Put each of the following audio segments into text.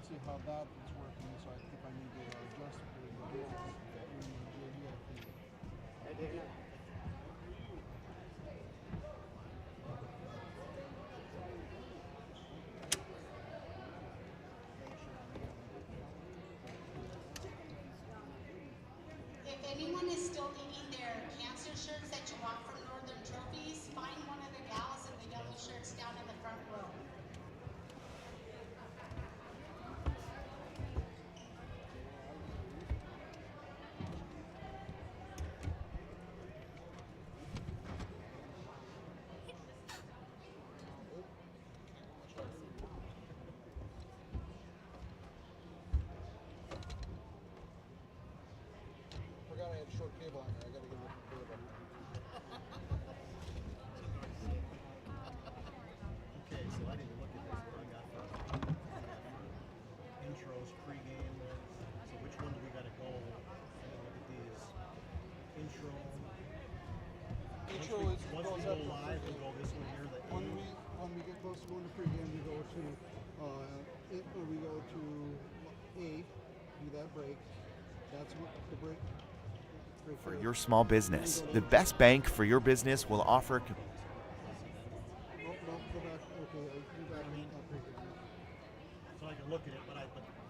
and see how that is working. So if I need to adjust it for the rules, If anyone is still needing their cancer shirts that you bought from Northern Trophies, find one of the gals in the yellow shirts down in the front row. forgot I had a short cable on there. I got to get a different cable. Okay, so I didn't look at this. What I got for intros, pregame. So which one do we got to go? Look at these. Intro. Intro is Once we go live, we go this one here. The when we get close to going to pregame, we go to A, do that break. That's what the break. For your small business, the best bank for your business will offer. No, go back. Okay, go back and pregame. So I can look at it, but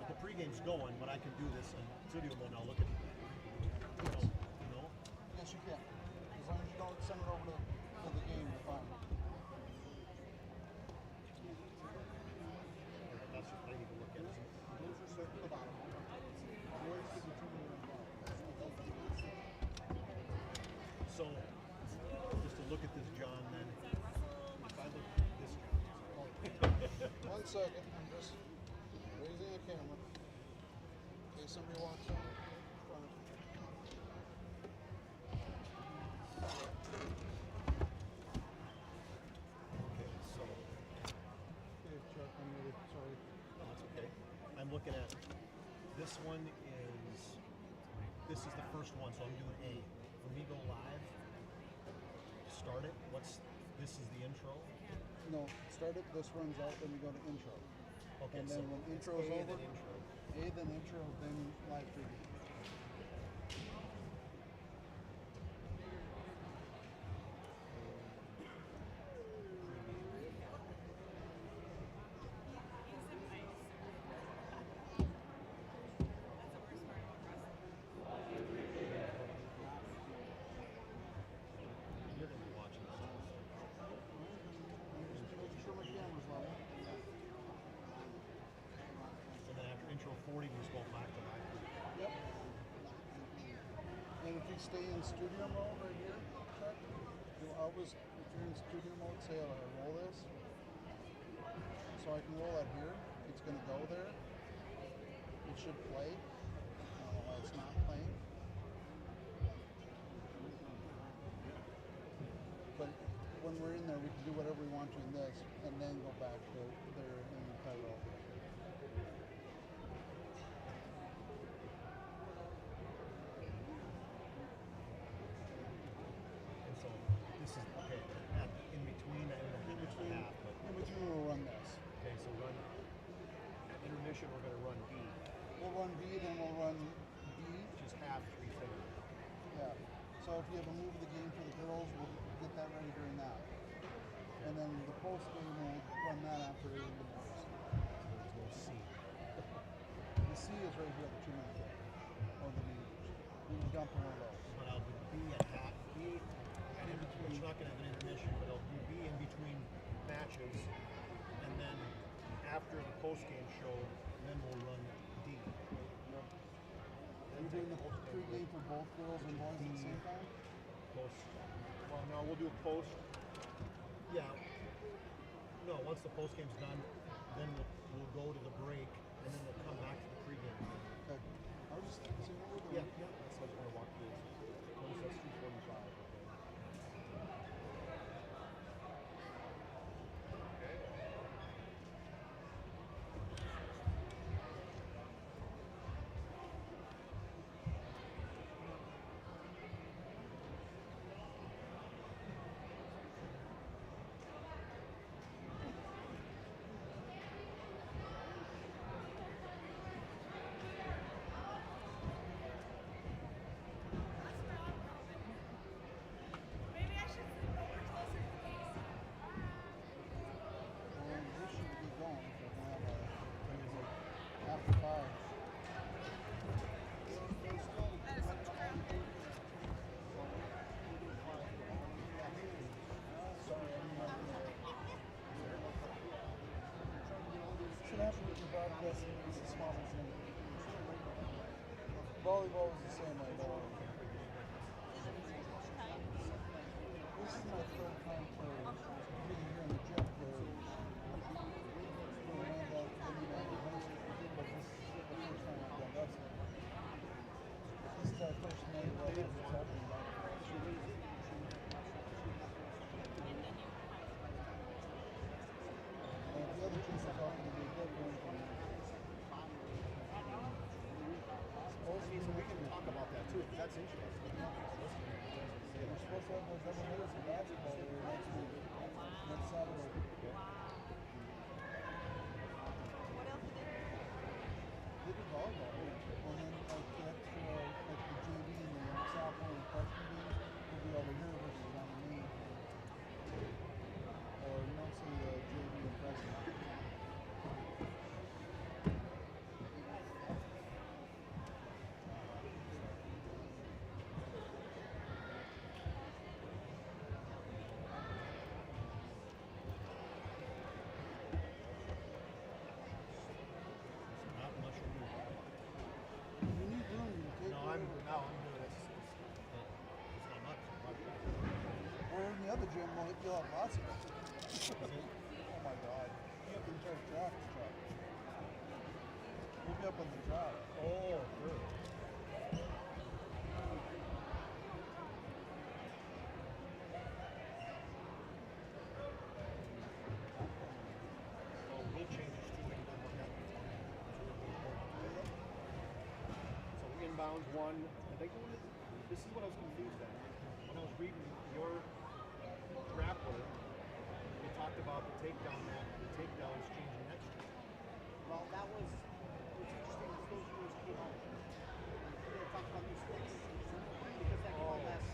the pregame's going, but I can do this in studio mode. I'll look at it. No? Yes, you can. As long as you don't send it over to the game, you're fine. That's what I need to look at. Those are set to the bottom. Yours should be turning on bottom. So, just to look at this, John, then, if I look at this, John. 1 second, I'm just raising the camera in case somebody walks in front of me. Okay, so, Okay, Chuck, I'm really sorry. no, it's okay. I'm looking at, this one this is the first one, so I'm doing A. When we go live, start it, this is the intro? No, start it, this runs out, then we go to intro. Okay, And then so when it's intro's A, over, then intro. A, then intro, then live preview. You're going to be watching this also. I'm just making sure my camera's level. And then after intro 40, we just go back to live preview. Yep. And if you stay in studio mode right here, Chuck, you'll always, if you're in studio mode, say I roll this. So I can roll that here. It's going to go there. It should play. I don't know why it's not playing. But when we're in there, we can do whatever we want to in this, and then go back to there and play roll. And so this is, okay, in between, I don't know, In between, half, but, in between we'll run this. okay, so run, intermission, we're going to run B, We'll run B, then we'll run B. which is half 3:30. Yeah. So if you have a move of the game for the girls, we'll get that ready during that. And then the post game will run that after the boys. Let's go C. The C is right here, the 2-minute break. Or the leaders. We can jump in one of those. But I'll do B at half, B, and in between, it's not going to have an intermission, but I'll do B in between matches, and then after the post-game show, then we'll run D. Yep. Are you doing the pregame for both girls and boys at the same time? Post. Well, no, we'll do a post. Yeah. No, once the post game's done, then we'll go to the break, and then we'll come back to the pregame. Okay. I'll just see what we're doing. Yeah. That's what I was going to walk through. That's 2:45. practice. It's the smallest thing. Volleyball was the same way though. This is my third time for getting here in the gym for Mandan, but this is the first time I've done that. This is our first night while it's opening up for us. The other gyms are talking to me different. So we can talk about that too, because that's interesting. We're supposed to have those double headers in basketball here next week, next Saturday. What else did they do? They did volleyball. And then like the extra, like the JV and the sophomore and freshman games will be over here versus on me. Or mostly the JV and freshman. Not much to do. You need room to take No, I'm doing it. It's not much. Or in the other gym, you'll have lots of it. Oh my God. You have the entire draft truck. We'll be up on the draft. Oh, sure. Well, rule changes too. We can look at it. So inbounds one. I think this is what I was confused at. When I was reading your grappler, you talked about the takedown map. The takedowns changing next year. Well, that was what's interesting is those rules came out. They talked about these things because that came out last.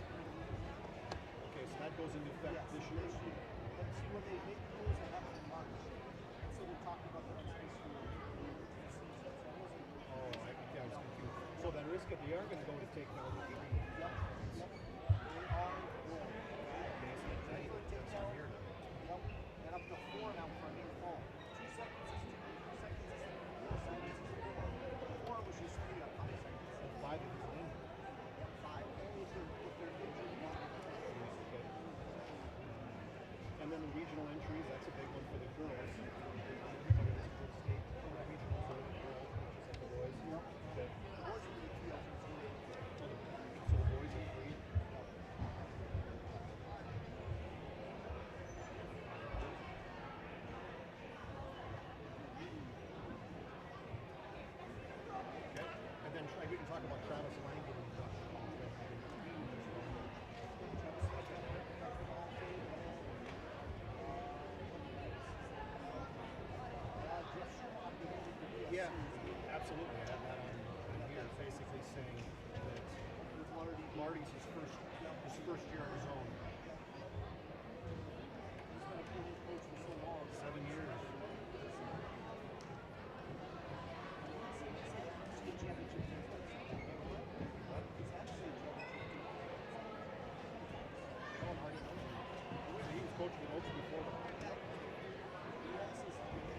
Okay, so that goes into effect Yes, this year. But see, when they make the rules, they have it in March. And so they talked about the next fiscal year. Oh, I was confused. So then risk it, they are going to go to takedown. Yep. They are going. Okay, so that's on here now. Yep. And up to 4 now for a fall. 2 seconds is 2, 3 seconds is 4 seconds is 4. 4 was just 3 up 5 seconds. 5 if it's in. Yep, 5 only if they're injured. Okay. And then the regional entries, that's a big one for the girls. State regional for the girls, just like the boys. Okay. Boys are the 3 up. So the boys are free. Okay. And then we can talk about Travis Langen and Josh. Yeah, absolutely. I have that on here, basically saying that Marty's his first year on his own. 7 years. He was coaching the Oaks before that. He was a state champion.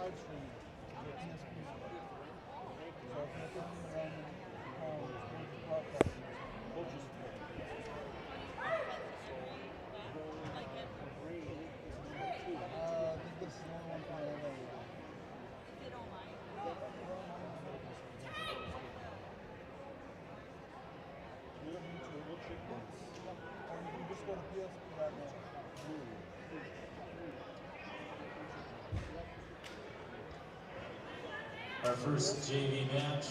live streaming. ESPN. So it's making broadcasting. Coaches. I think this is the only one for my area. Is it online? You don't need to. We'll check this. Or you can just go to PS.net. Our first JV match,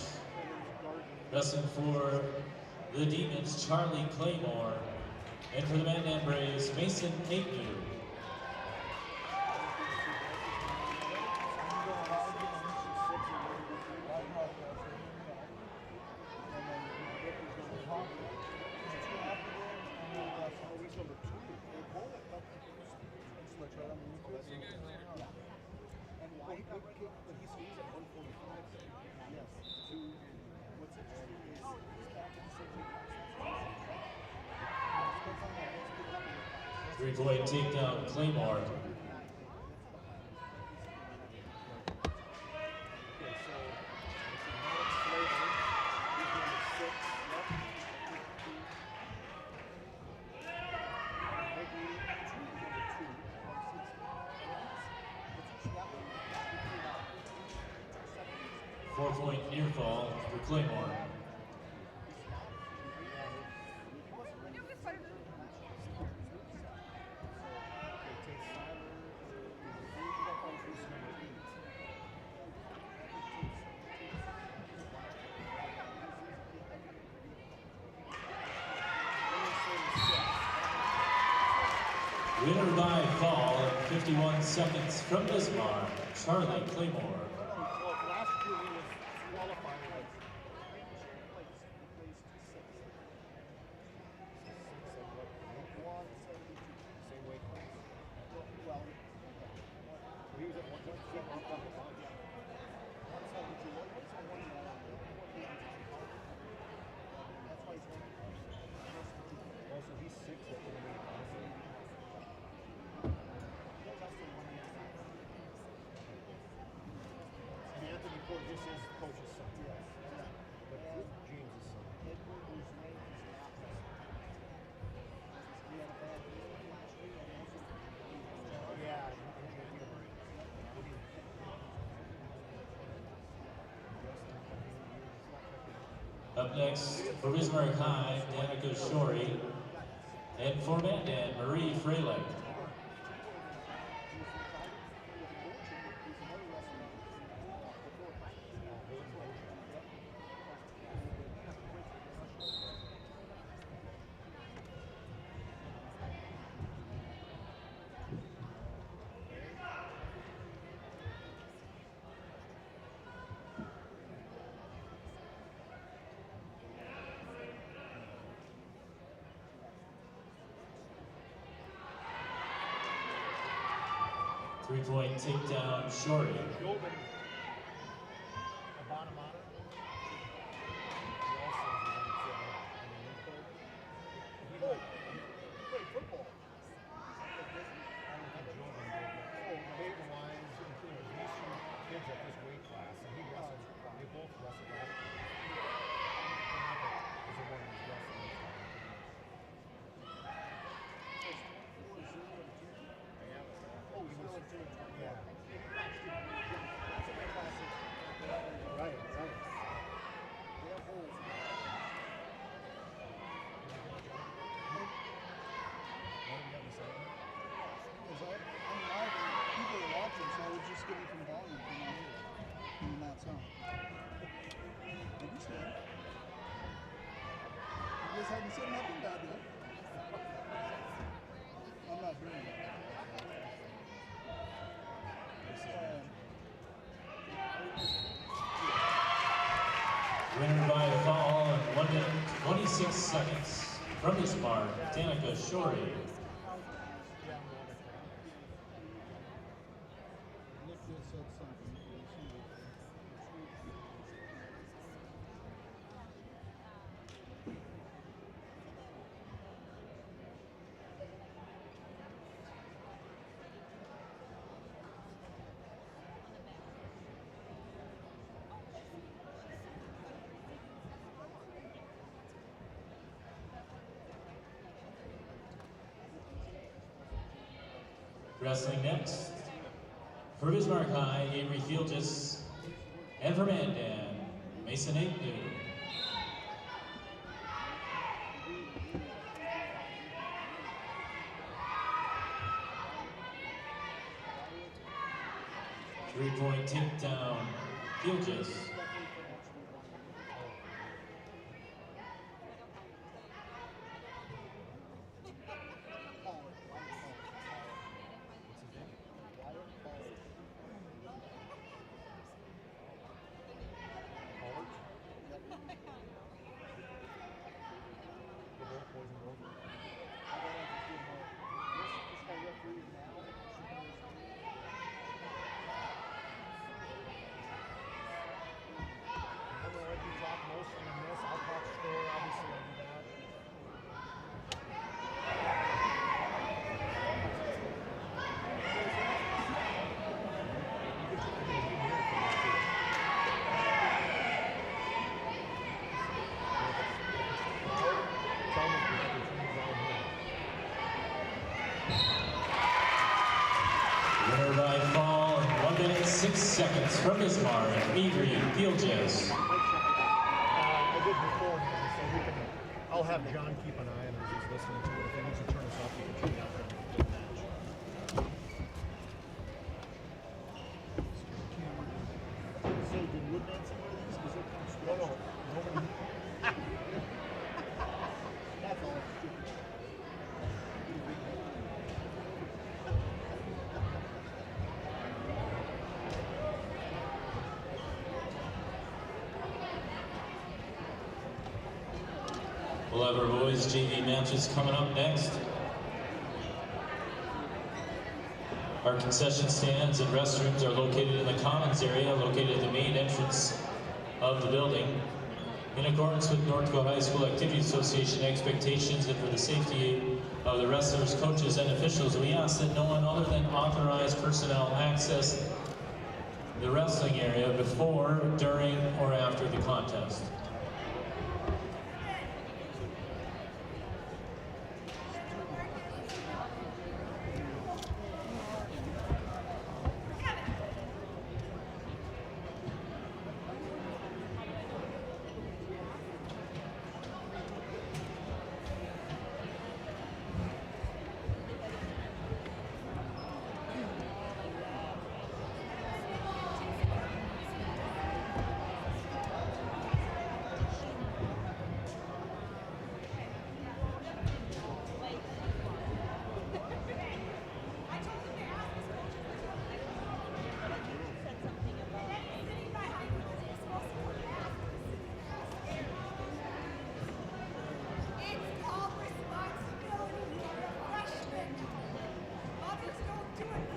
wrestling for the Demons, Charlie Claymore, and for the Mandan Braves, Mason Napier. Three-point takedown, Claymore. Four-point near fall for Claymore. Winner by fall at 51 seconds from Bismarck, Charlie Claymore. Last year he was qualifying like placed sixth. Same weight class. Well, he was at 172. 172. What's a 1 That's why he's also he's 6 at the weight class. Anthony Porteous is coach's son. Yes. But James' son. Edward was named as Atlas. He had a bad year last year and also yeah, Up next for Bismarck High, Danica Shorey, and for Mandan, Marie Freilich. Three-point takedown, Shorty. Hadn't said nothing bad yet. I'm not hearing it. Winner by a fall in 1 minute 26 seconds from Bismarck, Danica Shorey. Wrestling next. For Bismarck High, Avery Fieldjes. And for Mandan, Mason Agnew. Three-point takedown, Fieldjes. Winner by fall, 1 minute 6 seconds from Bismarck, Avery Fieldjes. I did beforehand, so we can. I'll have John keep an eye on it as he's listening to it. If he needs to turn us off, you can check out the match. So did Woodman somewhere these? Because they're kind of No, no, nobody. That's all. We'll have our boys JV matches coming up next. Our concession stands and restrooms are located in the commons area, located at the main entrance of the building. In accordance with North Dakota High School Activity Association expectations and for the safety of the wrestlers, coaches, and officials, we ask that no one other than authorized personnel access the wrestling area before, during, or after the contest.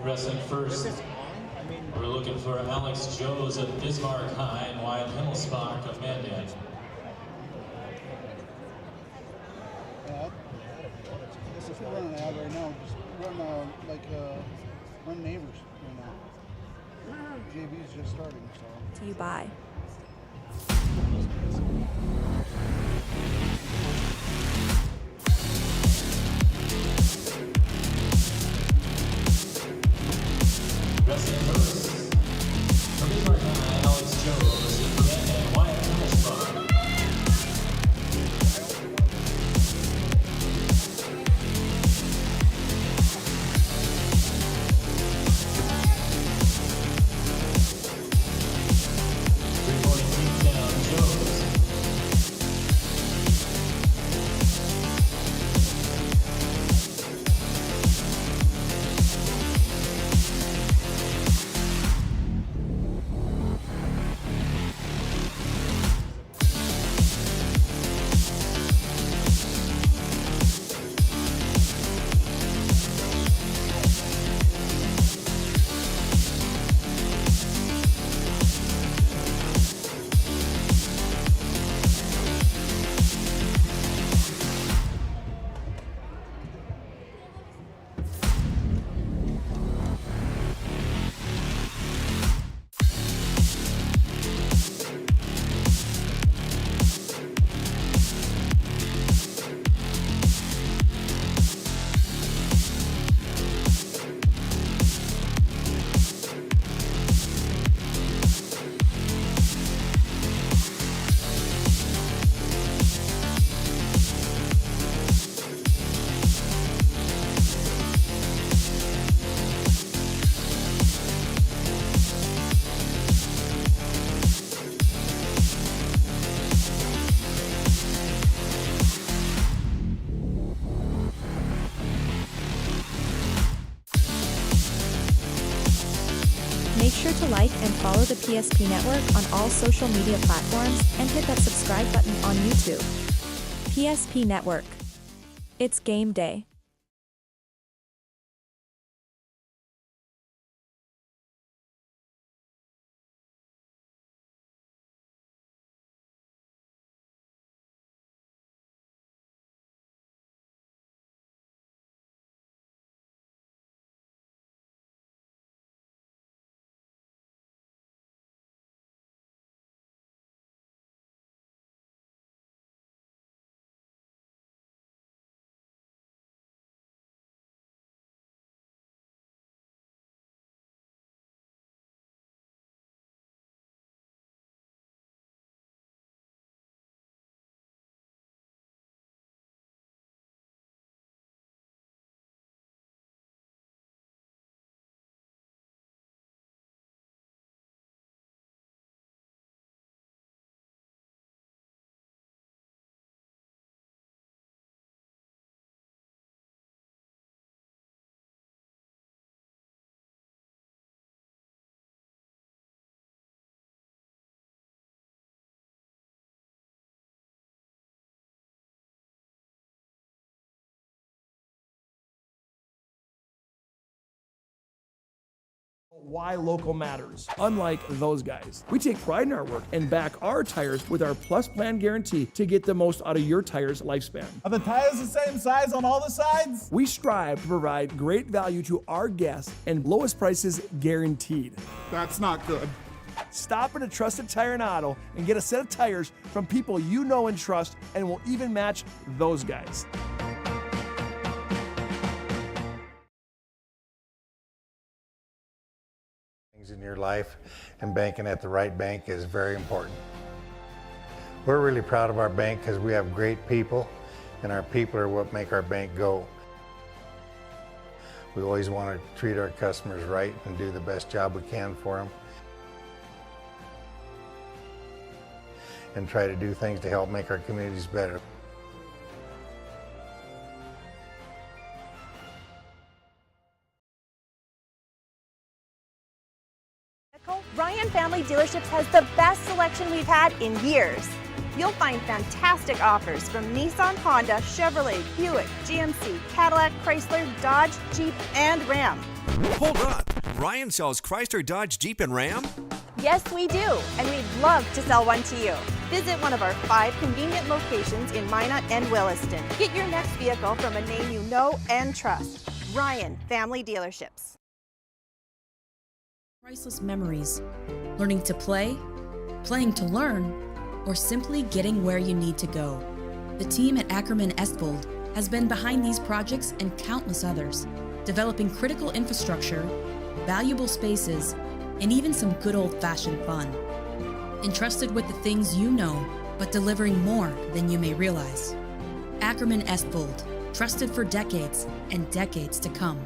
Wrestling first, we're looking for Alex Joes of Bismarck High and Wyatt Himmelsbach of Mandan. This is running an ad right now. Just run run neighbors right now. JV's just starting, so. Do you buy? Wrestling first, from Bismarck High, Alex Joes and for Mandan, Wyatt Himmelsbach. like and follow the PSP Network on all social media platforms and hit that subscribe button on YouTube. PSP Network. It's game day. Why local matters. Unlike those guys, we take pride in our work and back our tires with our Plus Plan guarantee to get the most out of your tire's lifespan. Are the tires the same size on all the sides? We strive to provide great value to our guests and lowest prices guaranteed. That's not good. Stop at a trusted tire and auto and get a set of tires from people you know and trust, and will even match those guys. In your life, and banking at the right bank is very important. We're really proud of our bank because we have great people, and our people are what make our bank go. We always want to treat our customers right and do the best job we can for them, and try to do things to help make our communities better. Ryan Family Dealerships has the best selection we've had in years. You'll find fantastic offers from Nissan, Honda, Chevrolet, Buick, GMC, Cadillac, Chrysler, Dodge, Jeep, and Ram. Hold on, Ryan sells Chrysler, Dodge, Jeep, and Ram? Yes, we do, and we'd love to sell one to you. Visit one of our 5 convenient locations in Minot and Williston. Get your next vehicle from a name you know and trust. Ryan Family Dealerships. Priceless memories, learning to play, playing to learn, or simply getting where you need to go. The team at Ackerman Estvold has been behind these projects and countless others, developing critical infrastructure, valuable spaces, and even some good old-fashioned fun. Entrusted with the things you know, but delivering more than you may realize. Ackerman Estvold, trusted for decades and decades to come.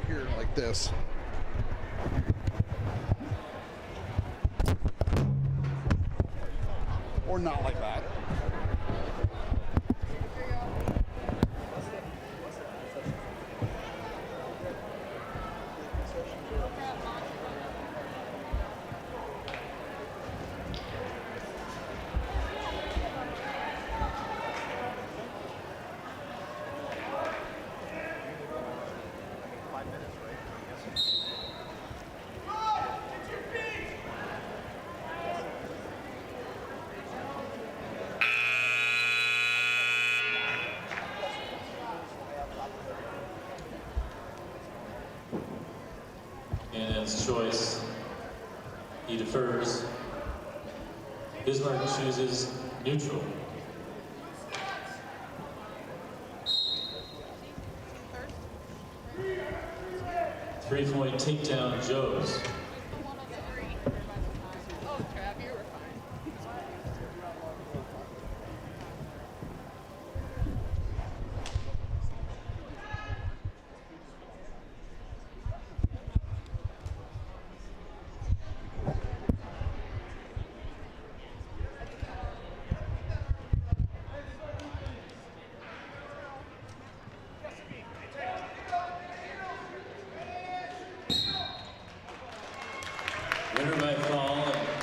Here, like this. Or not like that. Mannan's choice. He defers. Bismarck chooses neutral. Three-point takedown, Joes.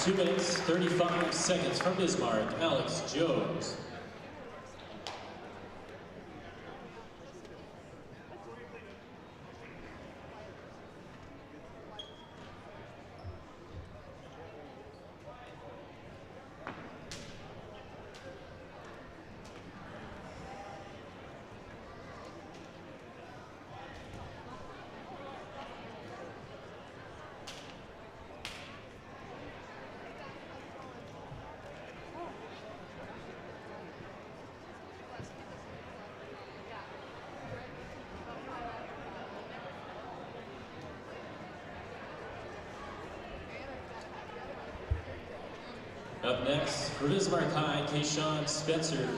2 minutes, 35 seconds from Bismarck, Alex Jones. Up next, for Bismarck High, Kayshawn Spencer,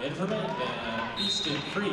and for Mandan, Easton Creek.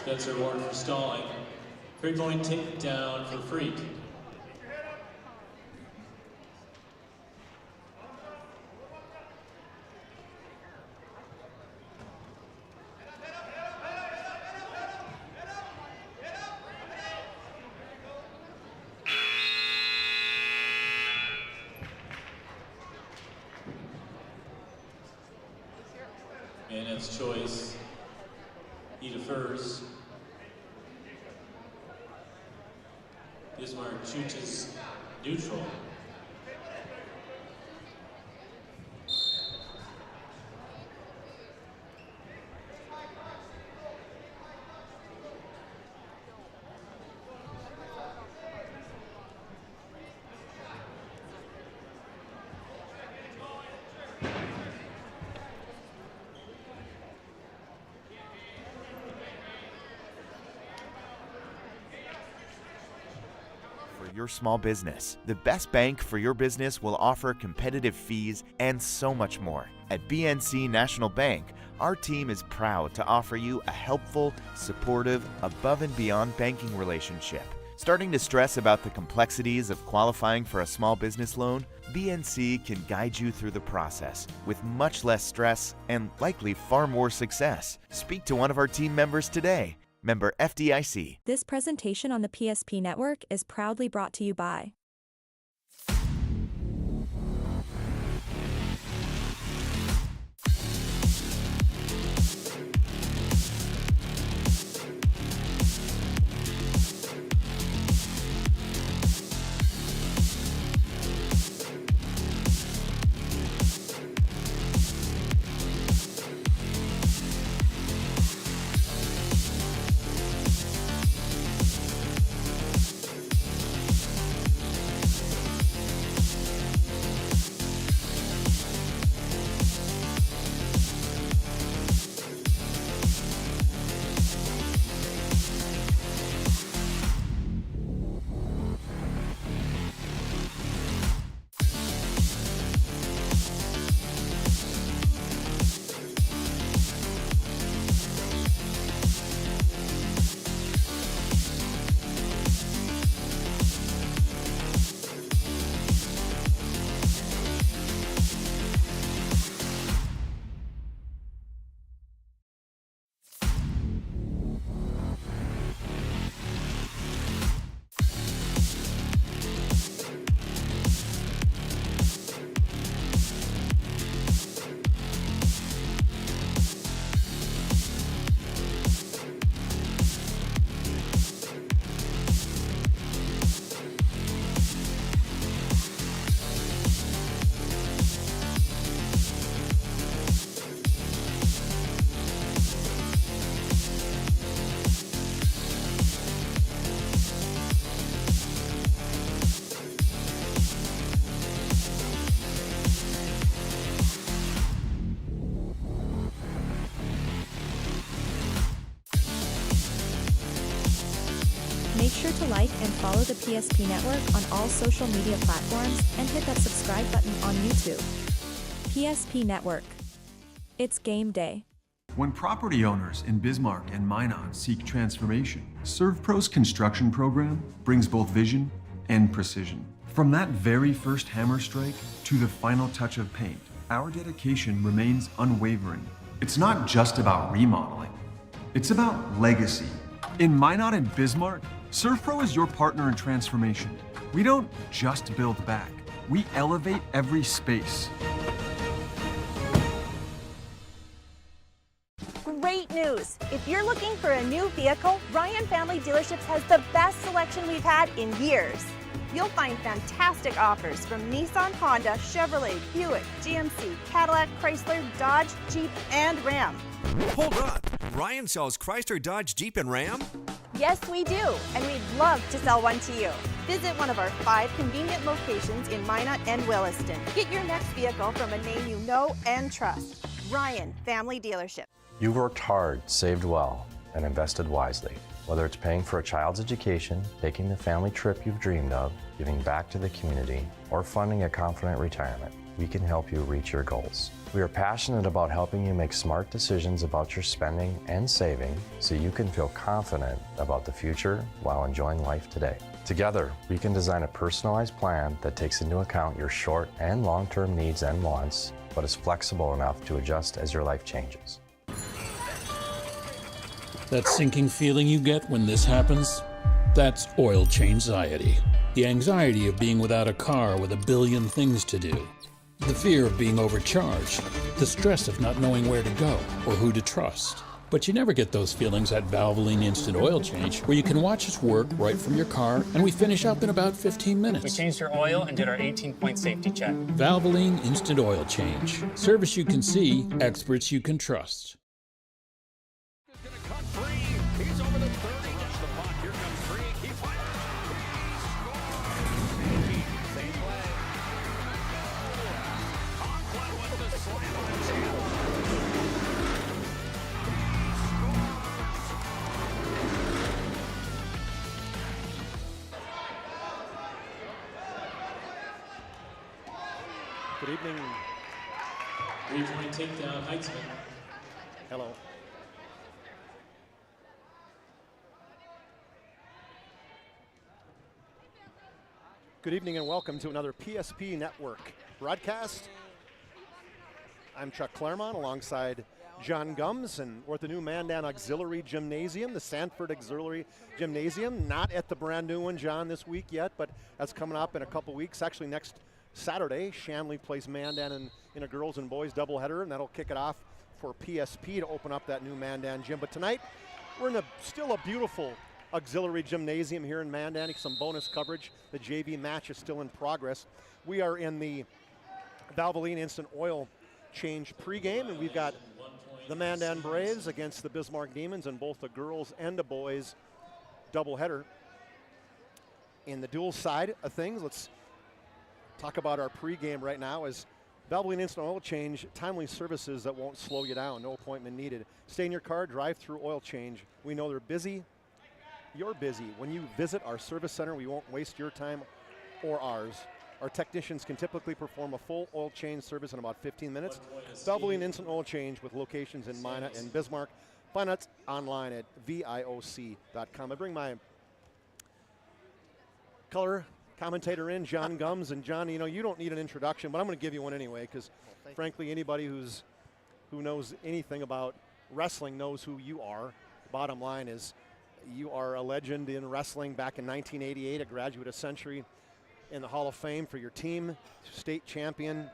Spencer Ward for stalling. 3-point takedown for Freak. And its choice, he defers. Bismarck chooses neutral. Your small business. The best bank for your business will offer competitive fees and so much more. At BNC National Bank, our team is proud to offer you a helpful, supportive, above and beyond banking relationship. Starting to stress about the complexities of qualifying for a small business loan? BNC can guide you through the process with much less stress and likely far more success. Speak to one of our team members today. Member FDIC. This presentation on the PSP Network is proudly brought to you by Make sure to like and follow the PSP Network on all social media platforms and hit that subscribe button on YouTube. PSP Network. It's game day. When property owners in Bismarck and Mandan seek transformation, ServPro's construction program brings both vision and precision. From that very first hammer strike to the final touch of paint, our dedication remains unwavering. It's not just about remodeling, it's about legacy. In Minot and Bismarck, ServPro is your partner in transformation. We don't just build back, we elevate every space. Great news! If you're looking for a new vehicle, Ryan Family Dealerships has the best selection we've had in years. You'll find fantastic offers from Nissan, Honda, Chevrolet, Buick, GMC, Cadillac, Chrysler, Dodge, Jeep, and Ram. Hold on. Ryan sells Chrysler, Dodge, Jeep, and Ram? Yes, we do, and we'd love to sell one to you. Visit one of our 5 convenient locations in Minot and Williston. Get your next vehicle from a name you know and trust. Ryan Family Dealership. You've worked hard, saved well, and invested wisely. Whether it's paying for a child's education, taking the family trip you've dreamed of, giving back to the community, or funding a confident retirement, we can help you reach your goals. We are passionate about helping you make smart decisions about your spending and saving so you can feel confident about the future while enjoying life today. Together, we can design a personalized plan that takes into account your short and long-term needs and wants, but is flexible enough to adjust as your life changes. That sinking feeling you get when this happens? That's oil change-anxiety. The anxiety of being without a car with a billion things to do. The fear of being overcharged. The stress of not knowing where to go or who to trust. But you never get those feelings at Valvoline Instant Oil Change, where you can watch us work right from your car, and we finish up in about 15 minutes. We changed your oil and did our 18-point safety check. Valvoline Instant Oil Change. Service you can see, experts you can trust. He's over the 30, gets the puck. Here comes Freak. He fires. He scores. Same play. Conklin with the slam on his hand. Good evening. 3-point takedown, Heitzman. Hello. Good evening and welcome to another PSP Network broadcast. I'm Chuck Claremont alongside John Gums, and we're at the new Mandan Auxiliary Gymnasium, the Sanford Auxiliary Gymnasium. Not at the brand new one, John, this week yet, but that's coming up in a couple weeks. Actually, next Saturday, Shanley plays Mandan in a girls and boys doubleheader, and that'll kick it off for PSP to open up that new Mandan gym. But tonight, we're in still a beautiful auxiliary gymnasium here in Mandan. Some bonus coverage. The JV match is still in progress. We are in the Valvoline Instant Oil Change pregame, and we've got the Mandan Braves against the Bismarck Demons in both the girls and the boys doubleheader. In the dual side of things, let's talk about our pregame right now. As Valvoline Instant Oil Change, timely services that won't slow you down. No appointment needed. Stay in your car, drive through oil change. We know they're busy. You're busy. When you visit our service center, we won't waste your time or ours. Our technicians can typically perform a full oil change service in about 15 minutes. Valvoline Instant Oil Change with locations in Minot and Bismarck. Find us online at VIOC.com. I bring my color commentator in, John Gums. And John, you know, you don't need an introduction, but I'm going to give you one anyway, because frankly, anybody who knows anything about wrestling knows who you are. Bottom line is, you are a legend in wrestling. Back in 1988, a graduate of Century in the Hall of Fame for your team, state champion.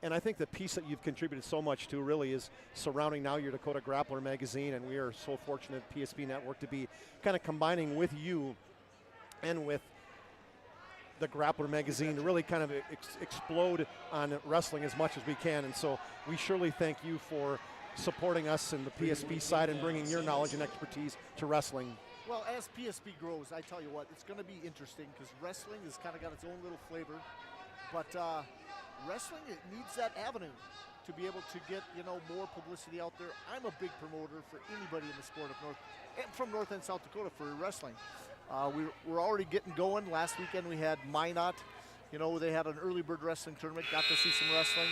And I think the piece that you've contributed so much to really is surrounding now your Dakota Grappler magazine, and we are so fortunate at PSP Network to be kind of combining with you and with the Grappler magazine to really kind of explode on wrestling as much as we can. And so we surely thank you for supporting us in the PSP side and bringing your knowledge and expertise to wrestling. Well, as PSP grows, I tell you what, it's going to be interesting because wrestling has kind of got its own little flavor. But wrestling, it needs that avenue to be able to get, you know, more publicity out there. I'm a big promoter for anybody in the sport of from North and South Dakota for wrestling. We're already getting going. Last weekend we had Minot. You know, they had an early bird wrestling tournament, got to see some wrestling.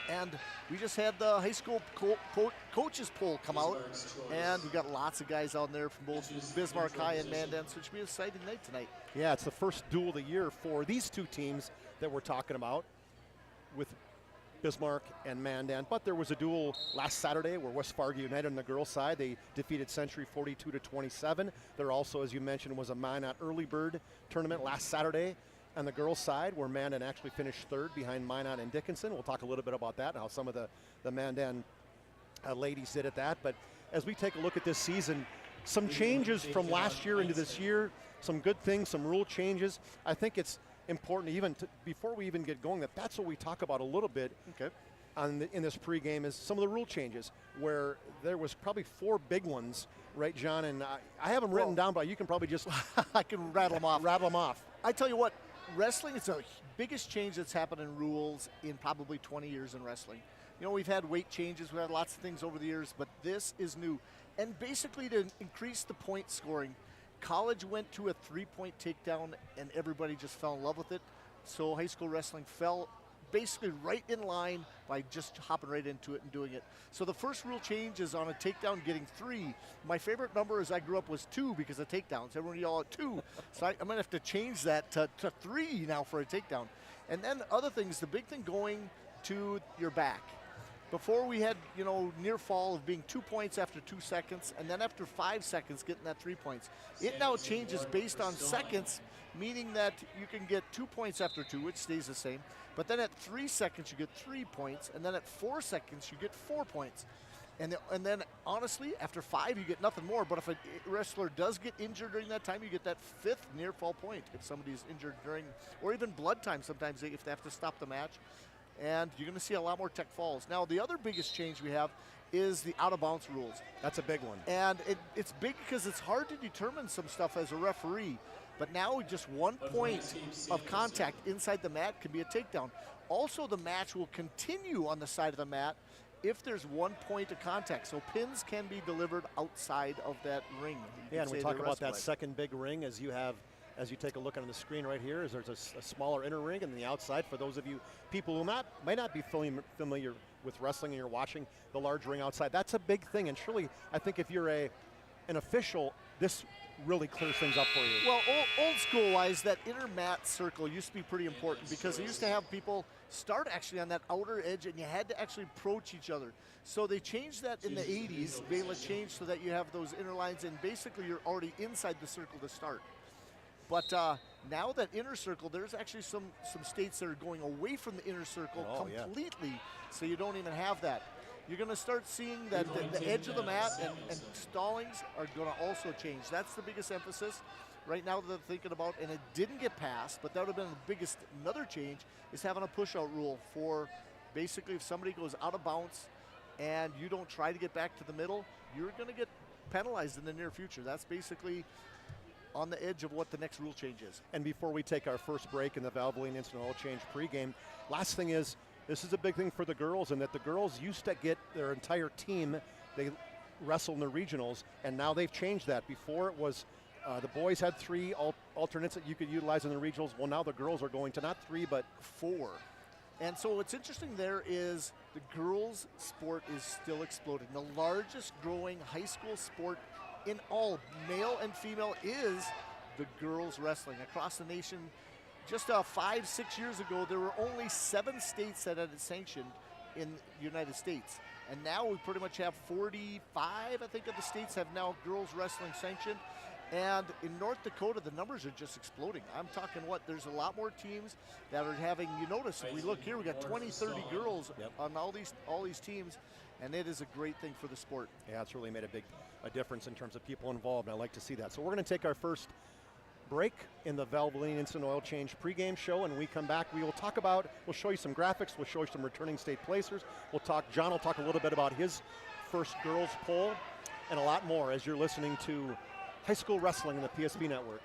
And we just had the high school coaches poll come out, and we got lots of guys out there from both Bismarck High and Mandan, so it should be an exciting night tonight. Yeah, it's the first duel of the year for these two teams that we're talking about with Bismarck and Mandan. But there was a duel last Saturday where West Fargo United on the girls' side, they defeated Century 42-27. There also, as you mentioned, was a Minot early bird tournament last Saturday on the girls' side, where Mandan actually finished third behind Minot and Dickinson. We'll talk a little bit about that and how some of the Mandan ladies did at that. But as we take a look at this season, some changes from last year into this year, some good things, some rule changes. I think it's important even before we even get going that's what we talk about a little bit in this pregame is some of the rule changes, where there was probably 4 big ones, right, John? And I have them written down, but you can probably just I can rattle them off. I tell you what, wrestling is the biggest change that's happened in rules in probably 20 years in wrestling. You know, we've had weight changes, we've had lots of things over the years, but this is new. And basically to increase the point scoring, college went to a 3-point takedown and everybody just fell in love with it. So high school wrestling fell basically right in line by just hopping right into it and doing it. So the first rule change is on a takedown getting 3. My favorite number as I grew up was 2 because of takedowns. Everyone yell at 2. So I'm gonna have to change that to 3 now for a takedown. And then other things, the big thing going to your back. Before we had, you know, near fall of being 2 points after 2 seconds, and then after 5 seconds getting that 3 points. It now changes based on seconds, meaning that you can get 2 points after 2, which stays the same. But then at 3 seconds you get 3 points, and then at 4 seconds you get 4 points. And then honestly, after 5 you get nothing more. But if a wrestler does get injured during that time, you get that 5th near fall point if somebody's injured during, or even blood time sometimes if they have to stop the match. And you're going to see a lot more tech falls. Now, the other biggest change we have is the out-of-bounds rules. That's a big one. And it's big because it's hard to determine some stuff as a referee. But now just 1 point of contact inside the mat can be a takedown. Also, the match will continue on the side of the mat if there's 1 point of contact. So pins can be delivered outside of that ring. Yeah, and we talk about that second big ring as you take a look on the screen right here, is there's a smaller inner ring and the outside. For those of you people who might not be familiar with wrestling and you're watching the large ring outside, that's a big thing. And surely, I think if you're an official, this really clears things up for you. Well, old school wise, that inner mat circle used to be pretty important because they used to have people start actually on that outer edge and you had to actually approach each other. So they changed that in the 80s, they changed so that you have those inner lines and basically you're already inside the circle to start. But now that inner circle, there's actually some states that are going away from the inner circle completely, so you don't even have that. You're going to start seeing that the edge of the mat and stallings are going to also change. That's the biggest emphasis right now that they're thinking about, and it didn't get passed, but that would have been the biggest, another change, is having a push-out rule for basically if somebody goes out of bounds and you don't try to get back to the middle, you're going to get penalized in the near future. That's basically on the edge of what the next rule change is. And before we take our first break in the Valvoline Instant Oil Change pregame, last thing is, this is a big thing for the girls, and that the girls used to get their entire team, they wrestle in the regionals, and now they've changed that. Before it was the boys had 3 alternates that you could utilize in the regionals. Well, now the girls are going to not 3, but 4. And so what's interesting there is the girls' sport is still exploding. The largest growing high school sport in all, male and female, is the girls wrestling across the nation. Just 5-6 years ago, there were only 7 states that had it sanctioned in the United States. And now we pretty much have 45, I think, of the states have now girls wrestling sanctioned. And in North Dakota, the numbers are just exploding. I'm talking there's a lot more teams that are having, you notice, if we look here, we got 20, 30 girls on all these teams, and it is a great thing for the sport. Yeah, it's really made a difference in terms of people involved, and I like to see that. So we're going to take our first break in the Valvoline Instant Oil Change pregame show, and when we come back, we'll show you some graphics, we'll show you some returning state placers, John will talk a little bit about his first girls poll, and a lot more as you're listening to High School Wrestling in the PSP Network.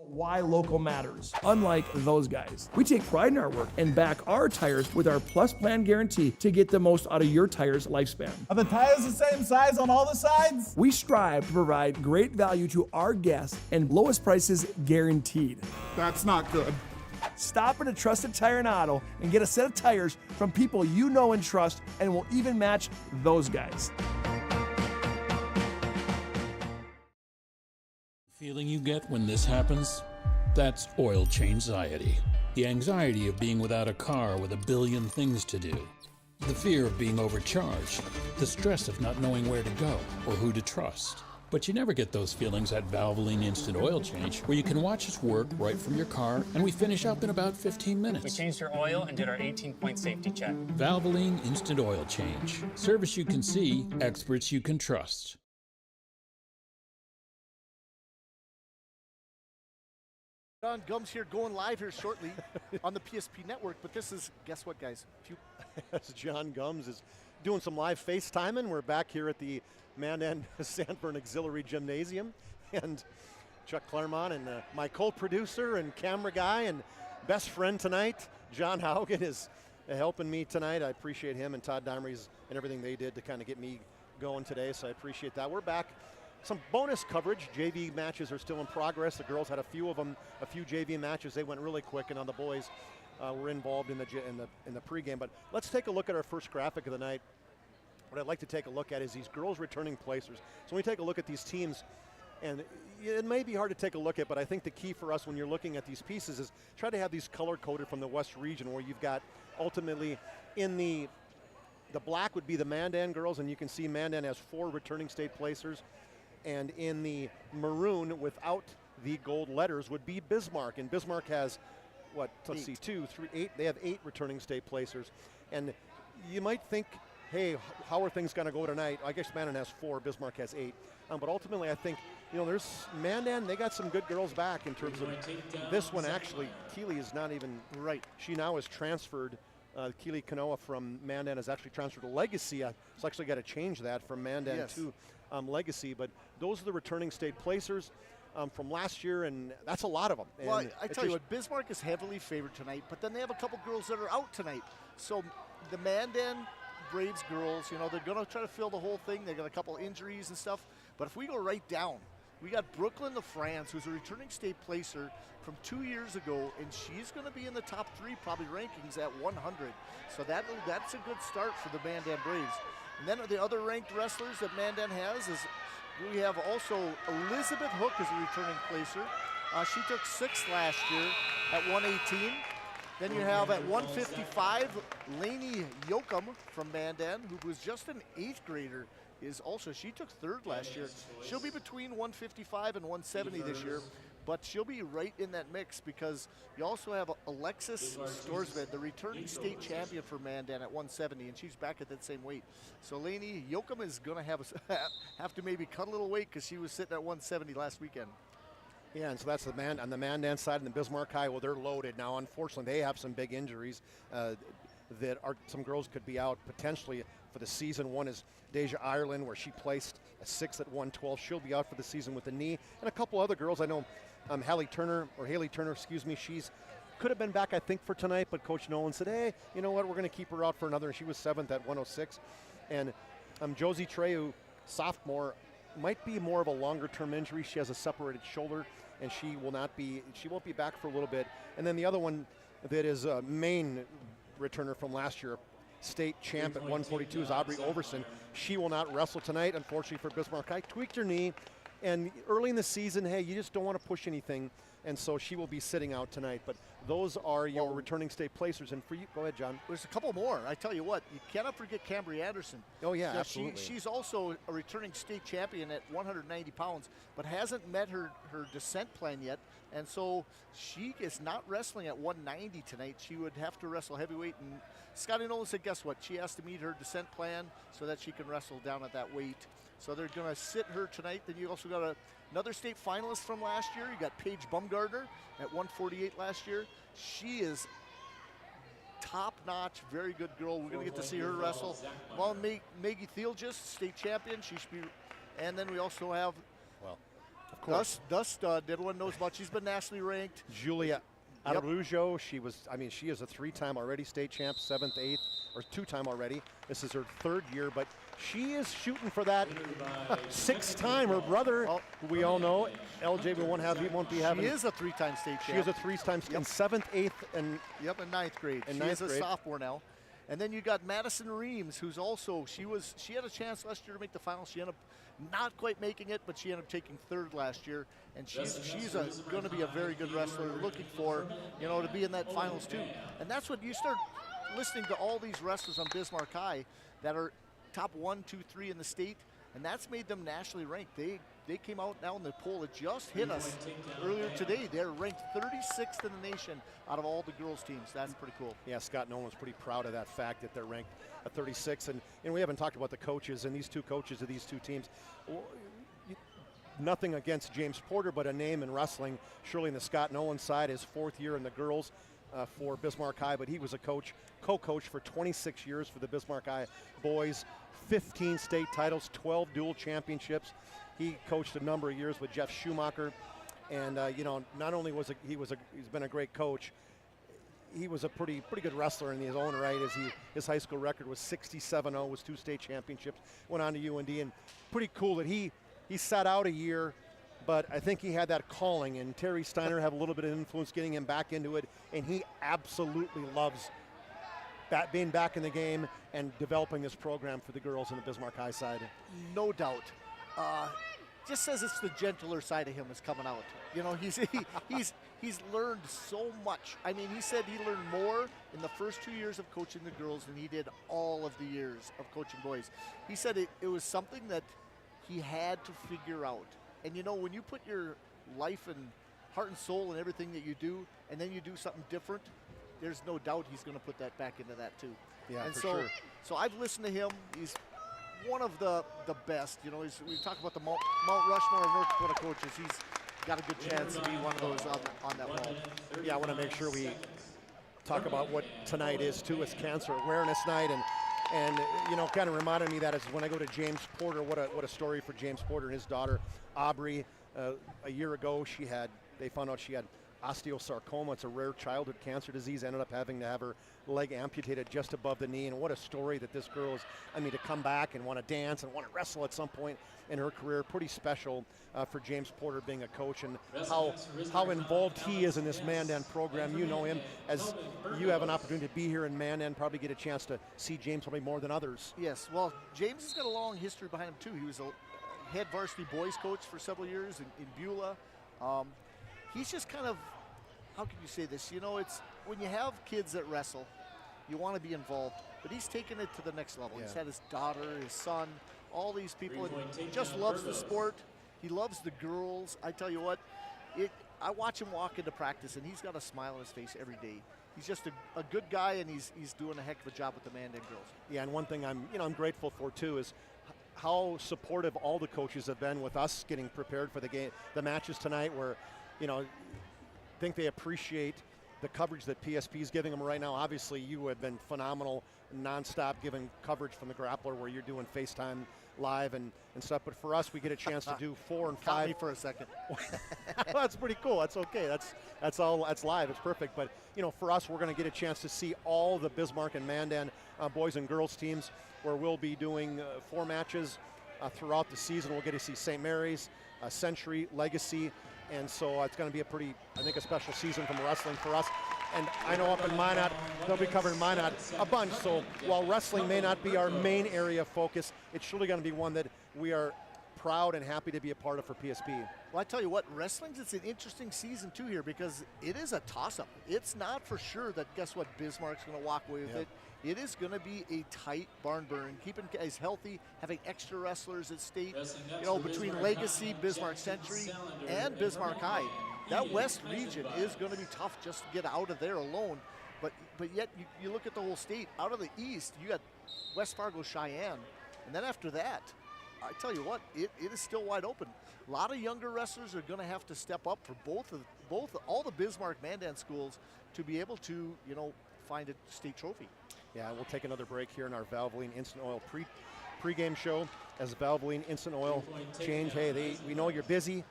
Why local matters. Unlike those guys, we take pride in our work and back our tires with our Plus Plan guarantee to get the most out of your tire's lifespan. Are the tires the same size on all the sides? We strive to provide great value to our guests and lowest prices guaranteed. That's not good. Stop at a trusted tire and auto and get a set of tires from people you know and trust, and will even match those guys. Feeling you get when this happens? That's oil change anxiety. The anxiety of being without a car with a billion things to do. The fear of being overcharged. The stress of not knowing where to go or who to trust. But you never get those feelings at Valvoline Instant Oil Change, where you can watch us work right from your car, and we finish up in about 15 minutes. We changed your oil and did our 18-point safety check. Valvoline Instant Oil Change. Service you can see, experts you can trust. John Gums here, going live here shortly on the PSP network. But this is, guess what, guys? That's John Gums is doing some live FaceTiming. We're back here at the Mandan Sanford Auxiliary Gymnasium, and Chuck Claremont and my co-producer and camera guy and best friend tonight, John Haugen, is helping me tonight. I appreciate him and Todd Dimery's and everything they did to kind of get me going today, so I appreciate that. We're back. Some bonus coverage. JV matches are still in progress. The girls had a few of them, a few JV matches. They went really quick, and on the boys, were involved in the pregame. But let's take a look at our first graphic of the night. What I'd like to take a look at is these girls returning placers. So when we take a look at these teams, and it may be hard to take a look at, but I think the key for us when you're looking at these pieces is try to have these color-coded from the West region, where you've got ultimately in the black would be the Mandan girls, and you can see Mandan has 4 returning state placers. And in the maroon without the gold letters would be Bismarck. And Bismarck has, what, let's see, 2, 3, 8. They have 8 returning state placers. And you might think, hey, how are things going to go tonight? I guess Mandan has 4, Bismarck has 8. But ultimately, I think, there's Mandan, they got some good girls back in terms of this one. Actually, Keeley is not even right. She now is transferred. Keeley Kanoa from Mandan has actually transferred to Legacy. So actually got to change that from Mandan to Legacy. But those are the returning state placers from last year, and that's a lot of them. Well, I tell you what, Bismarck is heavily favored tonight, but then they have a couple girls that are out tonight. So the Mandan Braves girls, they're going to try to fill the whole thing. They got a couple injuries and stuff. But if we go right down, we got Brooklyn LaFrance, who's a returning state placer from 2 years ago, and she's going to be in the top 3 probably rankings at 100. So that's a good start for the Mandan Braves. And then the other ranked wrestlers that Mandan has is we have also Elizabeth Hook as a returning placer. She took 6th last year at 118. Then you have at 155, Lainey Yoakum from Mandan, who was just an 8th grader. She took 3rd last year. She'll be between 155 and 170 this year, but she'll be right in that mix because you also have Alexis Storsved, the returning state champion for Mandan at 170, and she's back at that same weight. So Lainey Yoakum is going to have to maybe cut a little weight because she was sitting at 170 last weekend. Yeah, and so that's on the Mandan side, and the Bismarck High, well, they're loaded. Now, unfortunately, they have some big injuries that some girls could be out potentially for the season. One is Deja Ireland, where she placed a 6th at 112. She'll be out for the season with a knee. And a couple other girls. I know Haley Turner, she's could have been back, I think, for tonight, but Coach Nolan said, hey, you know what, we're going to keep her out for another. And she was 7th at 106. And Josie Treyu, sophomore, might be more of a longer-term injury. She has a separated shoulder, and she won't be back for a little bit. And then the other one that is a main returner from last year, state champ at 142, is Aubrey Overson. She will not wrestle tonight, unfortunately, for Bismarck High. Tweaked her knee, and early in the season, hey, you just don't want to push anything, and so she will be sitting out tonight. But those are your returning state placers. And for you, go ahead, John. There's a couple more. I tell you what, you cannot forget Cambry Anderson. Oh, yeah, absolutely. She's also a returning state champion at 190 pounds, but hasn't met her descent plan yet. And so she is not wrestling at 190 tonight. She would have to wrestle heavyweight. And Scotty Nolan said, guess what? She has to meet her descent plan so that she can wrestle down at that weight. So they're going to sit her tonight. Then you also got another state finalist from last year. You got Paige Bumgardner at 148 last year. She is top-notch, very good girl. We're going to get to see her wrestle. Well, Maggie Thielgis, state champion. She should be. And then we also have, course. The stud. Everyone knows about. She's been nationally ranked. Julia Yep. Arujo, she is a 3-time already state champ, 7th, 8th, or 2-time already. This is her 3rd year, but she is shooting for that 6th-time. Her brother, who we all know, LJ, he won't be having. She is a 3-time state champ. She is a 3-time in 7th, 8th, and in 9th grade. In She ninth is a grade. sophomore now. And then you got Madison Reams, who's also, she had a chance last year to make the finals. She ended up not quite making it, but she ended up taking 3rd last year. And she's going to be a very good wrestler, looking for, to be in that finals too. And that's what you start listening to all these wrestlers on Bismarck High that are top 1, 2, 3 in the state, and that's made them nationally ranked. They came out now in the poll. It just hit us earlier today. They're ranked 36th in the nation out of all the girls teams. That's pretty cool. Yeah, Scott Nolan's pretty proud of that fact that they're ranked at 36. And we haven't talked about the coaches and these two coaches of these two teams. Nothing against James Porter, but a name in wrestling. Surely in the Scott Nolan side, his 4th year in the girls for Bismarck High, but he was a co-coach for 26 years for the Bismarck High boys. 15 state titles, 12 dual championships. He coached a number of years with Jeff Schumacher, and not only he's been a great coach, he was a pretty good wrestler in his own right. His high school record was 67-0, was 2 state championships, went on to UND, and pretty cool that he sat out a year, but I think he had that calling, and Terry Steiner had a little bit of influence getting him back into it, and he absolutely loves being back in the game and developing this program for the girls in the Bismarck High side. No doubt. Just says it's the gentler side of him is coming out. He's learned so much. I mean, he said he learned more in the first 2 years of coaching the girls than he did all of the years of coaching boys. He said it was something that he had to figure out. And when you put your life and heart and soul in everything that you do, and then you do something different, there's no doubt he's going to put that back into that too. Yeah, and for so, sure. So I've listened to him. He's one of the best. We talk about the Mount Rushmore of North Dakota coaches. He's got a good chance to be one of those on that wall. Yeah, I want to make sure we talk about what tonight is too. It's Cancer Awareness Night, and kind of reminded me that is when I go to James Porter. What a story for James Porter and his daughter Aubrey. A year ago, they found out she had osteosarcoma. It's a rare childhood cancer disease. Ended up having to have her leg amputated just above the knee. And what a story that this girl is, to come back and want to dance and want to wrestle at some point in her career. Pretty special for James Porter being a coach, and how involved he is in this Mandan program. You know him, as you have an opportunity to be here in Mandan, probably get a chance to see James probably more than others. Yes, well, James has got a long history behind him too. He was a head varsity boys coach for several years in Beulah. He's just kind of, how can you say this? It's when you have kids that wrestle, you want to be involved, but he's taken it to the next level. Yeah. He's had his daughter, his son, all these people, and he just loves the sport. He loves the girls. I tell you what, I watch him walk into practice, and he's got a smile on his face every day. He's just a good guy, and he's doing a heck of a job with the Mandan girls. Yeah, and one thing I'm grateful for too is how supportive all the coaches have been with us getting prepared for the matches tonight, where I think they appreciate the coverage that PSP is giving them right now. Obviously, you have been phenomenal, nonstop giving coverage from the grappler, where you're doing FaceTime live and stuff. But for us, we get a chance to do 4 and 5. Caught me for a second. That's pretty cool. That's okay. That's all. That's live. It's perfect. But for us, we're going to get a chance to see all the Bismarck and Mandan boys and girls teams, where we'll be doing 4 matches throughout the season. We'll get to see St. Mary's, Century, Legacy. And so it's going to be a special season from wrestling for us. And I know up in Minot, they'll be covering Minot a bunch. So while wrestling may not be our main area of focus, it's surely going to be one that we are proud and happy to be a part of for PSP. Well, I tell you what, it's an interesting season too here, because it is a toss-up. It's not for sure that, guess what, Bismarck's going to walk away with it. It is going to be a tight barn burn, keeping guys healthy, having extra wrestlers at state, between Legacy, Bismarck Century, and Bismarck High. That West region is going to be tough just to get out of there alone. But yet, you look at the whole state. Out of the East, you got West Fargo, Cheyenne. And then after that, I tell you what, it is still wide open. A lot of younger wrestlers are going to have to step up for all the Bismarck Mandan schools to be able to, find a state trophy. Yeah, we'll take another break here in our Valvoline Instant Oil pregame show as Valvoline Instant Oil change. Hey, we know you're busy.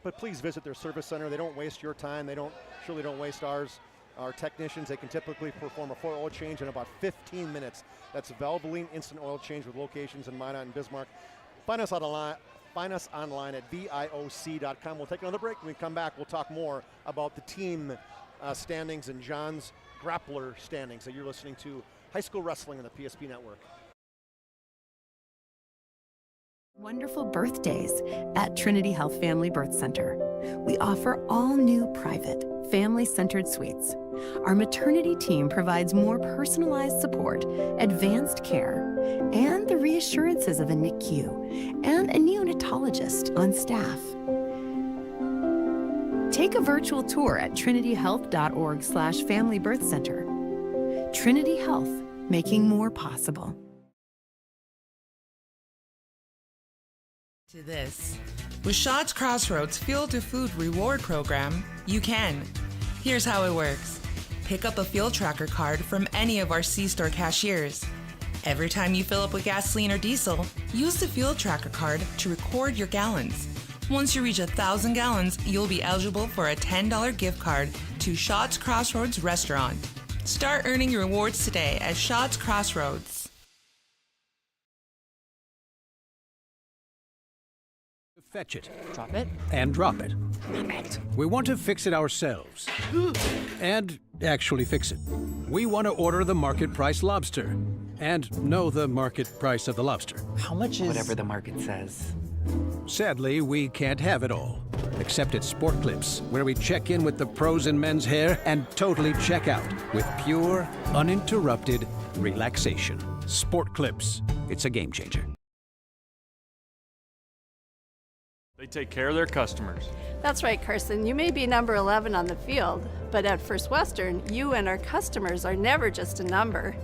but please visit their service center. They don't waste your time. They surely don't waste ours. Our technicians, they can typically perform a full oil change in about 15 minutes. That's Valvoline Instant Oil Change with locations in Mandan and Bismarck. Find us online at VIOC.com. We'll take another break. When we come back, we'll talk more about the team standings and John's grappler standings. So you're listening to High School Wrestling on the PSP Network. Wonderful birthdays at Trinity Health Family Birth Center. We offer all new private, family-centered suites. Our maternity team provides more personalized support, advanced care, and the reassurances of a NICU and a neonatologist on staff. Take a virtual tour at trinityhealth.org/Family Birth Center. Trinity Health, making more possible. To this. With Shaw's Crossroads Fuel to Food reward program, you can. Here's how it works. Pick up a fuel tracker card from any of our C-store cashiers. Every time you fill up with gasoline or diesel, use the fuel tracker card to record your gallons. Once you reach 1,000 gallons, you'll be eligible for a $10 gift card to Shaw's Crossroads restaurant. Start earning your rewards today at Shaw's Crossroads. Fetch it. Drop it. And drop it. Drop it. We want to fix it ourselves. And actually fix it. We want to order the market price lobster. And know the market price of the lobster. How much is... Whatever the market says. Sadly, we can't have it all. Except at Sport Clips, where we check in with the pros in men's hair and totally check out with pure, uninterrupted relaxation. Sport Clips. It's a game changer. They take care of their customers. That's right, Carson. You may be number 11 on the field, but at First Western, you and our customers are never just a number.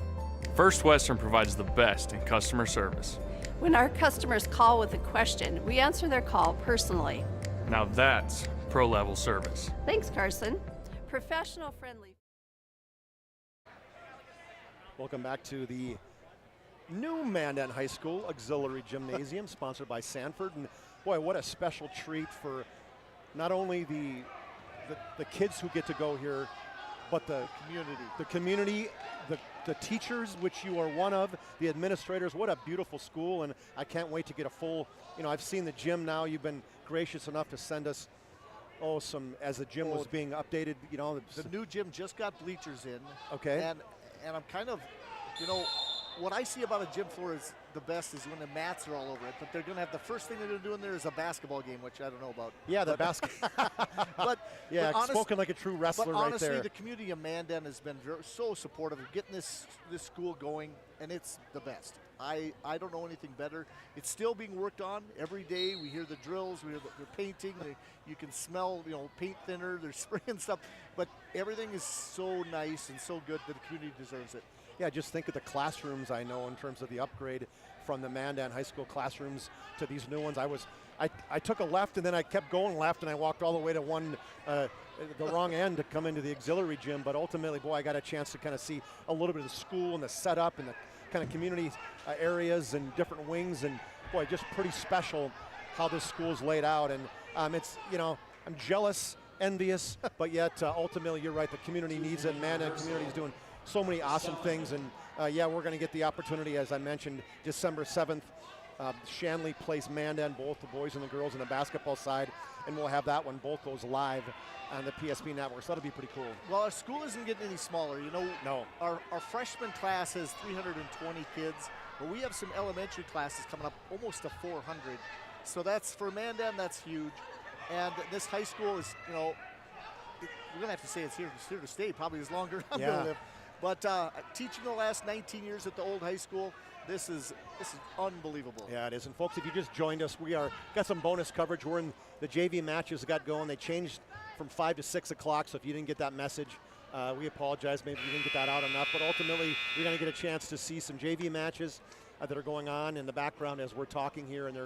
First Western provides the best in customer service. When our customers call with a question, we answer their call personally. Now that's pro-level service. Thanks, Carson. Professional, friendly. Welcome back to the new Mandan High School Auxiliary Gymnasium, sponsored by Sanford. And boy, what a special treat for not only the kids who get to go here, but the community, the teachers, which you are one of, the administrators. What a beautiful school, and I can't wait to get a full, I've seen the gym now. You've been gracious enough to send us, as the gym was being updated, The new gym just got bleachers in. Okay. And I'm kind of, what I see about a gym floor is the best is when the mats are all over it, but they're going to have the first thing they're going to do in there is a basketball game, which I don't know about. Yeah, the basketball. but spoken like a true wrestler right there. Honestly, the community of Mandan has been so supportive of getting this school going, and it's the best. I don't know anything better. It's still being worked on every day. We hear the drills, we hear they're painting. You can smell, paint thinner. They're spraying stuff, but everything is so nice and so good that the community deserves it. Yeah, just think of the classrooms I know in terms of the upgrade from the Mandan High School classrooms to these new ones. I took a left and then I kept going left and I walked all the way to the wrong end to come into the auxiliary gym. But ultimately, boy, I got a chance to kind of see a little bit of the school and the setup and the kind of community areas and different wings. And boy, just pretty special how this school's laid out. And it's, I'm jealous, envious, but yet ultimately you're right. The community needs it. Mandan community is doing so many awesome things, and we're going to get the opportunity, as I mentioned, December 7th. Shanley plays Mandan, both the boys and the girls on the basketball side, and we'll have that one, both those live on the PSP network, so that'll be pretty cool. Well, our school isn't getting any smaller. No. Our freshman class has 320 kids, but we have some elementary classes coming up almost to 400. So that's, for Mandan, that's huge. And this high school is, we're going to have to say it's here to stay, probably as longer as I'm going to live. But teaching the last 19 years at the old high school, this is unbelievable. Yeah, it is. And folks, if you just joined us, we got some bonus coverage. We're in the JV matches that got going. They changed from 5 to 6 o'clock, so if you didn't get that message, we apologize. Maybe you didn't get that out enough. But ultimately, you're going to get a chance to see some JV matches that are going on in the background as we're talking here. And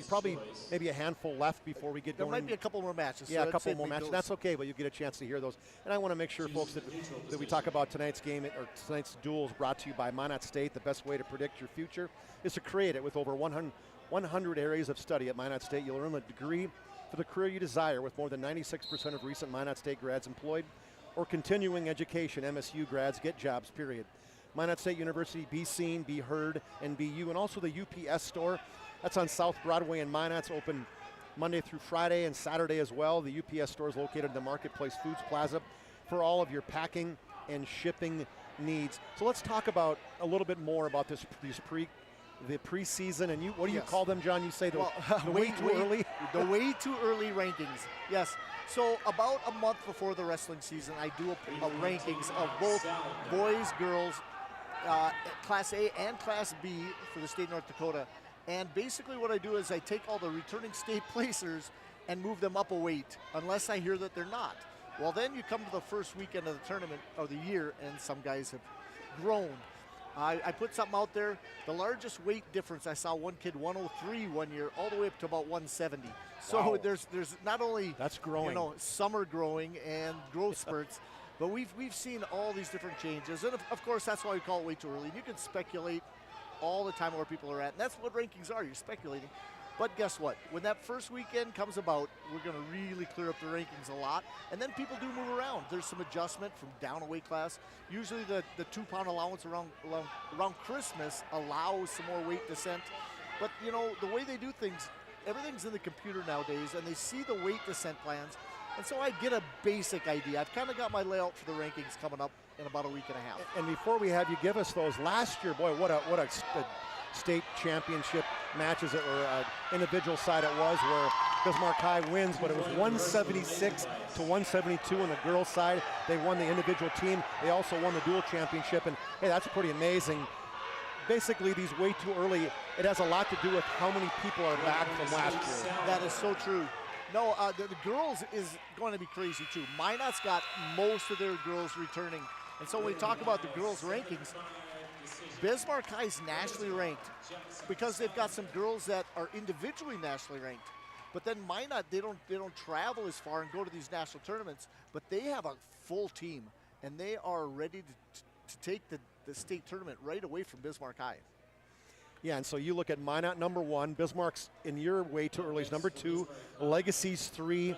probably maybe a handful left before we get going. There might be a couple more matches. Yeah, a couple more matches. That's okay, but you get a chance to hear those. And I want to make sure, folks, that we talk about tonight's game, or tonight's duels brought to you by Minot State. The best way to predict your future is to create it with over 100 areas of study at Minot State. You'll earn a degree for the career you desire, with more than 96% of recent Minot State grads employed or continuing education. MSU grads get jobs, period. Minot State University, be seen, be heard, and be you. And also the UPS store. That's on South Broadway in Minot. It's open Monday through Friday and Saturday as well. The UPS store is located in the Marketplace Foods Plaza for all of your packing and shipping needs. So let's talk about a little bit more about the preseason, and what do you call them, John? You say the way too early? The way too early rankings, yes. So about a month before the wrestling season, I do a rankings of both boys, girls, Class A and Class B for the state of North Dakota. And basically what I do is I take all the returning state placers and move them up a weight, unless I hear that they're not. Well, then you come to the first weekend of the tournament of the year, and some guys have grown. I put something out there. The largest weight difference, I saw one kid 103 one year, all the way up to about 170. So wow. there's not only that's growing, summer growing and growth spurts, but we've seen all these different changes. And of course, that's why we call it way too early. You can speculate all the time where people are at, and that's what rankings are. You're speculating. But guess what? When that first weekend comes about, we're going to really clear up the rankings a lot. And then people do move around. There's some adjustment from down a weight class. Usually the 2-pound allowance around Christmas allows some more weight descent. But, the way they do things, everything's in the computer nowadays, and they see the weight descent plans. And so I get a basic idea. I've kind of got my layout for the rankings coming up in about a week and a half. And before we have you give us those, last year, boy, what a state championship matches or individual side it was, where Bismarck High wins, but it was 176 to 172 on the girls' side. They won the individual team. They also won the dual championship, and hey, that's pretty amazing. Basically, these way too early, it has a lot to do with how many people are back from last year. That is so true. No, the girls is going to be crazy too. Minot's got most of their girls returning. And so when we talk about the girls' rankings, Bismarck High is nationally ranked because they've got some girls that are individually nationally ranked. But then Minot, they don't travel as far and go to these national tournaments, but they have a full team, and they are ready to take the state tournament right away from Bismarck High. Yeah, and so you look at Minot number 1, Bismarck's in your way too early is number 2, Legacy's 3,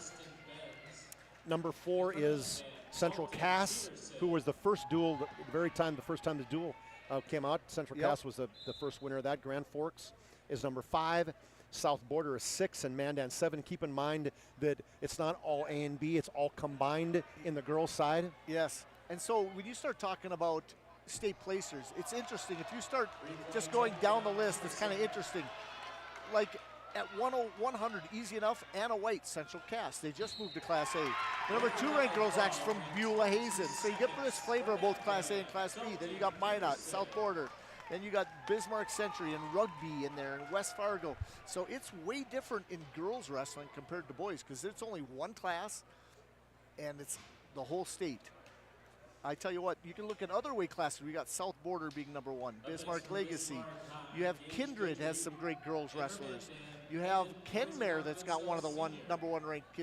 number 4 is Central Cass, who was the first duel, the first time the duel came out. Central Cass was the first winner of that. Grand Forks is number 5, South Border is 6, and Mandan 7. Keep in mind that it's not all A and B, it's all combined in the girls' side. Yes, and so when you start talking about state placers, it's interesting. If you start just going down the list, it's kind of interesting. Like at 100, easy enough, Anna White, Central Cass. They just moved to Class A. The number 2 ranked girl's actually from Beulah Hazen. So you get this flavor of both Class A and Class B. Then you got Minot, South Border. Then you got Bismarck Century and Rugby in there and West Fargo. So it's way different in girls wrestling compared to boys because it's only one class and it's the whole state. I tell you what, you can look at other weight classes. We got South Border being number 1, Bismarck Legacy. You have Kindred has some great girls wrestlers. You have Kenmare that's got one of the number 1 ranked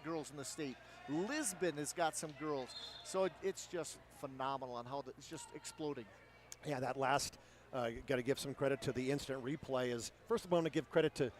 girls in the state. Lisbon has got some girls. So it's just phenomenal on how it's just exploding. Yeah, that last, got to give some credit to the instant replay. First of all, I want to give credit to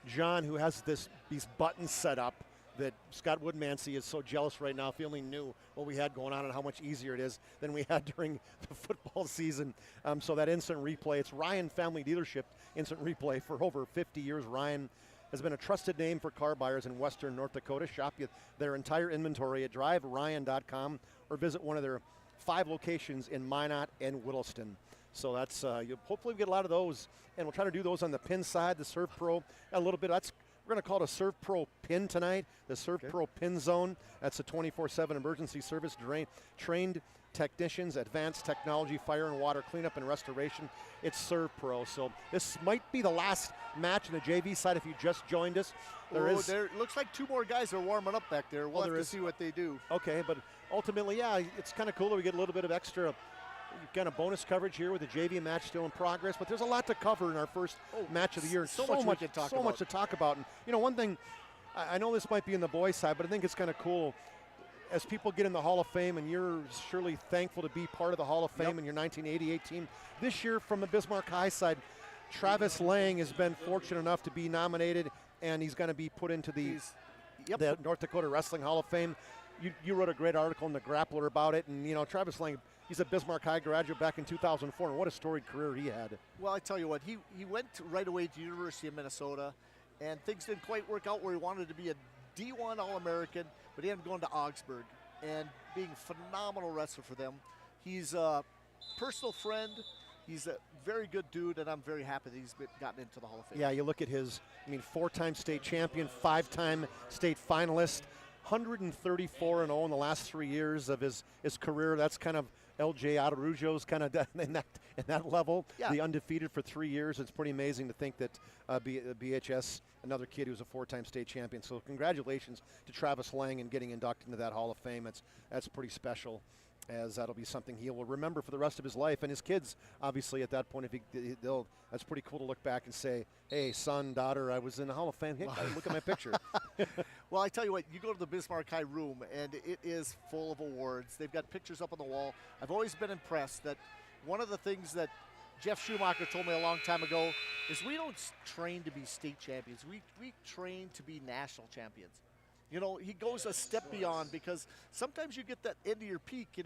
John, who has these buttons set up that Scott Woodmansey is so jealous right now, feeling new what we had going on and how much easier it is than we had during the football season. So that instant replay, it's Ryan Family Dealership instant replay. For over 50 years, Ryan has been a trusted name for car buyers in Western North Dakota. Shop their entire inventory at driveryan.com or visit one of their 5 locations in Minot and Whittleston. So that's hopefully we get a lot of those, and we'll try to do those on the pin side, the Serve Pro a little bit. We're going to call it a Serve Pro Pin tonight, the Serve Pro Pin Zone. That's a 24/7 emergency service, trained technicians, advanced technology, fire and water cleanup and restoration. It's Serve Pro. So this might be the last match on the JV side if you just joined us. There looks like 2 more guys are warming up back there. We'll have to see what they do. Okay, but ultimately, yeah, it's kind of cool that we get a little bit of extra kind of bonus coverage here with the JV match still in progress, but there's a lot to cover in our first match of the year. So much to talk about. And one thing, I know this might be in the boys' side, but I think it's kind of cool as people get in the Hall of Fame, and you're surely thankful to be part of the Hall of Fame in your 1988 team. This year from the Bismarck High side, Travis Lang has been fortunate enough to be nominated, and he's going to be put into the the North Dakota Wrestling Hall of Fame. You wrote a great article in the Grappler about it, and Travis Lang, he's a Bismarck High graduate back in 2004, and what a storied career he had. Well, I tell you what, he went right away to the University of Minnesota, and things didn't quite work out where he wanted to be a D1 All-American, but he ended up going to Augsburg and being a phenomenal wrestler for them. He's a personal friend. He's a very good dude, and I'm very happy that he's gotten into the Hall of Fame. Yeah, you look at his, 4-time state champion, 5-time state finalist, 134-0 in the last 3 years of his career. That's kind of LJ Arujo's kind of in that level. Yeah. The undefeated for 3 years. It's pretty amazing to think that BHS, another kid who's a 4-time state champion. So congratulations to Travis Lang and getting inducted into that Hall of Fame. That's pretty special, as that'll be something he will remember for the rest of his life, and his kids, obviously, at that point, that's pretty cool to look back and say, hey, son, daughter, I was in the Hall of Fame. Hey, look at my picture. Well, I tell you what, you go to the Bismarck High room, and it is full of awards. They've got pictures up on the wall. I've always been impressed that one of the things that Jeff Schumacher told me a long time ago is we don't train to be state champions. We train to be national champions. He goes a step beyond, because sometimes you get that end of your peak, you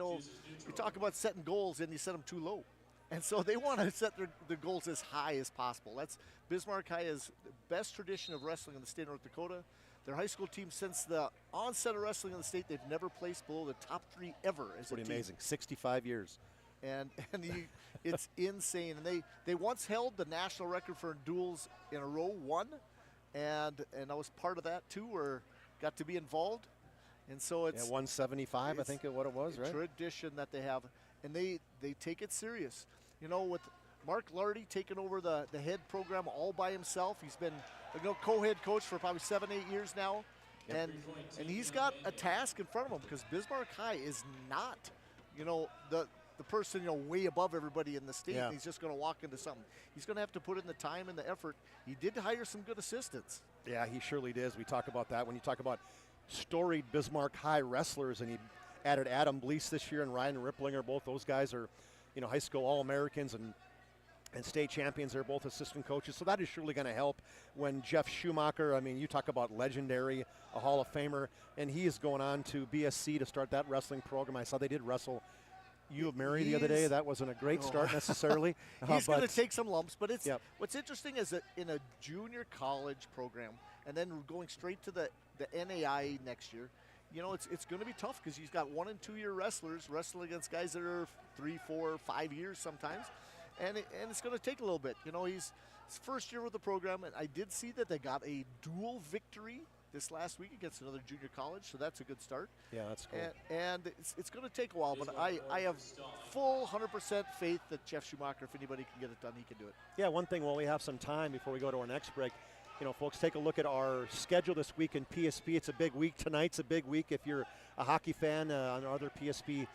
talk about setting goals and you set them too low. And so they want to set their goals as high as possible. That's Bismarck High is the best tradition of wrestling in the state of North Dakota. Their high school team, since the onset of wrestling in the state, they've never placed below the top 3 ever as a team. Pretty amazing, 65 years. And it's insane. And they once held the national record for duels in a row, and I was part of that too, or got to be involved. And so it's 175, I think what it was, right? Tradition that they have, and they take it serious. With Mark Lardy taking over the head program all by himself. He's been co-head coach for probably 7-8 years now. Yep. And he's got a task in front of him, because Bismarck High is not, the person, way above everybody in the state. Yeah. And he's just going to walk into something. He's going to have to put in the time and the effort. He did hire some good assistants. Yeah, he surely does. We talk about that when you talk about storied Bismarck High wrestlers, and he added Adam Blease this year and Ryan Ripplinger. Both those guys are, high school All-Americans and state champions. They're both assistant coaches, so that is surely going to help when Jeff Schumacher, you talk about legendary, a Hall of Famer, and he is going on to BSC to start that wrestling program. I saw they did wrestle U of Mary the other day. That wasn't a great start necessarily. He's going to take some lumps, but what's interesting is that in a junior college program, and then going straight to the NAI next year, it's going to be tough, because he's got 1- and 2-year wrestlers wrestling against guys that are 3, 4, 5 years sometimes. And it's going to take a little bit. He's his first year with the program, and I did see that they got a dual victory this last week against another junior college, so that's a good start. Yeah, that's cool. And it's going to take a while, but I have full 100% faith that Jeff Schumacher, if anybody can get it done, he can do it. Yeah, one thing while we have some time before we go to our next break, folks, take a look at our schedule this week in PSP. It's a big week. Tonight's a big week if you're a hockey fan on our other PSP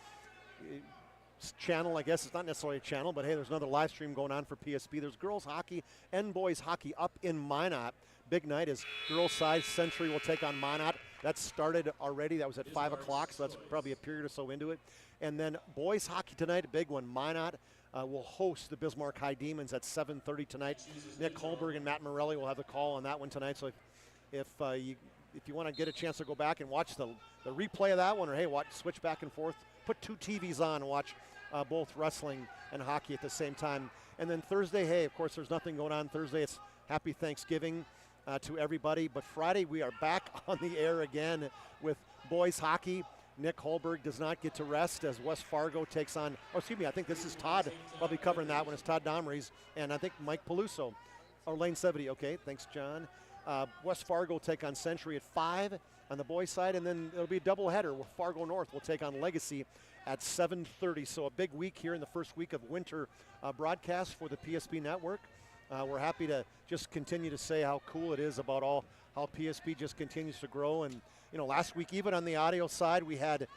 channel. I guess it's not necessarily a channel, but hey, there's another live stream going on for PSP. There's girls hockey and boys hockey up in Minot. Big night is girls side. Century will take on Minot. That started already. That was at 5 o'clock, so that's probably a period or so into it. And then boys hockey tonight, a big one. Minot will host the Bismarck High Demons at 7:30 tonight. Nick Holberg and Matt Morelli will have the call on that one tonight. So if you want to get a chance to go back and watch the replay of that one, or hey, switch back and forth, put 2 TVs on and watch both wrestling and hockey at the same time. And then Thursday, hey, of course, there's nothing going on Thursday. It's Happy Thanksgiving to everybody. But Friday, we are back on the air again with boys hockey. Nick Holberg does not get to rest as West Fargo takes on, I think this is Todd probably covering that one. It's Todd Domrey's, and I think Mike Peluso, or Lane 70. Okay, thanks, John. West Fargo will take on Century at 5 on the boys' side, and then it'll be a doubleheader where Fargo North will take on Legacy at 7:30. So a big week here in the first week of winter broadcast for the PSP network. We're happy to just continue to say how cool it is about how PSP just continues to grow. And last week, even on the audio side, we had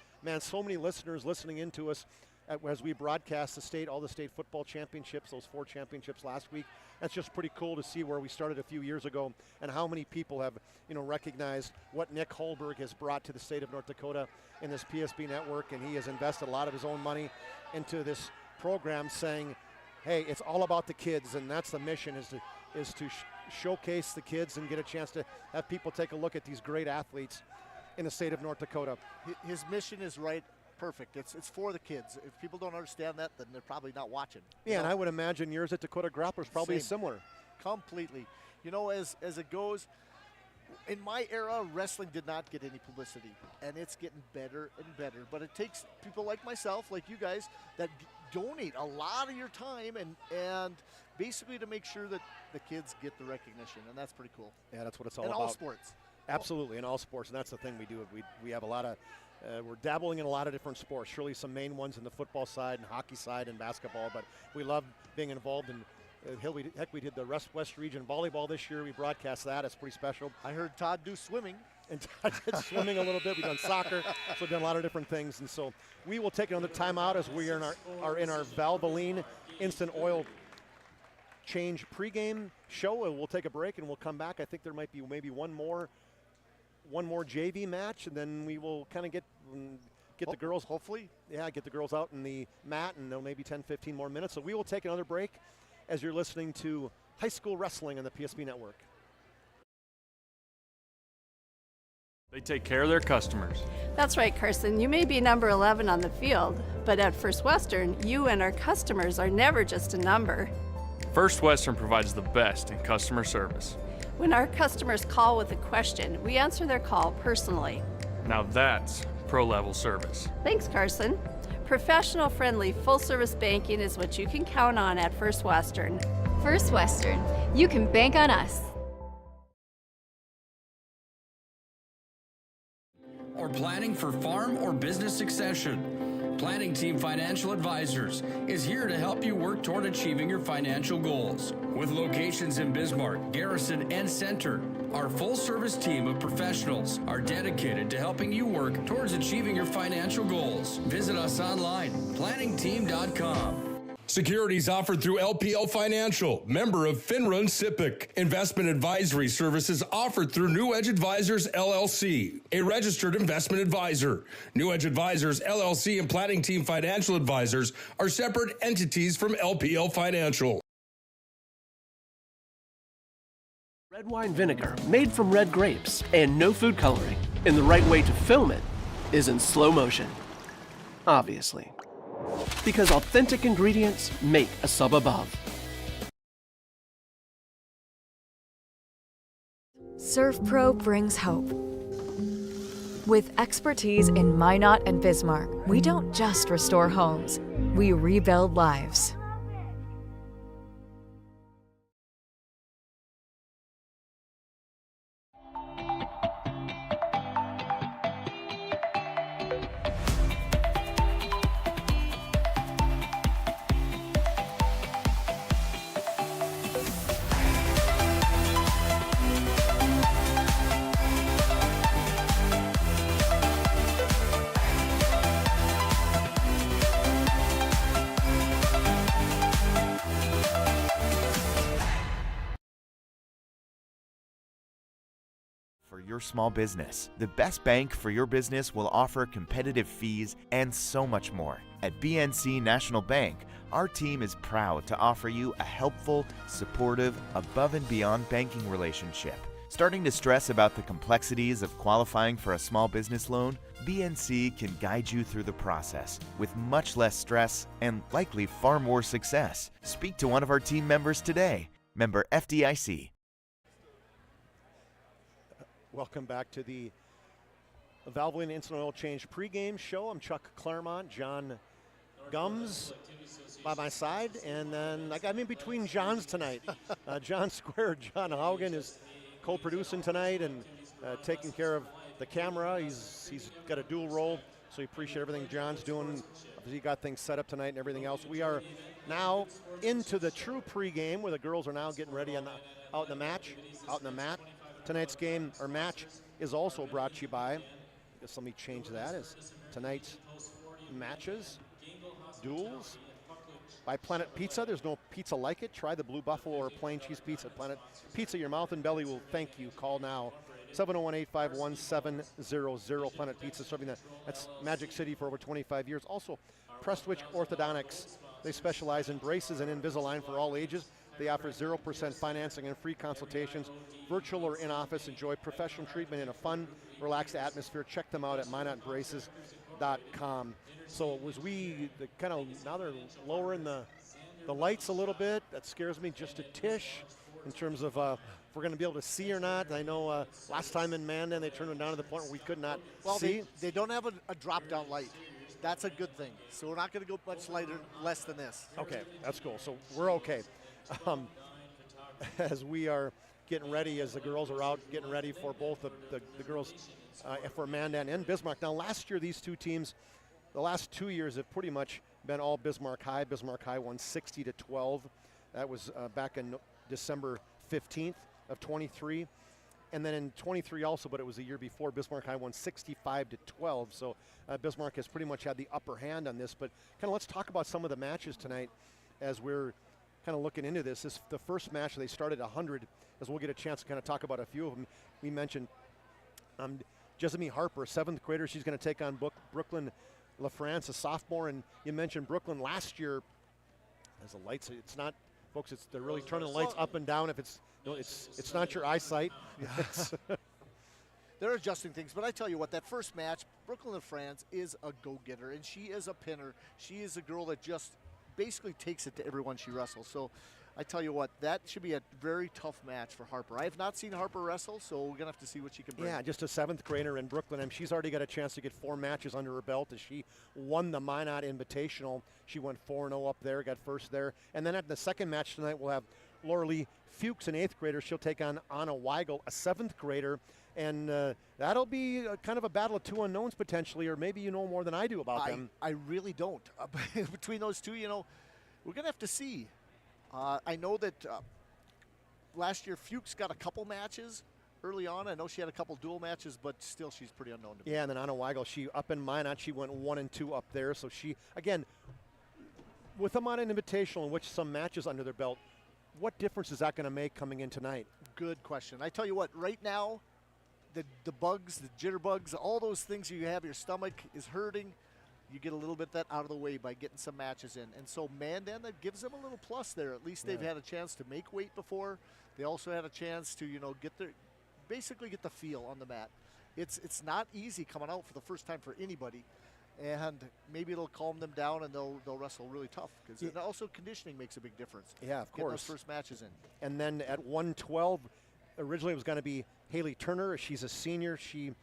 so many listeners listening into us as we broadcast all the state football championships, those 4 championships last week. That's just pretty cool to see where we started a few years ago and how many people have recognized what Nick Holberg has brought to the state of North Dakota in this PSP network. And he has invested a lot of his own money into this program, saying, hey, it's all about the kids, and that's the mission, is to showcase the kids and get a chance to have people take a look at these great athletes in the state of North Dakota. His mission is right, perfect. It's for the kids. If people don't understand that, then they're probably not watching. Yeah, and I would imagine yours at Dakota Grapplers probably is similar. Completely. You know, as it goes, in my era, wrestling did not get any publicity, and it's getting better and better. But it takes people like myself, like you guys, that donate a lot of your time and basically to make sure that the kids get the recognition, and that's pretty cool. Yeah, that's what it's all in about. all sports. Absolutely, in all sports, and that's the thing we do. We have a lot of, we're dabbling in a lot of different sports. Surely some main ones in the football side and hockey side and basketball, but we love being involved in. Heck, we did the West Region volleyball this year. We broadcast that. It's pretty special. I heard Todd do swimming. And Todd did swimming a little bit. We've done soccer. So we've done a lot of different things. And so we will take another timeout as we are in our Valvoline instant oil change pregame show. And we'll take a break and we'll come back. I think there might be maybe one more JV match, and then we will kind of get the girls, hopefully. Yeah, get the girls out in the mat, and they'll maybe 10, 15 more minutes. So we will take another break as you're listening to High School Wrestling on the PSP Network. They take care of their customers. That's right, Carson. You may be number 11 on the field, but at First Western, you and our customers are never just a number. First Western provides the best in customer service. When our customers call with a question, we answer their call personally. Now that's pro-level service. Thanks, Carson. Professional, friendly, full-service banking is what you can count on at First Western. First Western, you can bank on us. Or planning for farm or business succession. Planning Team Financial Advisors is here to help you work toward achieving your financial goals. With locations in Bismarck, Garrison, and Center, our full-service team of professionals are dedicated to helping you work towards achieving your financial goals. Visit us online, planningteam.com. Securities offered through LPL Financial, member of FINRA and SIPC. Investment advisory services offered through New Edge Advisors, LLC, a registered investment advisor. New Edge Advisors, LLC, and Planning Team Financial Advisors are separate entities from LPL Financial. Red wine vinegar made from red grapes and no food coloring. And the right way to film it is in slow motion. Obviously. Because authentic ingredients make a sub above. ServPro brings hope. With expertise in Minot and Bismarck, we don't just restore homes, we rebuild lives. For your small business, the best bank for your business will offer competitive fees and so much more. At BNC National Bank, our team is proud to offer you a helpful, supportive, above and beyond banking relationship. Starting to stress about the complexities of qualifying for a small business loan? BNC can guide you through the process with much less stress and likely far more success. Speak to one of our team members today. Member FDIC. Welcome back to the Valvoline Instant Oil Change pregame show. I'm Chuck Claremont, John Gums by my side, and then I'm in between Johns tonight. John Square, John Haugen is co-producing tonight and taking care of the camera. He's got a dual role, so we appreciate everything John's doing. He got things set up tonight and everything else. We are now into the true pregame where the girls are now getting ready out in the mat. Tonight's game or match is also brought to you by, let me change that, is tonight's matches, duels, by Planet Pizza. There's no pizza like it. Try the Blue Buffalo or plain cheese pizza at Planet Pizza. Your mouth and belly will thank you. Call now, 701-851-700. Planet Pizza, serving that's Magic City for over 25 years. Also, Prestwich Orthodontics. They specialize in braces and Invisalign for all ages. They offer 0% financing and free consultations, virtual or in-office. Enjoy professional treatment in a fun, relaxed atmosphere. Check them out at minotbraces.com. So it was now they're lowering the lights a little bit. That scares me just a tish in terms of if we're going to be able to see or not. I know last time in Mandan they turned it down to the point where we could not see. They don't have a drop-down light. That's a good thing. So we're not going to go much less than this. Okay, that's cool. So we're okay. As we are getting ready, as the girls are out getting ready for both the girls for Mandan and Bismarck. Now, last year, these two teams, the last 2 years have pretty much been all Bismarck High. Bismarck High won 60-12. That was back in December 15th of 23. And then in 23 also, but it was the year before, Bismarck High won 65-12. So Bismarck has pretty much had the upper hand on this. But kind of let's talk about some of the matches tonight as we're kind of looking into this. The first match, they started 100, as we'll get a chance to kind of talk about a few of them. We mentioned Jessamine Harper, a 7th grader. She's going to take on Brooklyn LaFrance, a sophomore. And you mentioned Brooklyn last year. As the lights, it's not, folks, they're really turning the lights up and down. If it's not your eyesight. Yes. They're adjusting things, but I tell you what, that first match, Brooklyn LaFrance is a go-getter, and she is a pinner. She is a girl that just basically takes it to everyone she wrestles. So I tell you what, that should be a very tough match for Harper. I have not seen Harper wrestle, so we're going to have to see what she can bring. Yeah, just a 7th grader in Brooklyn, and she's already got a chance to get 4 matches under her belt as she won the Minot Invitational. She went 4-0 up there, got first there. And then at the second match tonight, we'll have Laura Lee Fuchs, an 8th grader. She'll take on Anna Weigel, a 7th grader. And that'll be kind of a battle of 2 unknowns potentially, or maybe you know more than I do about them. I really don't. Between those two, we're going to have to see. I know that last year Fuchs got a couple matches early on. I know she had a couple dual matches, but still she's pretty unknown to me. Yeah, and then Anna Weigel, she up in Minot, she went 1-2 up there. So she, again, with the Minot Invitational, in which some matches under their belt, what difference is that going to make coming in tonight? Good question. I tell you what, right now, the bugs, the jitterbugs, all those things you have, your stomach is hurting. You get a little bit of that out of the way by getting some matches in. And so Mandan, that gives them a little plus there. At least they've had a chance to make weight before. They also had a chance to, basically get the feel on the mat. It's not easy coming out for the first time for anybody. And maybe it'll calm them down and they'll wrestle really tough. Because also conditioning makes a big difference. Yeah, of course. Those first matches in. And then at 112, originally it was going to be Haley Turner. She's a senior. She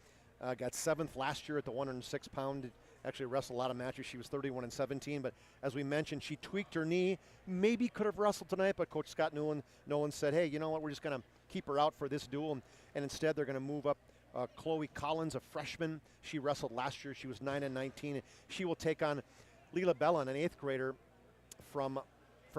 got 7th last year at the 106-pound. Actually wrestled a lot of matches. She was 31-17, but as we mentioned, she tweaked her knee. Maybe could have wrestled tonight, but Coach Scott Nolan said, hey, you know what, we're just going to keep her out for this duel, and instead they're going to move up Chloe Collins, a freshman. She wrestled last year. She was 9-19. She will take on Leela Bellin, an 8th grader from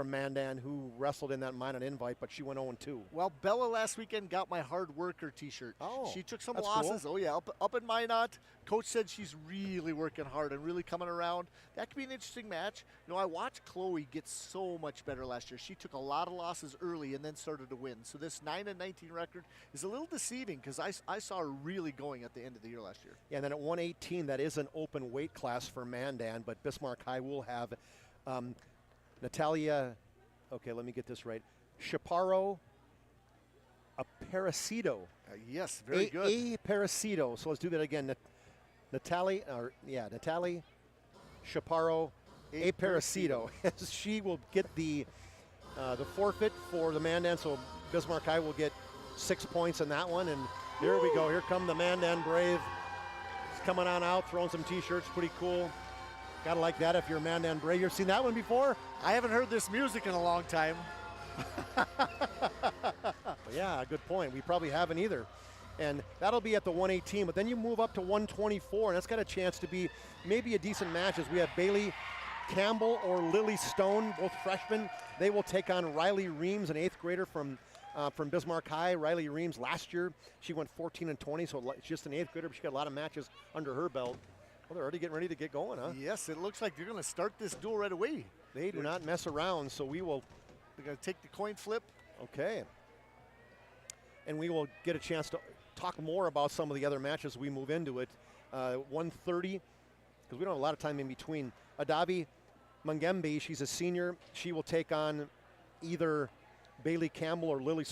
Mandan, who wrestled in that Minot invite, but she went 0-2. Well, Bella last weekend got my hard worker t-shirt. Oh, she took some losses. Cool. Oh yeah, up in Minot. Coach said she's really working hard and really coming around. That could be an interesting match. I watched Chloe get so much better last year. She took a lot of losses early and then started to win. So this 9-19 record is a little deceiving because I saw her really going at the end of the year last year. Yeah, and then at 118, that is an open weight class for Mandan, but Bismarck High will have Natalia, okay, let me get this right. Chaparro Aparecido. Yes, very good. Aparecido. So let's do that again. Natalie Chaparro Aparecido. She will get the forfeit for the Mandan, so Bismarck High will get 6 points in that one. And here we go. Here come the Mandan Brave. It's coming on out, throwing some T-shirts. Pretty cool. Gotta like that if you're a Mandan Brave. You've seen that one before? I haven't heard this music in a long time. Yeah, good point. We probably haven't either. And that'll be at the 118, but then you move up to 124, and that's got a chance to be maybe a decent match as we have Bailey Campbell or Lily Stone, both freshmen. They will take on Riley Reams, an 8th grader from Bismarck High. Riley Reams last year, she went 14-20, so it's just an 8th grader, but she got a lot of matches under her belt. Well, they're already getting ready to get going, huh? Yes, it looks like you're going to start this duel right away. They do not mess around, so we will. They're going to take the coin flip. Okay. And we will get a chance to talk more about some of the other matches we move into it. 1:30, because we don't have a lot of time in between. Adavi Mangembe, she's a senior. She will take on either Bailey Campbell or Lily.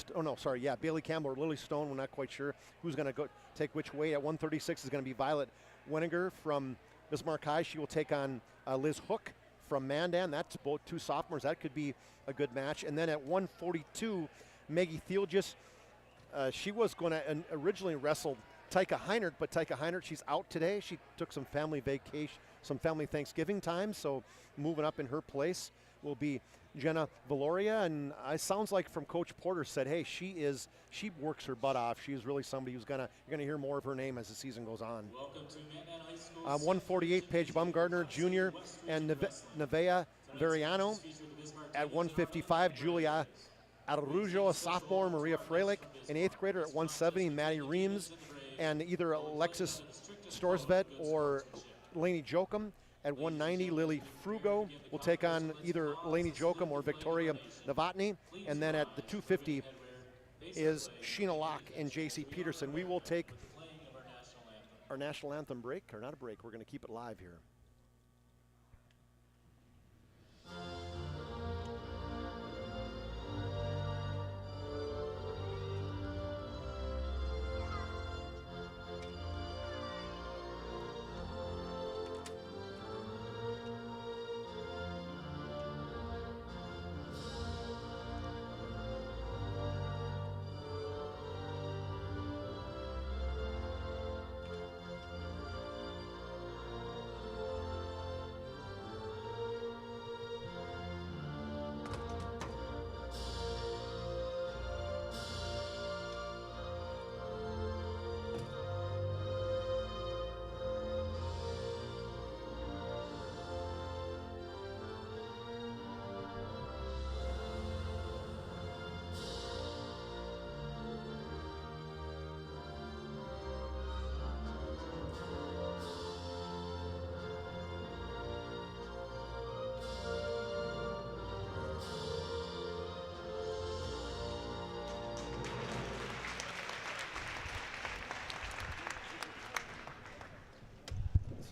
Bailey Campbell or Lily Stone. We're not quite sure who's going to go take which way. At 136 is going to be Violet Weniger from Bismarck High. She will take on Liz Hook from Mandan. That's both two sophomores. That could be a good match. And then at 142, Maggie Thielgis. She was going to originally wrestle Tyka Heinert, but Tyka Heinert, she's out today. She took some family vacation, some family Thanksgiving time, so moving up in her place will be Jenna Valoria. And it sounds like from Coach Porter said, hey, she works her butt off. She is really somebody who's you're gonna hear more of her name as the season goes on. Welcome to Mandan High School. 148, Paige Baumgartner Jr. and Nevea Veriano. At 155, Julia Arujo, a sophomore, Maria Freilich, an 8th grader. At 170, Maddie Reams, and either Alexis Storsvet or Lainey Jokum. At 190, Lily Frugo will take on either Lainey Jokum or Victoria Novotny. And then at the 250 is Sheena Locke and JC Peterson. We will take our national anthem break, or not a break, we're going to keep it live here.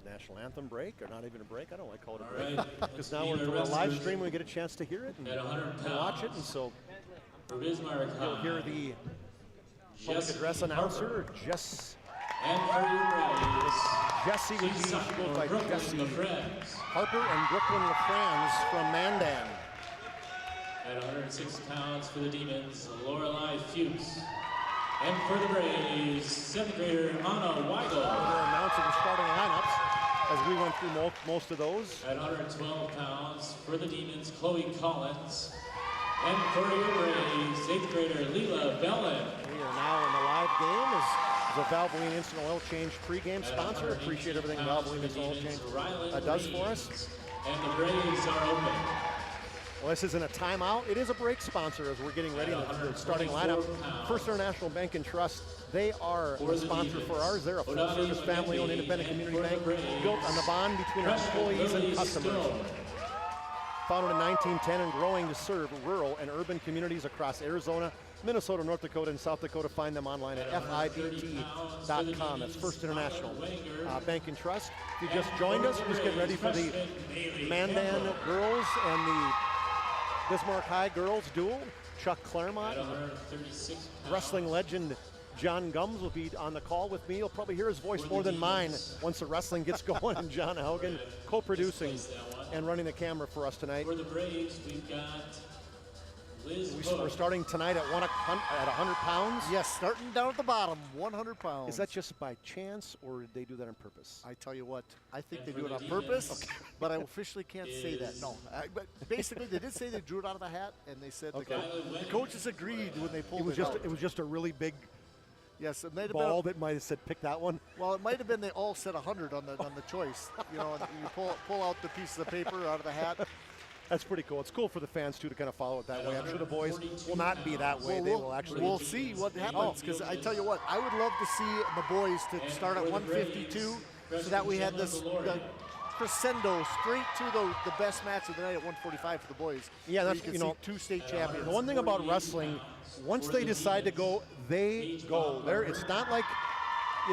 National anthem break, or not even a break. I don't like to call it a break, because now we're doing a live stream. We get a chance to hear it and watch it, and so you'll hear the public address announcer, Jesse would be, she goes by Jesse Harper, and Brooklyn LaFrance from Mandan. At 106 pounds for the Demons, Lorelei Fuchs. And for the Braves, 7th grader Anna Weigel. They're announcing the starting lineups as we went through most of those. At 112 pounds for the Demons, Chloe Collins. And for your Braves, 8th grader Leela Bellin. We are now in the live game as the Valvoline Instant Oil Change pregame sponsor. Appreciate everything Valvoline Instant Oil Change does for us. And the Braves are open. Well, this isn't a timeout. It is a break sponsor as we're getting ready in the starting lineup. First International Bank and Trust, they are the sponsor for ours. They're a full-service family-owned independent community bank built on the bond between our employees and customers. Founded in 1910 and growing to serve rural and urban communities across Arizona, Minnesota, North Dakota, and South Dakota. Find them online at FIBT.com. That's First International Bank and Trust. If you just joined us, we're just getting ready for the Mandan girls and the Bismarck High girls duel. Chuck Claremont, wrestling legend John Gums will be on the call with me. You'll probably hear his voice more than mine once the wrestling gets going. And John Haugen co-producing and running the camera for us tonight. For the Braves, we've got Liz We're starting tonight at 100 pounds. Yes, starting down at the bottom, 100 pounds. Is that just by chance, or did they do that on purpose? I tell you what, I think they do it on purpose, but I officially can't say that. No, but basically they did say they drew it out of the hat, and they said the coaches agreed when they pulled it out. It was just a really big yes, it might have ball been that might have said pick that one. Well, it might have been they all said 100 on the choice. You know, and you pull out the piece of the paper out of the hat. That's pretty cool. It's cool for the fans, too, to kind of follow it that way. I'm sure the boys will not be that way. They will actually. We'll see what happens, because I tell you what, I would love to see the boys to start at 152 so that we had this crescendo straight to the best match of the night at 145 for the boys. Yeah, that's, you know, 2 state champions. The one thing about wrestling, once they decide to go, they go. It's not like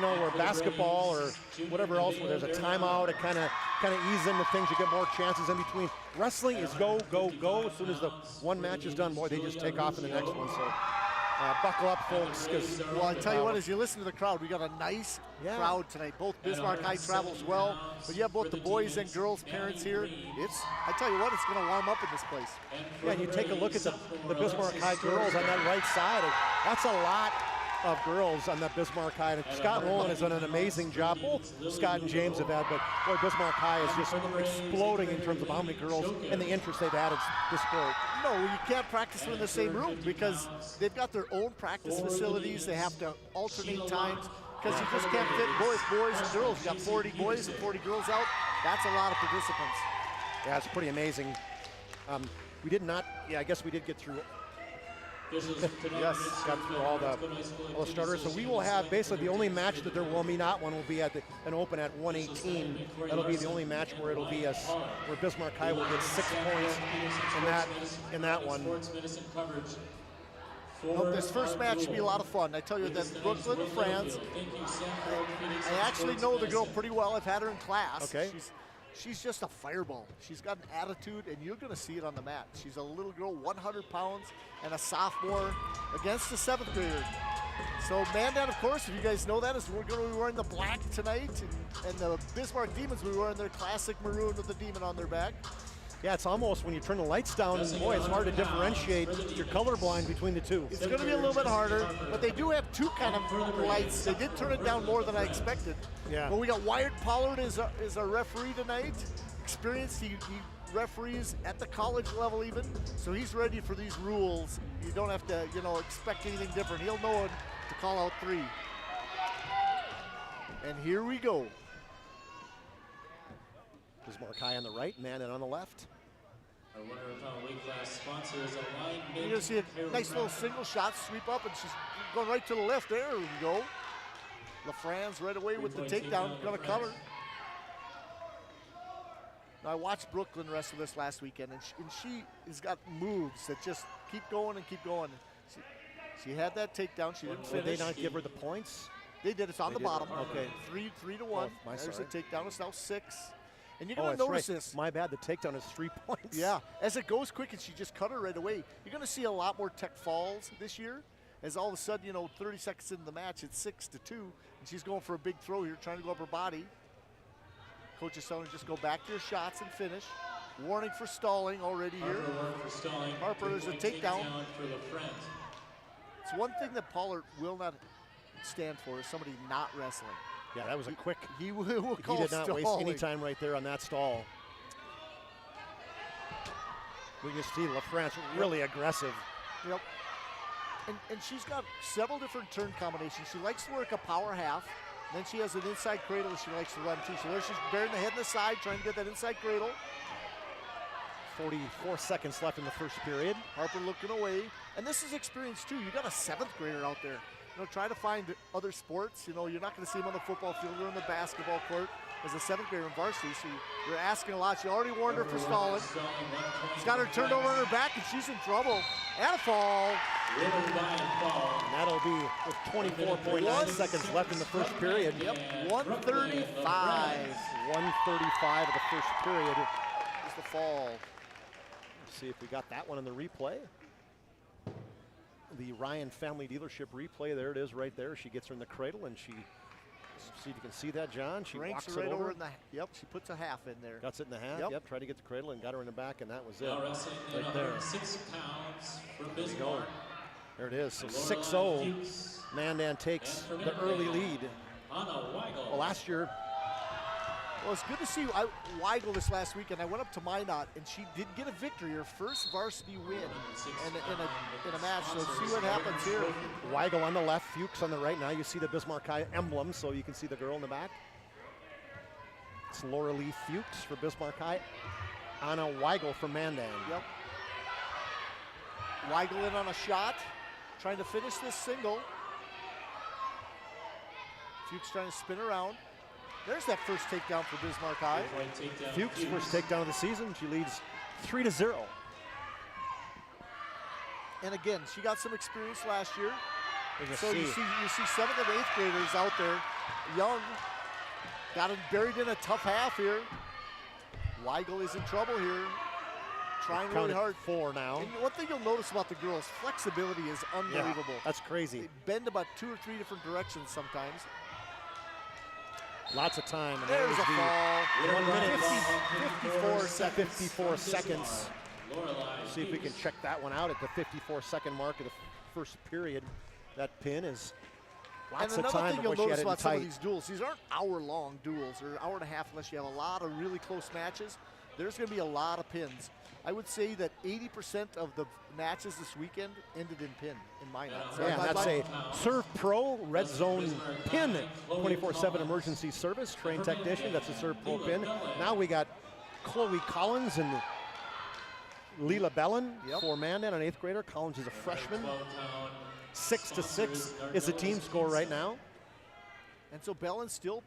where basketball or whatever else, where there's a timeout, it kind of ease into things. You get more chances in between. Wrestling is go, go, go. As soon as the one match is done, boy, they just take off in the next one. So buckle up, folks. Well, I tell you what, as you listen to the crowd, we got a nice crowd tonight. Both Bismarck High travels well, but you have both the boys and girls parents here. I tell you what, it's going to warm up in this place. Yeah, and you take a look at the Bismarck High girls on that right side. That's a lot of girls on that Bismarck High. And Scott Rowland has done an amazing job. Both Scott and James have had, but boy, Bismarck High is just exploding in terms of how many girls and the interest they've had in the sport. No, you can't practice them in the same room because they've got their own practice facilities. They have to alternate times because you just can't fit boys and girls. You got 40 boys and 40 girls out. That's a lot of participants. Yeah, it's pretty amazing. We did not, I guess we did get through. Yes, got through all the starters. So we will have basically the only match that there will be not one will be at an open at 118. That'll be the only match where it'll be where Bismarck High will get 6 points in that one. Well, this first match should be a lot of fun. I tell you that Brooklyn and France, I actually know the girl pretty well. I've had her in class. Okay. She's just a fireball. She's got an attitude, and you're going to see it on the mat. She's a little girl, 100 pounds, and a sophomore against a 7th grader. So Mandan, of course, if you guys know that, is we're going to be wearing the black tonight, and the Bismarck Demons will be wearing their classic maroon with the demon on their back. Yeah, it's almost when you turn the lights down, boy, it's hard to differentiate. You're colorblind between the two. It's going to be a little bit harder, but they do have two kind of lights. They did turn it down more than I expected. Yeah. But we got Wyatt Pollard as our referee tonight. Experienced, he referees at the college level even, so he's ready for these rules. You don't have to, expect anything different. He'll know when to call out 3. And here we go. Bismarck High on the right, Mandan on the left. Our winner of weight class sponsor is Alignment. You're going to see a nice little single shot sweep up, and she's going right to the left. There we go. LaFrance right away with the takedown, going to cover. Now, I watched Brooklyn wrestle this last weekend, and she has got moves that just keep going and keep going. She had that takedown. She didn't finish. Did they not give her the points? They did. It's on the bottom. Okay. 3 to 1. There's a takedown. It's now 6. And you're going to notice this. My bad, the takedown is 3 points. Yeah, as it goes quick and she just cut her right away. You're going to see a lot more tech falls this year. As all of a sudden, 30 seconds into the match, it's 6-2. And she's going for a big throw here, trying to go up her body. Coach is telling her just go back to your shots and finish. Warning for stalling already here. Harper, there's a takedown. It's one thing that Pollard will not stand for is somebody not wrestling. Yeah, that was a quick. He will call He did not stalling. waste any time right there on that stall. We can see LaFrance really aggressive. Yep. And she's got several different turn combinations. She likes to work a power half. Then she has an inside cradle that she likes to run too. So there she's bearing the head in the side, trying to get that inside cradle. 44 seconds left in the first period. Harper looking away. And this is experience too. You got a 7th grader out there. Try to find other sports. You're not going to see him on the football field or in the basketball court as a 7th grader in varsity. So you're asking a lot. She already warned her for stalling. She's got her turned over on her back, and she's in trouble. And a fall. And that'll be with 24.9 seconds left in the first period. Yep, 135. 135 of the first period. Is the fall. Let's see if we got that one in the replay. The Ryan Family Dealership replay. There it is right there. She gets her in the cradle, and she, see if you can see that, John. She ranks walks right it over. in the, yep, she puts a half in there. Got it in the half, yep. Tried to get the cradle and got her in the back, and that was it. Right there. 6 pounds for Bismarck. There it is. So 6-0. Mandan takes the early lead. Well, last year. Well, it's good to see Weigel this last weekend. I went up to Minot, and she did get a victory, her first varsity win in a match. So see what happens here. Weigel on the left, Fuchs on the right. Now you see the Bismarck High emblem, so you can see the girl in the back. It's Laura Lee Fuchs for Bismarck High. Anna Weigel for Mandan. Yep. Weigel in on a shot, trying to finish this single. Fuchs trying to spin around. There's that first takedown for Bismarck High. Fuchs' first takedown of the season. She leads 3-0. And again, she got some experience last year. So you see 7th and 8th graders out there, young, got him buried in a tough half here. Weigel is in trouble here, trying really hard. 4 now. And one thing you'll notice about the girls, flexibility is unbelievable. Yeah, that's crazy. They bend about 2 or 3 different directions sometimes. Lots of time. And there's a fall. 1 minute. 54 seconds. See if we can check that one out at the 54-second mark of the first period. That pin is lots of time. And another thing you'll notice about some of tight. these duels, these aren't hour-long duels or an hour and a half unless you have a lot of really close matches. There's going to be a lot of pins. I would say that 80% of the matches this weekend ended in pin, in my mind. So yeah, that's a Serve Pro Red Zone pin, 24/7 emergency service, trained technician. That's a Serve Pro pin. Now we got Chloe Collins and Leela Bellin for Mandan, an 8th grader. Collins is a freshman. 6-6 is the team score right now. And so Bellin still,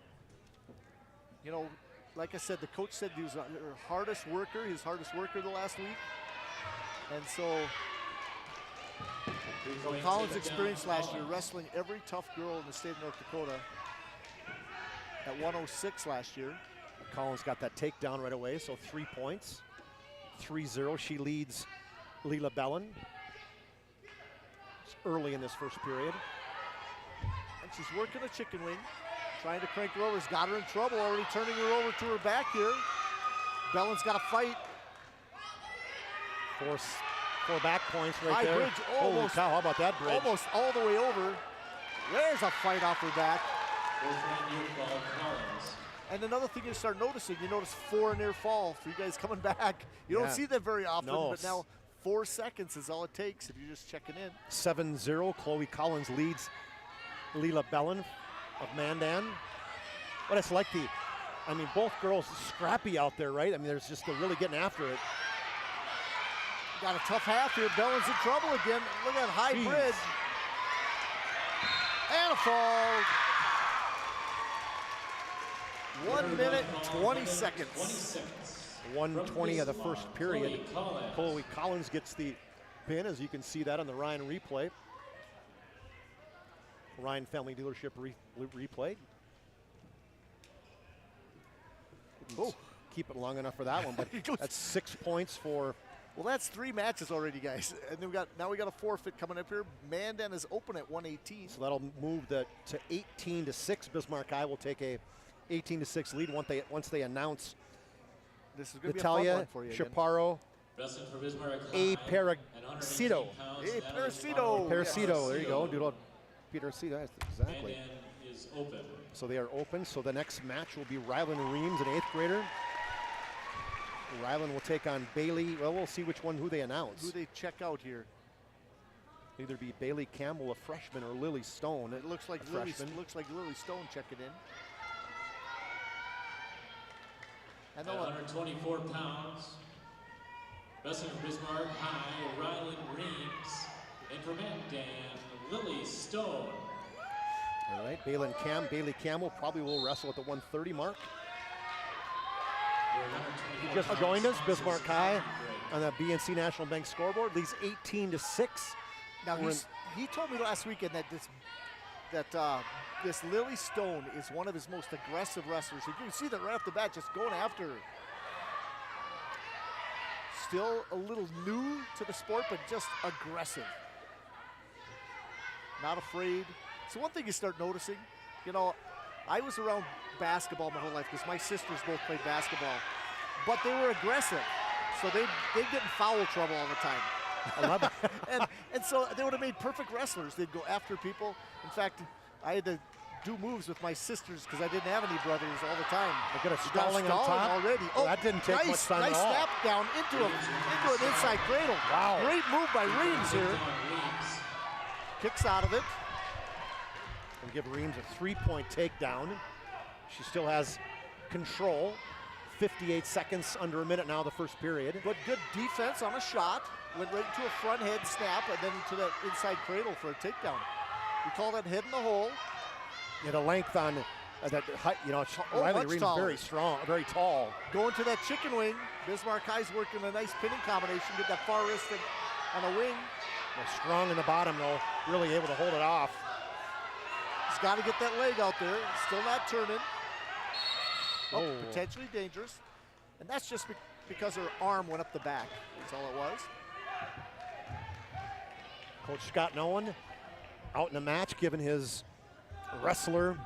you know, like I said, the coach said he was her hardest worker, his hardest worker the last week. And so Collins' experience last year, wrestling every tough girl in the state of North Dakota at 106 last year. Collins got that takedown right away, so 3 points. 3-0, she leads Leela Bellin. It's early in this first period. And she's working a chicken wing, trying to crank her over. Has got her in trouble, already turning her over to her back here. Bellin's got to fight. 4 back points right High there. bridge, Holy cow, how about that bridge? Almost all the way over. There's a fight off her back. And another thing you start noticing, you notice 4 near fall for you guys coming back. You don't see that very often, but now 4 seconds is all it takes if you're just checking in. 7-0, Chloe Collins leads Leela Bellin of Mandan. But it's like both girls scrappy out there, right? I mean, there's just, they're really getting after it. Got a tough half here. Bellin's in trouble again. Look at that high bridge. And a fall. 1 minute, 20 seconds. 1:20 of the first period. Chloe Collins gets the pin, as you can see that on the Ryan replay. Ryan Family Dealership replay. Oh, keep it long enough for that one, but that's 6 points for. Well, that's 3 matches already, guys. And then we got a forfeit coming up here. Mandan is open at 118. So that'll move to 18-6. Bismarck High will take a 18-6 lead once they announce. This is going to Natalia be a fun one for you. Chaparro, A. Parasito. A. Parasito. Parasito, there you go. Doodle Parasito, exactly. Is open. So they are open. So the next match will be Rylan Reams, an 8th grader. Rylan will take on Bailey. Well, we'll see who they announce. Who they check out here. Either be Bailey Campbell, a freshman, or Lily Stone. It looks like Lily Stone checking in. At 124 pounds, wrestling from Bismarck High, Rylan Reams, and from Mandan, Lily Stone. All right, Bailey Campbell probably will wrestle at the 130 mark. He just joined us, Bismarck High, on the BNC National Bank scoreboard. Leads 18-6. Now he told me last weekend that this Lily Stone is one of his most aggressive wrestlers. You can see that right off the bat, just going after her. Still a little new to the sport, but just aggressive. Not afraid. So one thing you start noticing, I was around basketball my whole life because my sisters both played basketball, but they were aggressive. So they'd get in foul trouble all the time. I love it. and so they would have made perfect wrestlers. They'd go after people. In fact, I had to do moves with my sisters because I didn't have any brothers all the time. They got a stalling on top already. Oh, that didn't take much time at all. Nice snap down into an inside cradle. Wow. Great move by Reams here. Kicks out of it. And give Reams a 3-point takedown. She still has control. 58 seconds, under a minute now, the first period. But good defense on a shot. Went right into a front head snap and then into that inside cradle for a takedown. We call that head in the hole. Yeah, the length on that height, Riley Reams very strong, very tall. Going to that chicken wing. Bismarck High's working a nice pinning combination. Get that far wrist on a wing. Well, strong in the bottom, though, really able to hold it off. He's got to get that leg out there. Still not turning. Oh, potentially dangerous. And that's just because her arm went up the back. That's all it was. Coach Scott Nolan out in the match, giving his wrestler.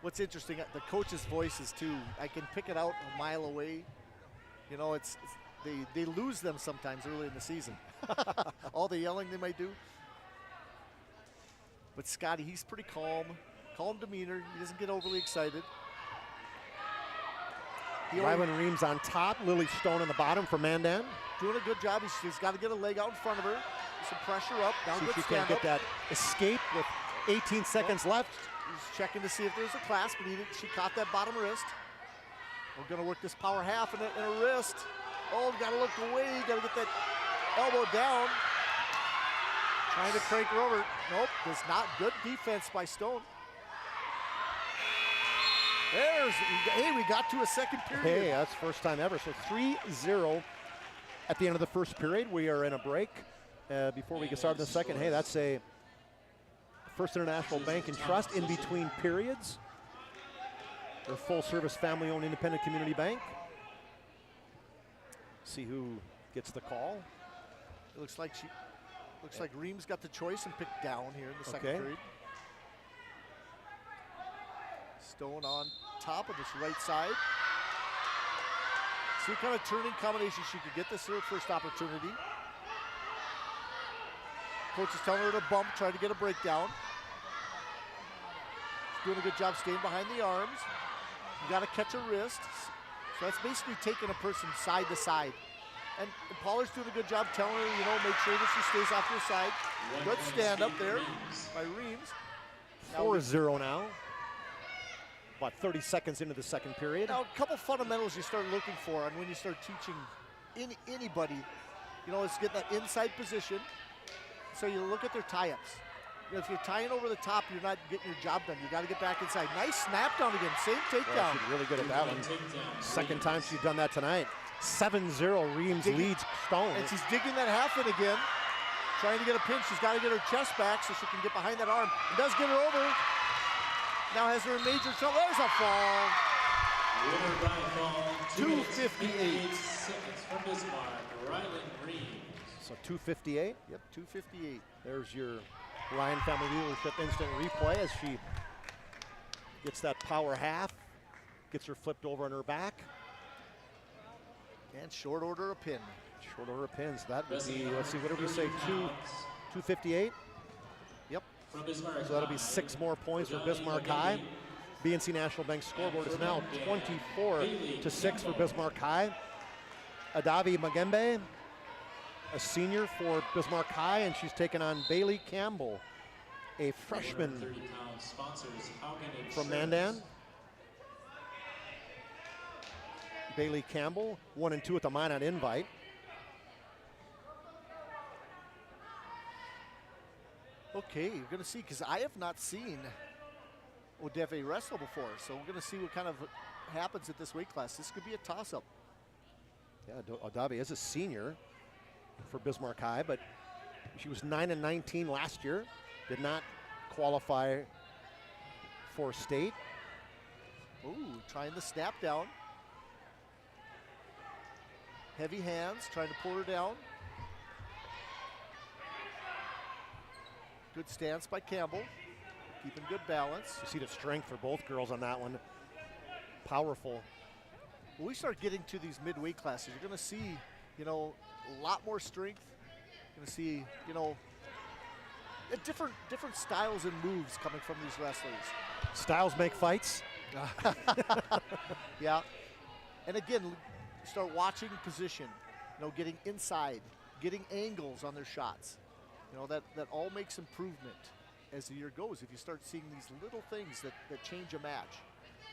What's interesting, the coach's voice is too, I can pick it out a mile away. You know, they lose them sometimes early in the season. All the yelling they might do. But Scotty, he's pretty calm demeanor. He doesn't get overly excited. Rylan Reams on top, Lily Stone in the bottom for Mandan. Doing a good job. He's got to get a leg out in front of her. Some pressure up. Now See good if she stand can't up. get that escape with 18 seconds left. He's checking to see if there's a clasp, but she caught that bottom wrist. We're going to work this power half in a wrist. Oh, got to look away. Got to get that elbow down. Trying to crank her over. Nope, does not. Good defense by Stone. Hey, we got to a second period. Hey, that's first time ever. So 3-0 at the end of the first period. We are in a break before we get started in the second. Hey, that's a First International Bank and Trust in between periods. They're full-service, family-owned, independent community bank. See who gets the call. It looks like Reams got the choice and picked down here in the second period. Stone on top of this right side. See what kind of turning combination she could get. This is her first opportunity. Coach is telling her to bump, try to get a breakdown. She's doing a good job staying behind the arms. You got to catch a wrist. So that's basically taking a person side to side. And Pollard's doing a good job telling her, you know, make sure that she stays off your side. Good stand up there by Reams. 4-0 now. About 30 seconds into the second period. Now, a couple fundamentals you start looking for, and when you start teaching anybody, you know, is get that inside position. So you look at their tie-ups. You know, if you're tying over the top, you're not getting your job done. You got to get back inside. Nice snap down again. Same takedown. Well, she's really good at that one. Second time she's done that tonight. 7-0, Reams leads Stone. And she's digging that half in again. Trying to get a pinch. She's got to get her chest back so she can get behind that arm. It does get her over. Now has her in major trouble. There's a fall. 258. From Bismarck, Rylan Reams. So 258. Yep, 258. There's your Ryan Family Dealership instant replay as she gets that power half, gets her flipped over on her back. And short order a pin. Short order of pins. That would be, let's see, what did we say, 258? Yep. So that'll be 6 more points for Bismarck High. BNC National Bank scoreboard is now 24-6 for Bismarck High. Adavi Magembe, a senior for Bismarck High, and she's taking on Bailey Campbell, a freshman from Mandan. Bailey Campbell, 1-2 at the Minot Invite. Okay, you're going to see, because I have not seen Odeve wrestle before, so we're going to see what kind of happens at this weight class. This could be a toss-up. Yeah, Odave is a senior for Bismarck High, but she was 9-19 last year. Did not qualify for state. Ooh, trying the snap down. Heavy hands, trying to pull her down. Good stance by Campbell. Keeping good balance. You see the strength for both girls on that one. Powerful. When we start getting to these midweight classes, you're going to see, you know, a lot more strength. You're going to see, you know, different styles and moves coming from these wrestlers. Styles make fights. Yeah. And again, start watching position, you know, getting inside, getting angles on their shots. You know, that all makes improvement as the year goes. If you start seeing these little things that change a match,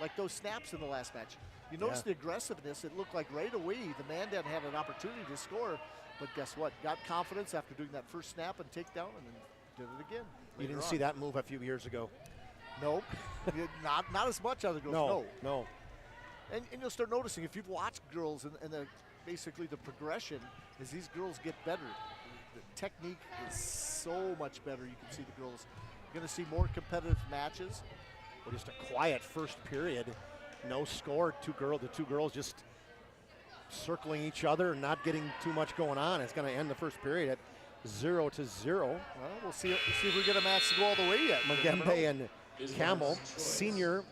like those snaps in the last match. You notice the aggressiveness. It looked like right away the Mandan had an opportunity to score, but guess what? Got confidence after doing that first snap and takedown, and then did it again. You didn't see that move a few years ago. Nope. not as much other girls. No. And you'll start noticing if you've watched girls and basically the progression as these girls get better. technique is so much better. You can see the girls. You're going to see more competitive matches. Well, just a quiet first period. No score. The two girls just circling each other and not getting too much going on. It's going to end the first period at 0-0. Well, we'll see if we get a match to go all the way yet. Magembe and Campbell, senior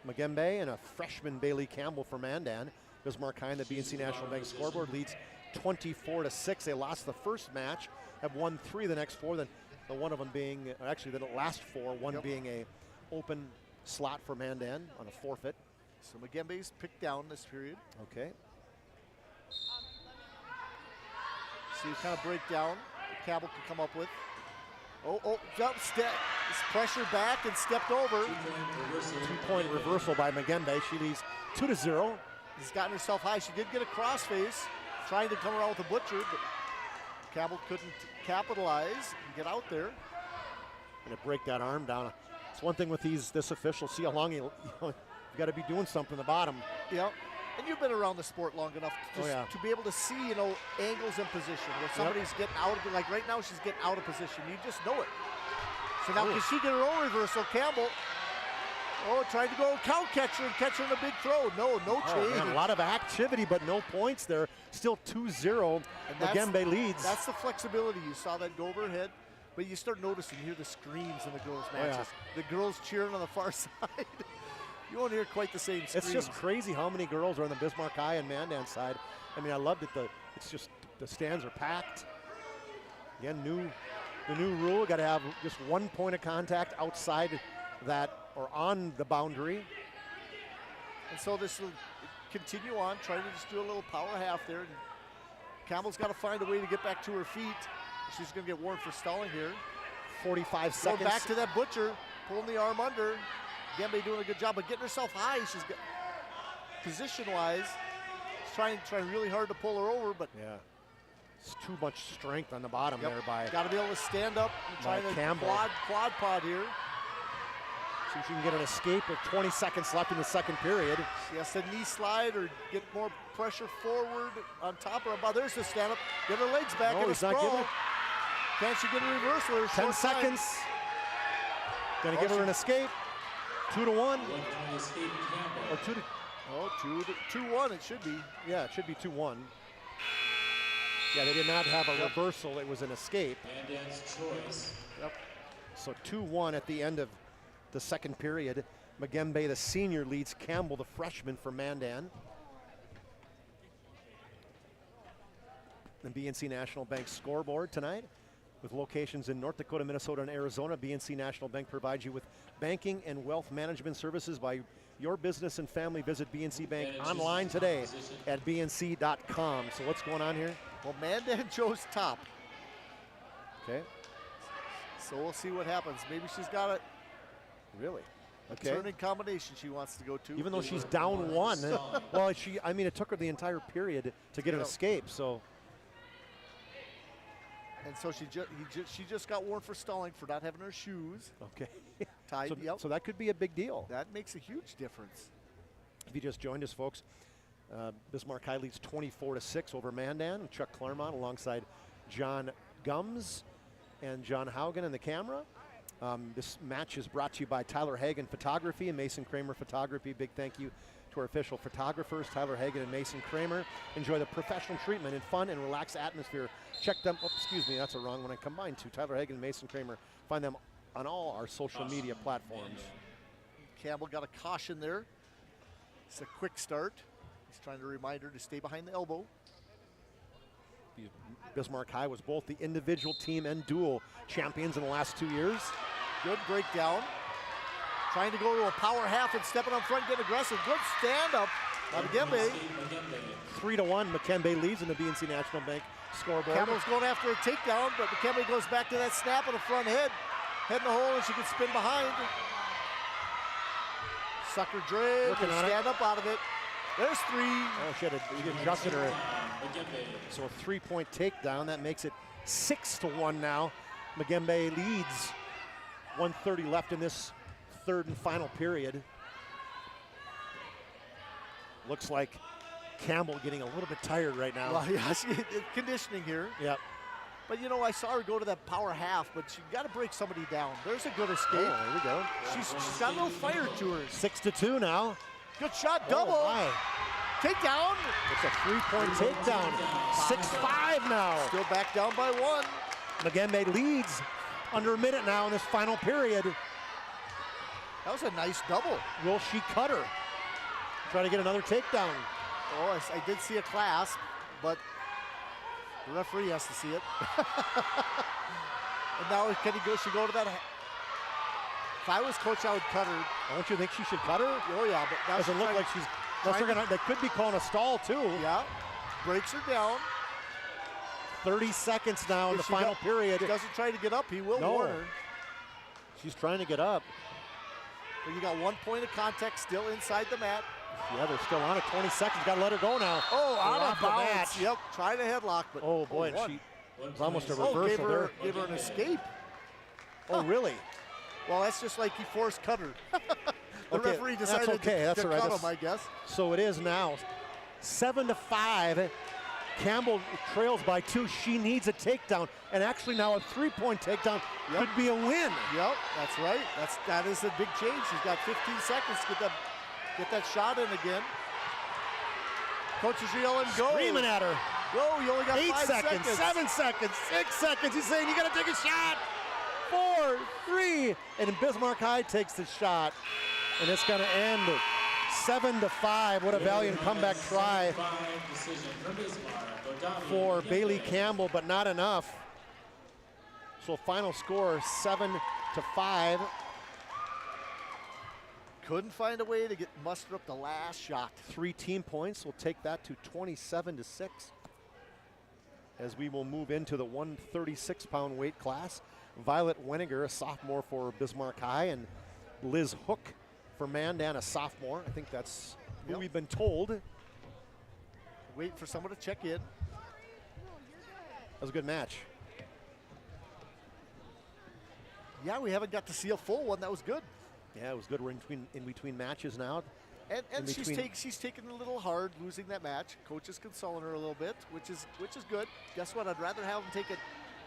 Magembe and a freshman Bailey Campbell for Mandan. Bismarck High in the BNC National Bank scoreboard leads 24-6. They lost the first match, have won 3 the next 4. Then the one of them being, actually the last 4, one being a open slot for Mandan on a forfeit. So Magembe's picked down this period. Okay. See kind of breakdown that Cabell can come up with. Jump step. Pressure back and stepped over. 2-point reversal by Magembe. She leads 2-0. She's gotten herself high. She did get a crossface, trying to come around with a butcher, but Cabell couldn't capitalize and get out there. And to break that arm down. It's one thing with this official. See how long you got to be doing something at the bottom. Yeah. And you've been around the sport long enough to be able to see, angles and position. Where somebody's getting out of it, like right now she's getting out of position. You just know it. So now can she get her own reversal? Campbell, trying to go cow catcher and catch her in a big throw. No change. Man, a lot of activity, but no points there. Still 2-0. Magembe leads. That's the flexibility. You saw that go over her head, but you start noticing, hear the screams in the girls' matches. The girls cheering on the far side. You won't hear quite the same screams. It's just crazy how many girls are on the Bismarck High and Mandan side. I mean, I love that it's just the stands are packed. Again, the new rule, got to have just 1 point of contact outside that or on the boundary. And so this will continue on, trying to just do a little power half there. And Campbell's got to find a way to get back to her feet. She's going to get warned for stalling here. 45 seconds. Going back to that butcher, pulling the arm under. Gembe doing a good job, but getting herself high. She's got position-wise, she's trying really hard to pull her over, but it's too much strength on the bottom there by. Got to be able to stand up and try to quad pod here. See if she can get an escape with 20 seconds left in the second period. She has to knee slide or get more pressure forward on top of her. There's the stand up. Get her legs back in a sprawl. Can she get a reversal? 10 seconds. Gonna give her an escape. 2-1. Or 2-1 it should be. Yeah, it should be 2-1. Yeah, they did not have a reversal. It was an escape. Mandan's choice. So 2-1 at the end of the second period. Magembe, the senior, leads Campbell, the freshman, for Mandan. The BNC National Bank scoreboard tonight. With locations in North Dakota, Minnesota, and Arizona, BNC National Bank provides you with banking and wealth management services by your business and family. Visit BNC Bank online today at bnc.com. So what's going on here? Well, Mandan chose top. Okay. So we'll see what happens. Maybe she's got it. Really? A turning combination she wants to go to. Even though she's down 1. Well, it took her the entire period to get an escape, so. And so she just got warned for stalling for not having her shoes. Okay. Tied. So that could be a big deal. That makes a huge difference. If you just joined us, folks, Bismarck High leads 24-6 over Mandan. Chuck Claremont alongside John Gums and John Haugen in the camera. This match is brought to you by Tyler Hagen Photography and Mason Kramer Photography. Big thank you to our official photographers, Tyler Hagen and Mason Kramer. Enjoy the professional treatment and fun and relaxed atmosphere. Check them, that's a wrong one. I combined two. Tyler Hagen and Mason Kramer. Find them on all our social media platforms. Campbell got a caution there. It's a quick start. He's trying to remind her to stay behind the elbow. Bismarck High was both the individual team and dual champions in the last 2 years. Good breakdown. Trying to go to a power half and stepping up front, getting aggressive. Good stand up by Magembe. 3-1, Magembe leads in the BNC National Bank scoreboard. Campbell's going after a takedown, but Magembe goes back to that snap on the front head. Head in the hole and she can spin behind. Sucker drag, stand up out of it. There's 3. Oh, she adjusted her. So a 3-point takedown. That makes it 6-1 now. Magembe leads. 1:30 left in this third and final period. Looks like Campbell getting a little bit tired right now. Well, yeah, conditioning here. Yep. But you know, I saw her go to that power half, but she got to break somebody down. There's a good escape. Oh, there we go. She's got a little fire to her. 6-2 now. Good shot, double. Oh, Takedown. it's a 3-point takedown. 6-5 now. Still back down by 1. Pregame leads under a minute now in this final period. That was a nice double. Will she cut her? Try to get another takedown. Oh, I did see a clasp, but the referee has to see it. And now can she go to that? If I was coach, I would cut her. Don't you think she should cut her? Oh yeah, but now doesn't look like she's. They could be calling a stall too. Yeah, breaks her down. 30 seconds now in the final period. Doesn't try to get up, he will warn her. She's trying to get up. But you got 1 point of contact still inside the mat. Yeah, they're still on it. 20 seconds. Got to let her go now. Oh, out of the bounds. match. Yep, trying to headlock, but oh boy, she was almost a reversal there. Gave her an escape. Oh, really? Well, that's just like he forced cut her. The referee decided to cut him, I guess. So it is now 7-5. Campbell trails by 2. She needs a takedown, and actually now a 3-point takedown could be a win. Yep, that's right. That is a big change. She's got 15 seconds to get that shot in again. Coach is yelling, go. Screaming at her. Go, you only got 8 5 seconds, 7 seconds, 6 seconds. He's saying you got to take a shot. 4, 3, and Bismarck High takes the shot, and it's going to end 7-5. What a valiant comeback try for Bailey Campbell, but not enough. So final score 7-5. Couldn't find a way to muster up the last shot. 3 team points will take that to 27-6. As we will move into the 136-pound weight class. Violet Weniger, a sophomore for Bismarck High, and Liz Hook for Mandan, a sophomore. I think that's who we've been told. Wait for someone to check in. That was a good match. Yeah, we haven't got to see a full one. That was good. Yeah, it was good. We're in between matches now. And she's taking it a little hard losing that match. Coach is consoling her a little bit, which is good. Guess what? I'd rather have them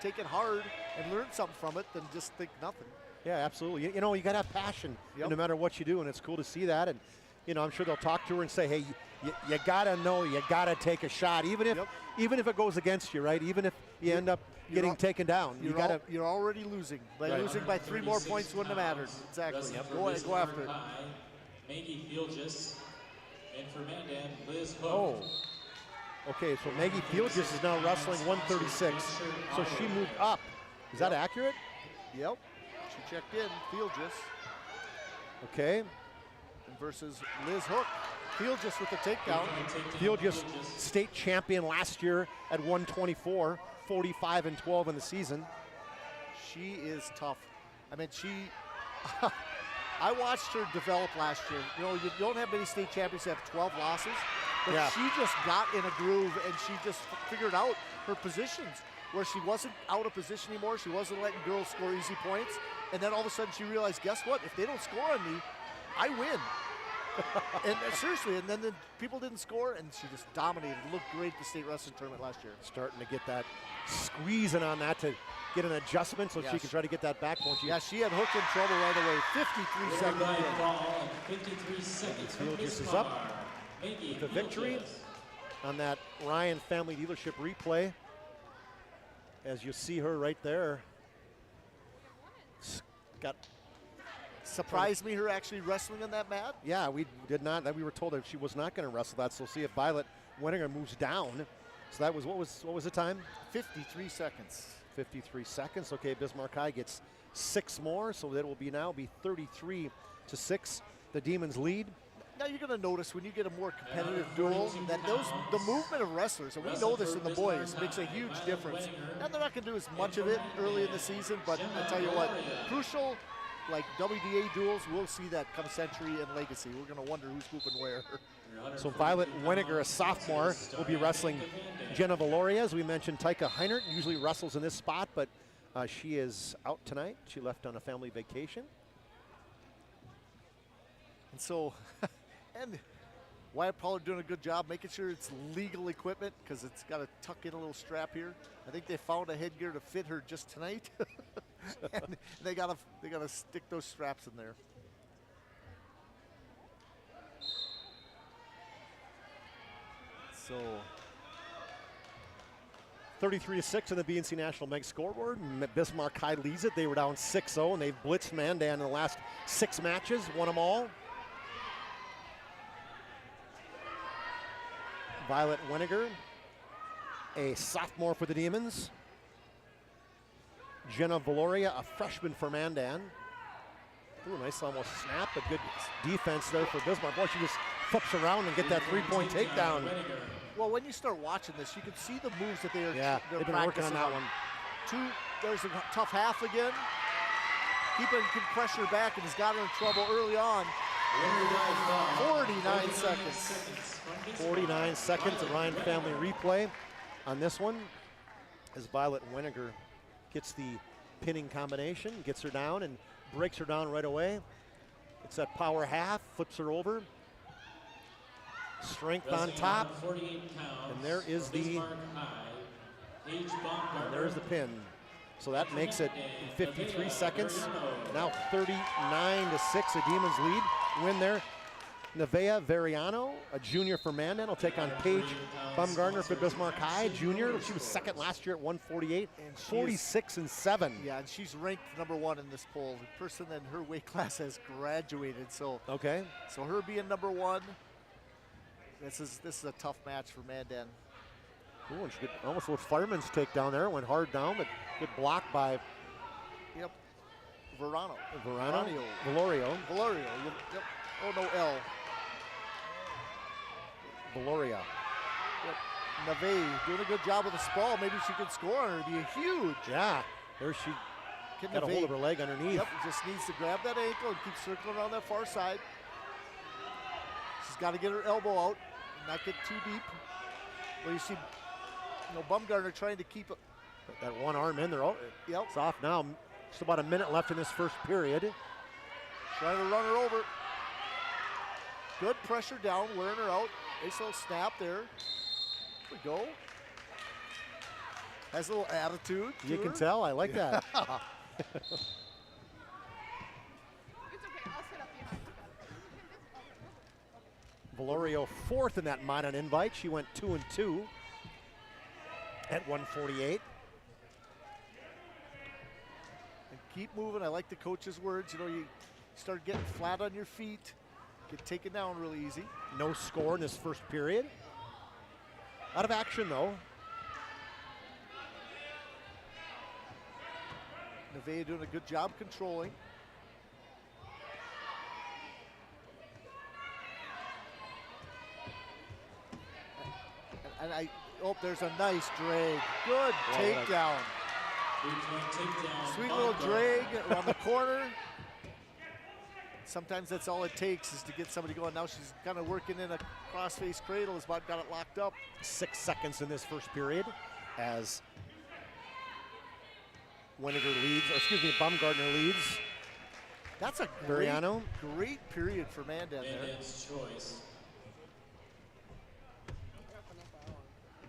take it hard and learn something from it than just think nothing. Yeah, absolutely. You know, you got to have passion no matter what you do, and it's cool to see that. And, you know, I'm sure they'll talk to her and say, hey, you got to know, you got to take a shot, even if it goes against you, right? Even if you end up getting taken down. You're already losing. Losing by 3 more points wouldn't have mattered. Exactly. Go after it. Maggie Fieldgess, and for Mandan, Liz Hook. Oh. Okay, so Maggie Fieldgess is now wrestling 136. So she moved up. Is that accurate? Yep. She checked in. Fieldgess. Okay. Versus Liz Hook. Fieldgess with the takedown. Fieldgess state champion last year at 124, 45-12 in the season. She is tough. I mean, I watched her develop last year. You know, you don't have many state champions that have 12 losses, but she just got in a groove and she just figured out her positions where she wasn't out of position anymore. She wasn't letting girls score easy points. And then all of a sudden she realized, guess what? If they don't score on me, I win. And seriously, and then the people didn't score, and she just dominated. Looked great at the state wrestling tournament last year. Starting to get that squeezing on that to get an adjustment so she can try to get that back point. She had Hook in trouble right away. 53 seconds. Fieldgess is up with the victory on that Ryan Family Dealership replay. As you see her right there. Surprised me her actually wrestling in that mat. Yeah, we did not. We were told that she was not going to wrestle that. So see if Violet Weniger moves down. So that was what was the time? 53 seconds. 53 seconds. Okay, Bismarck High gets 6 more, so that will now be 33-6. The Demons lead. Now you're going to notice when you get a more competitive duel that the movement of wrestlers, and we know this in the boys, makes a huge difference. Now they're not going to do as much of it early in the season, but I tell you what, crucial, like WDA duels, we'll see that come Century and Legacy. We're going to wonder who's hooping where. So Violet Weniger, a sophomore, will be wrestling Jenna Valoria. As we mentioned, Taika Heinert usually wrestles in this spot, but she is out tonight. She left on a family vacation. And so, and Wyatt Pollard doing a good job making sure it's legal equipment because it's got to tuck in a little strap here. I think they found a headgear to fit her just tonight. And they gotta stick those straps in there. So 33-6 on the BNC National Meg scoreboard. Bismarck High leads it. They were down 6-0, and they've blitzed Mandan in the last 6 matches, won them all. Violet Weniger, a sophomore for the Demons. Jenna Valoria, a freshman for Mandan. Ooh, nice almost snap, but good defense there for Bismarck. Boy, she just flips around and get that 3-point takedown. Well, when you start watching this, you can see the moves that they're they've been working on that one. There's a tough half again. Keeping pressure back and has got her in trouble early on. 49 seconds. 49 seconds, a Ryan family replay on this one as Violet Weniger gets the pinning combination, gets her down and breaks her down right away. It's that power half, flips her over. Strength on top, and there is the pin. So that makes it in 53 seconds. Now 39-6, a Demons lead. Win there. Nevaeh Veriano, a junior for Mandan, will take on Paige Bumgardner for Bismarck High, junior. She was second last year at 148, and 46-7. Yeah, and she's ranked #1 in this poll. The person in her weight class has graduated, so okay. So her being #1, this is a tough match for Mandan. Ooh, and she got almost a fireman's takedown there. Went hard down, but good block by. Yep. Valorio. Yep. Oh no, L. Valoria. Yep. Nevaeh doing a good job with the sprawl. Maybe she could score on her. It'd be huge. Yeah. There she got a hold of her leg underneath. Yep. Just needs to grab that ankle and keep circling around that far side. She's got to get her elbow out and not get too deep. Well, you see, Bumgardner trying to keep it. That one arm in there. Oh, yep. It's off now. Just about a minute left in this first period. Trying to run her over. Good pressure down, wearing her out. Nice little snap there. There we go. Has a little attitude. You can tell. I like that. Valorio fourth in that Mandan invite. She went 2-2 at 148. And keep moving. I like the coach's words. You start getting flat on your feet. Get taken down really easy. No score in this first period. Out of action though. Nevaeh doing a good job controlling. And there's a nice drag. Good takedown. Sweet little drag around the corner. Sometimes that's all it takes is to get somebody going. Now she's kind of working in a cross-face cradle. Has about got it locked up. 6 seconds in this first period as Bumgardner leads. That's a great period for Mandan there.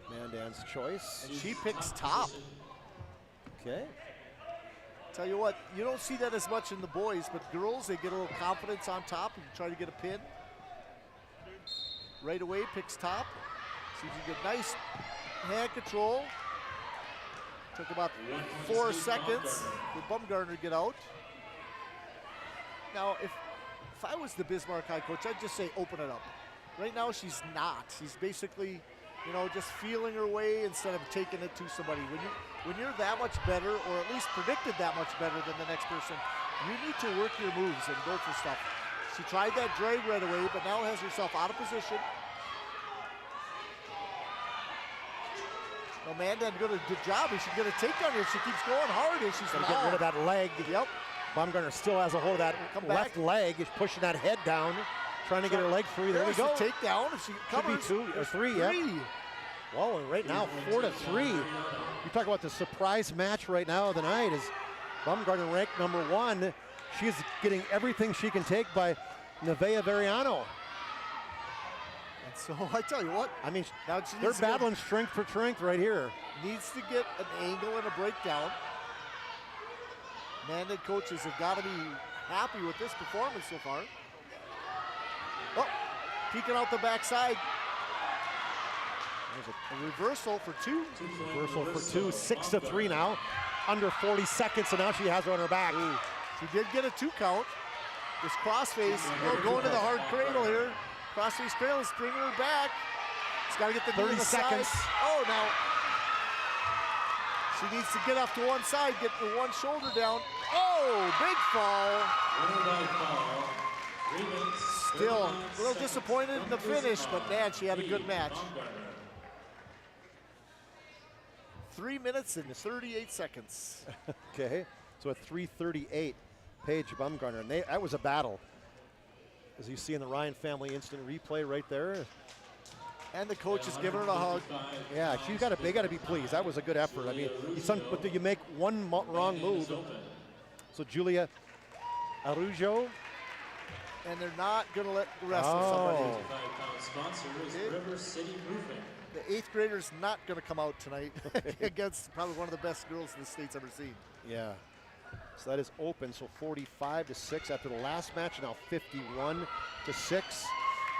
Mandan's choice. And she picks top. Okay. Tell you what, you don't see that as much in the boys, but girls, they get a little confidence on top and try to get a pin. Right away, picks top. See if you get nice hand control. Took about 4 seconds for Bumgardner to get out. Now, if I was the Bismarck High coach, I'd just say open it up. Right now, she's not. She's basically, just feeling her way instead of taking it to somebody. When you're that much better, or at least predicted that much better than the next person, you need to work your moves and go for stuff. She tried that drag right away, but now has herself out of position. Well, Mandan did a good job. She's going to take down here. She keeps going hard. She's going to get rid of that leg. Yep. Bumgardner still has a hold of that left leg. Is pushing that head down, trying to get her leg free. There we go. Takedown. If she covers. Should be 2 or 3. Yep. Well, and right now 4-3. You talk about the surprise match right now of the night is Bumgardner ranked #1. She's getting everything she can take by Nevaeh Veriano. And so I tell you what, I mean, now she they're needs to get- battling strength for strength right here. needs to get an angle and a breakdown. Mandan coaches have got to be happy with this performance so far. Oh, peeking out the backside. There's a reversal for two. Reversal for two, 6-3 now. Under 40 seconds, and now she has her on her back. Ooh. She did get a 2 count. This crossface, going to the hard cradle here. Crossface cradle, stringing her back. She's got to get the knee 30 on the seconds. side. Oh, now she needs to get off to one side, get the one shoulder down. Oh, big fall. Still a little disappointed in the finish, but man, she had a good match. 3 minutes and 38 seconds. Okay, so at 3:38, Paige Bumgarner, and that was a battle. As you see in the Ryan family instant replay right there. And the coach is giving her a hug. Yeah, they got to be pleased. That was a good effort. I mean, but you make one wrong move. So Julia Arujo. And they're not going to let the rest of somebody. Sponsor is River City Roofing. The 8th grader's not going to come out tonight against probably one of the best girls the state's ever seen. Yeah. So that is open. So 45-6 after the last match. Now 51-6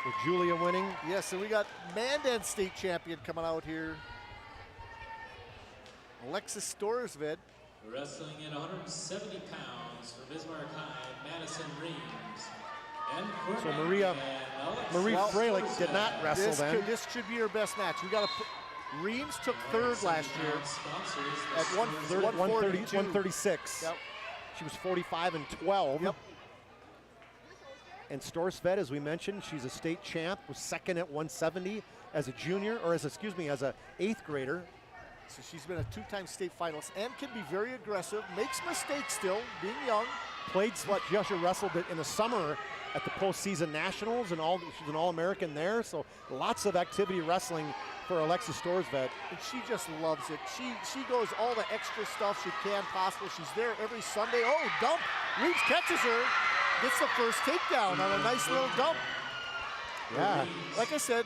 with Julia winning. Yes, so we got Mandan state champion coming out here. Alexis Storsved. Wrestling in 170 pounds for Bismarck High, Madison Reams. And so Marie Freilich did not wrestle this should be her best match. We got Reams took 3rd last year at 136. Yep. She was 45-12. Yep. And Storsved, as we mentioned, she's a state champ, was 2nd at 170 as a junior, or as a 8th grader. So she's been a 2-time state finalist and can be very aggressive, makes mistakes still, being young. Played just wrestled it in the summer at the postseason nationals, and she's an All-American there. So lots of activity wrestling for Alexis Storsved. And she just loves it. She goes all the extra stuff she can possible. She's there every Sunday. Oh, dump. Reeves catches her, gets the first takedown on a nice little dump. Yeah. Like I said,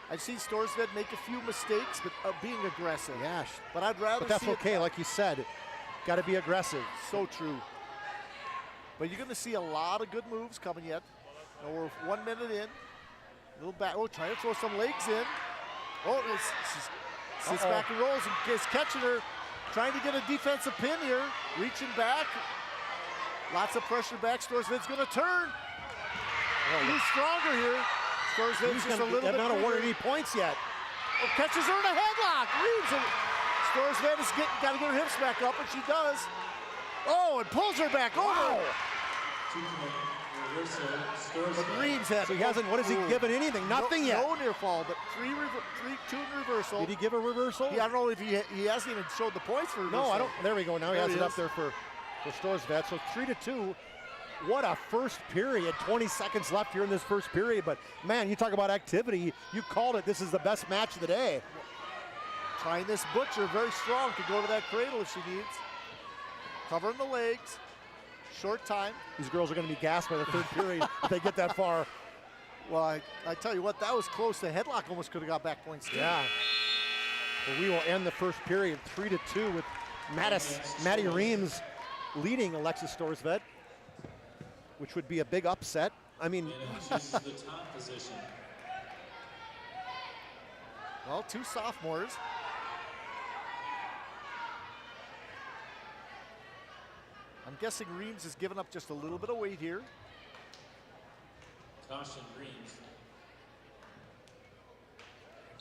I've seen Storsved make a few mistakes, but being aggressive. Yeah. But I'd rather But that's see okay, like you said. Got to be aggressive. So true. But you're going to see a lot of good moves coming yet. Now we're 1 minute in. Little back. Oh, trying to throw some legs in. Oh, sits back and rolls and is catching her. Trying to get a defensive pin here. Reaching back. Lots of pressure back. Storsved's going to turn. He's stronger here. Storsved's just a little bit. Not awarded any points yet. Oh, catches her in a headlock. Reeves. Storsved has got to get her hips back up, and she does. Oh, and pulls her back over. Wow. But Reeves had. So he hasn't. What has he given? Anything? Nothing yet. No near fall, but 2 in reversal. Did he give a reversal? I don't know if he hasn't even showed the points for reversal. No, I don't. There we go. Now he has it up there for Storsved. So 3-2. What a first period. 20 seconds left here in this first period. But man, you talk about activity. You called it. This is the best match of the day. Trying this butcher, very strong, to go to that cradle if she needs. Covering the legs. Short time. These girls are going to be gassed by the 3rd period if they get that far. Well, I tell you what, that was close. The headlock almost could have got back points too. Yeah. Well, we will end the first period 3-2 with Maddie Reams leading Alexis Storsved, which would be a big upset. I mean, the top position. Well, 2 sophomores. I'm guessing Reams has given up just a little bit of weight here. Caution, Reams.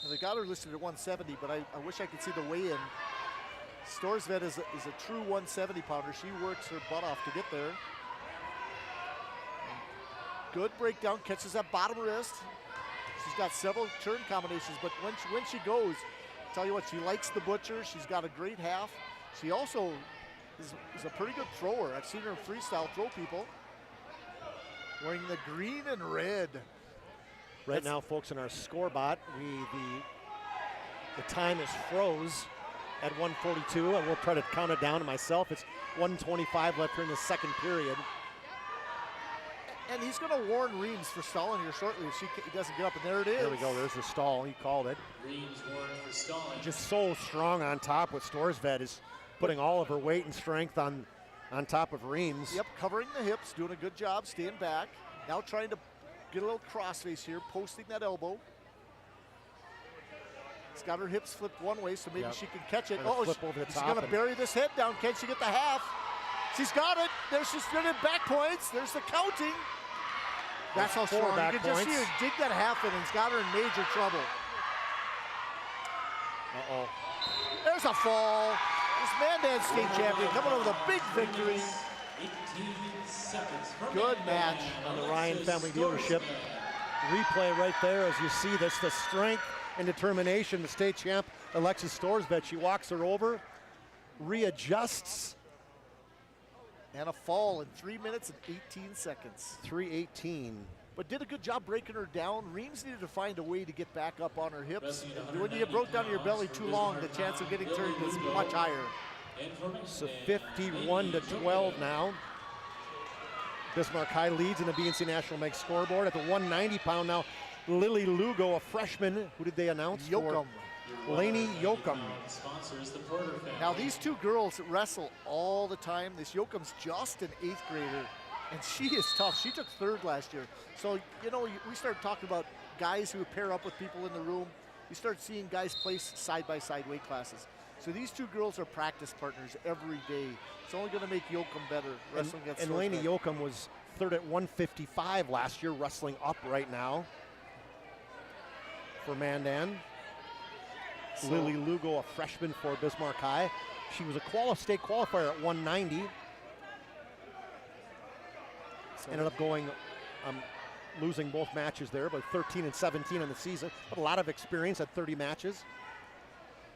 Well, they got her listed at 170, but I wish I could see the weigh-in. Storsved is a true 170 pounder. She works her butt off to get there. Good breakdown, catches that bottom wrist. She's got several turn combinations, but when she goes, tell you what, she likes the butcher. She's got a great half. She also is a pretty good thrower. I've seen her freestyle throw people. Wearing the green and red. Right now, folks, in our score bot, the time is froze at 1:42, and we'll try to count it down to myself. It's 1:25 left here in the second period. And he's going to warn Reams for stalling here shortly if he doesn't get up. And there it is. There we go. There's the stall. He called it. Reams warned for stalling. Just so strong on top with Storsved is putting all of her weight and strength on top of Reams. Yep, covering the hips, doing a good job, staying back. Now trying to get a little crossface here, posting that elbow. She's got her hips flipped one way, so maybe she can catch it. Oh, flip over the she's top going to bury this head down. Can she get the half? She's got it. There she's getting back points. There's the counting. That's how strong. You can just see her dig that half in, and it's got her in major trouble. Uh-oh. There's a fall. This Mandan state champion coming over with a big victory. 18 seconds from Good match on the Ryan family dealership. Replay right there as you see this, the strength and determination. The state champ, Alexis Storsved, she walks her over, readjusts. And a fall in 3 minutes and 18 seconds. 3:18. But did a good job breaking her down. Reams needed to find a way to get back up on her hips. When you get broke down to your belly too long, the chance of getting turned is much higher. So 51-12 now. Bismarck High leads in the BNC National Meg scoreboard. At the 190-pound now, Lily Lugo, a freshman. Who did they announce? Yoakum. Laney Yoakum. Now these two girls wrestle all the time. This Yoakum's just an 8th grader, and she is tough. She took 3rd last year. So, you know, we start talking about guys who pair up with people in the room. You start seeing guys place side-by-side weight classes. So these two girls are practice partners every day. It's only going to make Yoakum better wrestling against And Laney Yoakum was 3rd at 155 last year, wrestling up right now for Mandan. Lily Lugo, a freshman for Bismarck High. She was a state qualifier at 190. Ended up going, losing both matches there, but 13-17 in the season. But a lot of experience at 30 matches.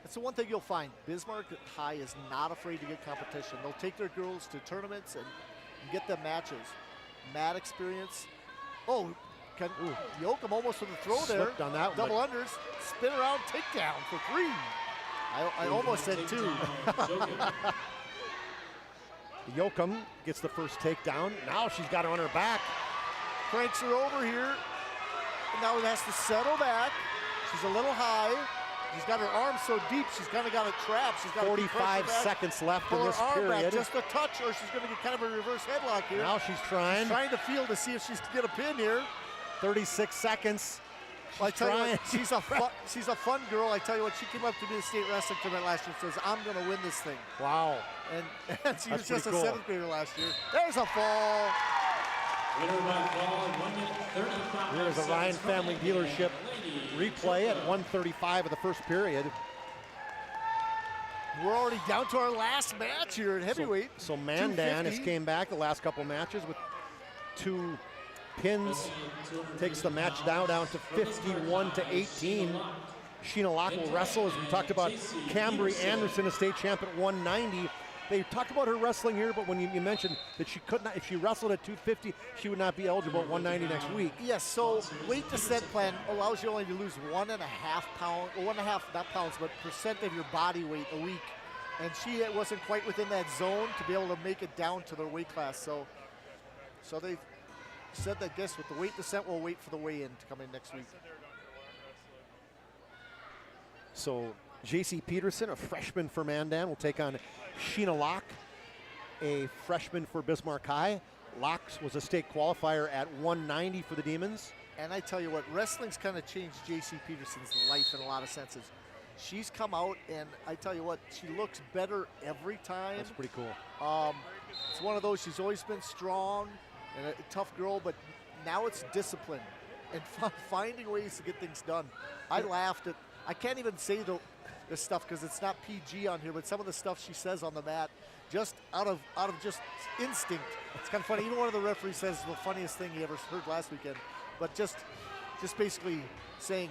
That's the one thing you'll find. Bismarck High is not afraid to get competition. They'll take their girls to tournaments and get them matches. Mad experience. Oh, Yoakum almost with a throw there. Slipped on that Double unders. Spin around, takedown for 3. I almost said 2. Yoakum gets the first takedown. Now she's got her on her back. Cranks her over here. And now it has to settle back. She's a little high. She's got her arms so deep, she's kind of got a trap. She's got 45 seconds left in this period. Back just a touch, or she's going to get kind of a reverse headlock here. Now she's trying. She's trying to feel to see if she's get a pin here. 36 seconds. Well, I tell you what, she's a fun girl. I tell you what, she came up to me in the state wrestling tournament last year and says, I'm going to win this thing. Wow. And she was just a 7th grader last year. There's a fall. Winner by fall in 1 minute 35. Here's the Ryan family dealership replay at 1:35 of the first period. We're already down to our last match here at heavyweight. So Mandan has came back the last couple matches with 2 pins. Takes the match down to 51-18. Sheena Locke will wrestle, as we talked about. Cambry Anderson, a state champ at 190. They talked about her wrestling here, but when you mentioned that she could not, if she wrestled at 250, she would not be eligible at 190 next week. Yes, so weight descent plan allows you only to lose 1.5 pounds, or 1.5, not pounds, but percent of your body weight a week. And she wasn't quite within that zone to be able to make it down to their weight class. So they said that, guess with the weight descent, we'll wait for the weigh-in to come in next week. So J.C. Peterson, a freshman for Mandan, will take on Sheena Locke, a freshman for Bismarck High. Locke was a state qualifier at 190 for the Demons. And I tell you what, wrestling's kind of changed J.C. Peterson's life in a lot of senses. She's come out, and I tell you what, she looks better every time. That's pretty cool. It's one of those, she's always been strong and a tough girl, but now it's discipline and finding ways to get things done. I laughed at, I can't even say the stuff because it's not PG on here, but some of the stuff she says on the mat, just out of just instinct. It's kind of funny. Even one of the referees says the funniest thing he ever heard last weekend, but just basically saying,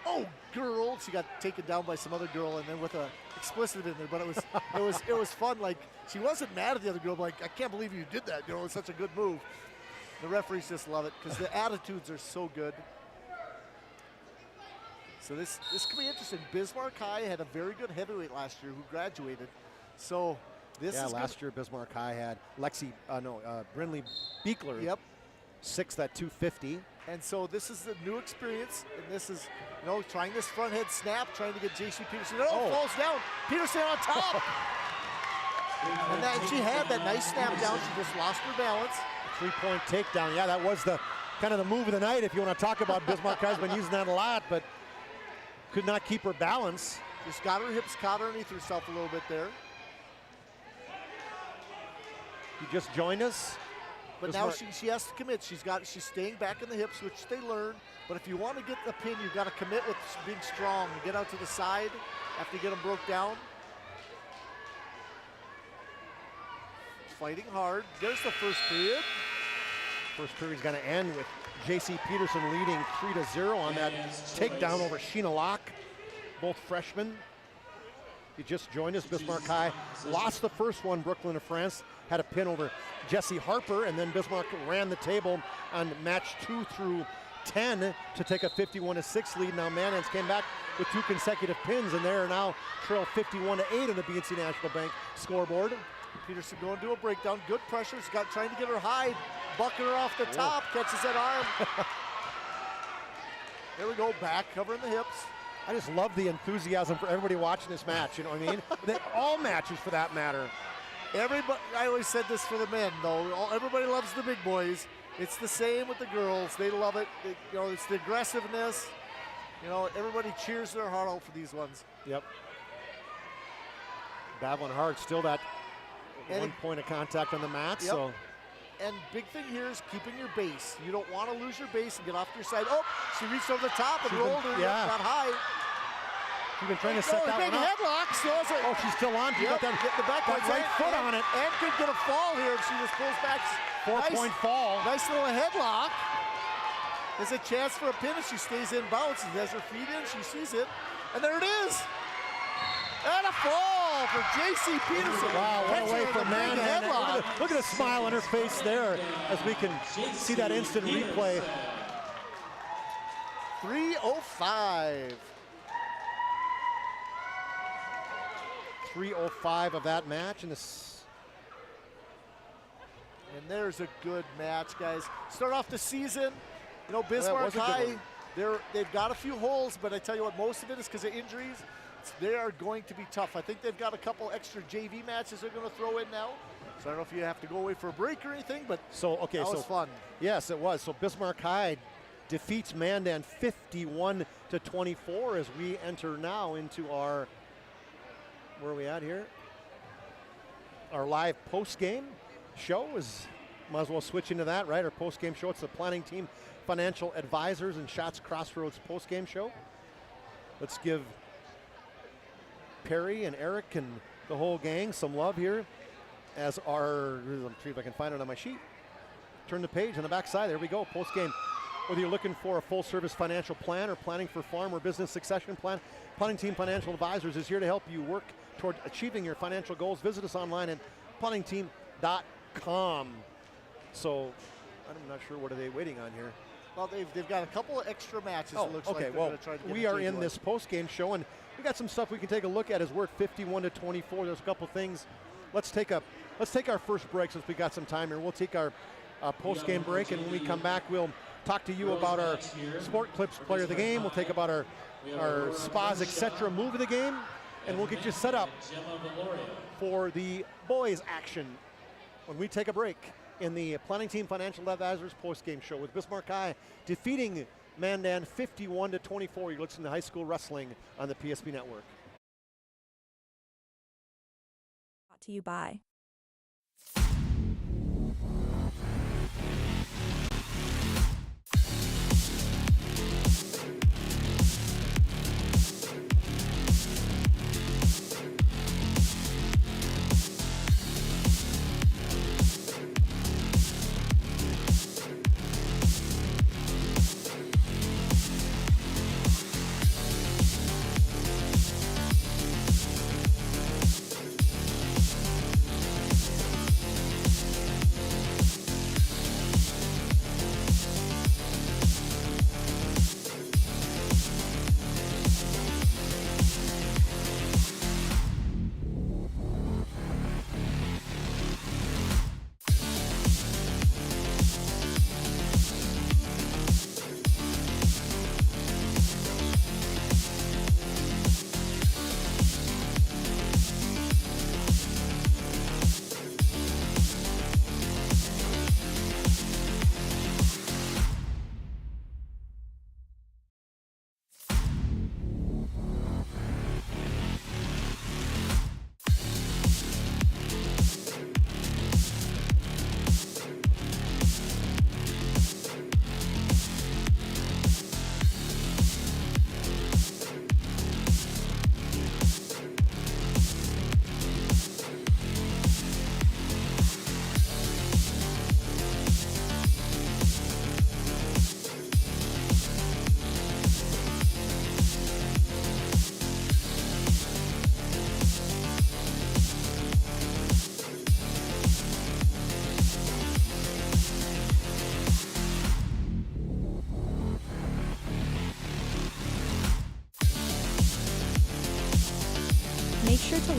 "Oh, girl!" She got taken down by some other girl, and then with a explicit in there. But it was fun. Like, she wasn't mad at the other girl. But like, I can't believe you did that. You know, it's such a good move. The referees just love it because the attitudes are so good. So this could be interesting. Bismarck High had a very good heavyweight last year who graduated. So this is last year Bismarck High had Brinley Beekler. Yep. 6th at 250. And so this is a new experience, and this is, trying this front head snap, trying to get J.C. Peterson. Falls down. Peterson on top. and she had that nice snap down. She just lost her balance. 3-point takedown. Yeah, that was the kind of the move of the night, if you want to talk about. Bismarck has been using that a lot, but could not keep her balance. Just got her hips caught underneath herself a little bit there. You just joined us. But now she has to commit. She's staying back in the hips, which they learn. But if you want to get the pin, you've got to commit with being strong and get out to the side after you get them broke down. Fighting hard. There's the first period. First period's going to end with J.C. Peterson leading 3-0 on that takedown over Sheena Locke, both freshmen. You just joined us. Bismarck High lost the first one. Brooklyn of France had a pin over Jesse Harper, and then Bismarck ran the table on match 2 through 10 to take a 51-6 lead. Now Mandans came back with 2 consecutive pins, and they are now trail 51-8 on the BNC National Bank scoreboard. Peterson going to a breakdown. Good pressure. He's trying to get her high. Bucking her off the top. Catches that arm. There we go. Back, covering the hips. I just love the enthusiasm for everybody watching this match, you know what I mean? All matches for that matter. Everybody, I always said this for the men, though. Everybody loves the big boys. It's the same with the girls. They love it. It's the aggressiveness. Everybody cheers their heart out for these ones. Yep. Battling hard. Still that 1 point of contact on the mat. Yep. So. And big thing here is keeping your base. You don't want to lose your base and get off your side. Oh, she reached over the top and rolled her. Yeah. Got high. She's been trying to set that one up. Headlock. Oh, she's still on. She got that right foot on it. And could get a fall here if she just pulls back. 4-point fall. Nice little headlock. There's a chance for a pin if she stays in bounce. She has her feet in. She sees it. And there it is. And a fall for J.C. Peterson. Wow, what a way for Mandan. Look at the smile on her face there as we can see that instant replay. 3:05. 3:05 of that match. And there's a good match, guys. Start off the season. Bismarck High, they've got a few holes, but I tell you what, most of it is because of injuries. They are going to be tough. I think they've got a couple extra JV matches they're going to throw in now. So I don't know if you have to go away for a break or anything, but that was fun. Yes, it was. So Bismarck High defeats Mandan 51-24 as we enter now into our, where are we at here? Our live post-game show might as well switch into that, right? Our post-game show. It's the Planning Team Financial Advisors and Shots Crossroads post-game show. Let's give Perry and Eric and the whole gang some love here as let me see if I can find it on my sheet. Turn the page on the back side. There we go. Post game. Whether you're looking for a full service financial plan or planning for farm or business succession plan, Planning Team Financial Advisors is here to help you work toward achieving your financial goals. Visit us online at planningteam.com. So I'm not sure what are they waiting on here. Well, they've got a couple of extra matches. It looks like well, we are in this post-game show, and we got some stuff we can take a look at as we're at 51-24. There's a couple things. Let's take our first break since we got some time here. We'll take our post-game break, and when we come back, we'll talk to you about our Sport Clips player of the game. We'll take about our spas, etc. move of the game, and we'll get you set up for the boys action when we take a break in the Planning Team Financial Advisors post-game show with Bismarck High defeating Mandan 51-24. You're listening to High School Wrestling on the PSP Network. Brought to you by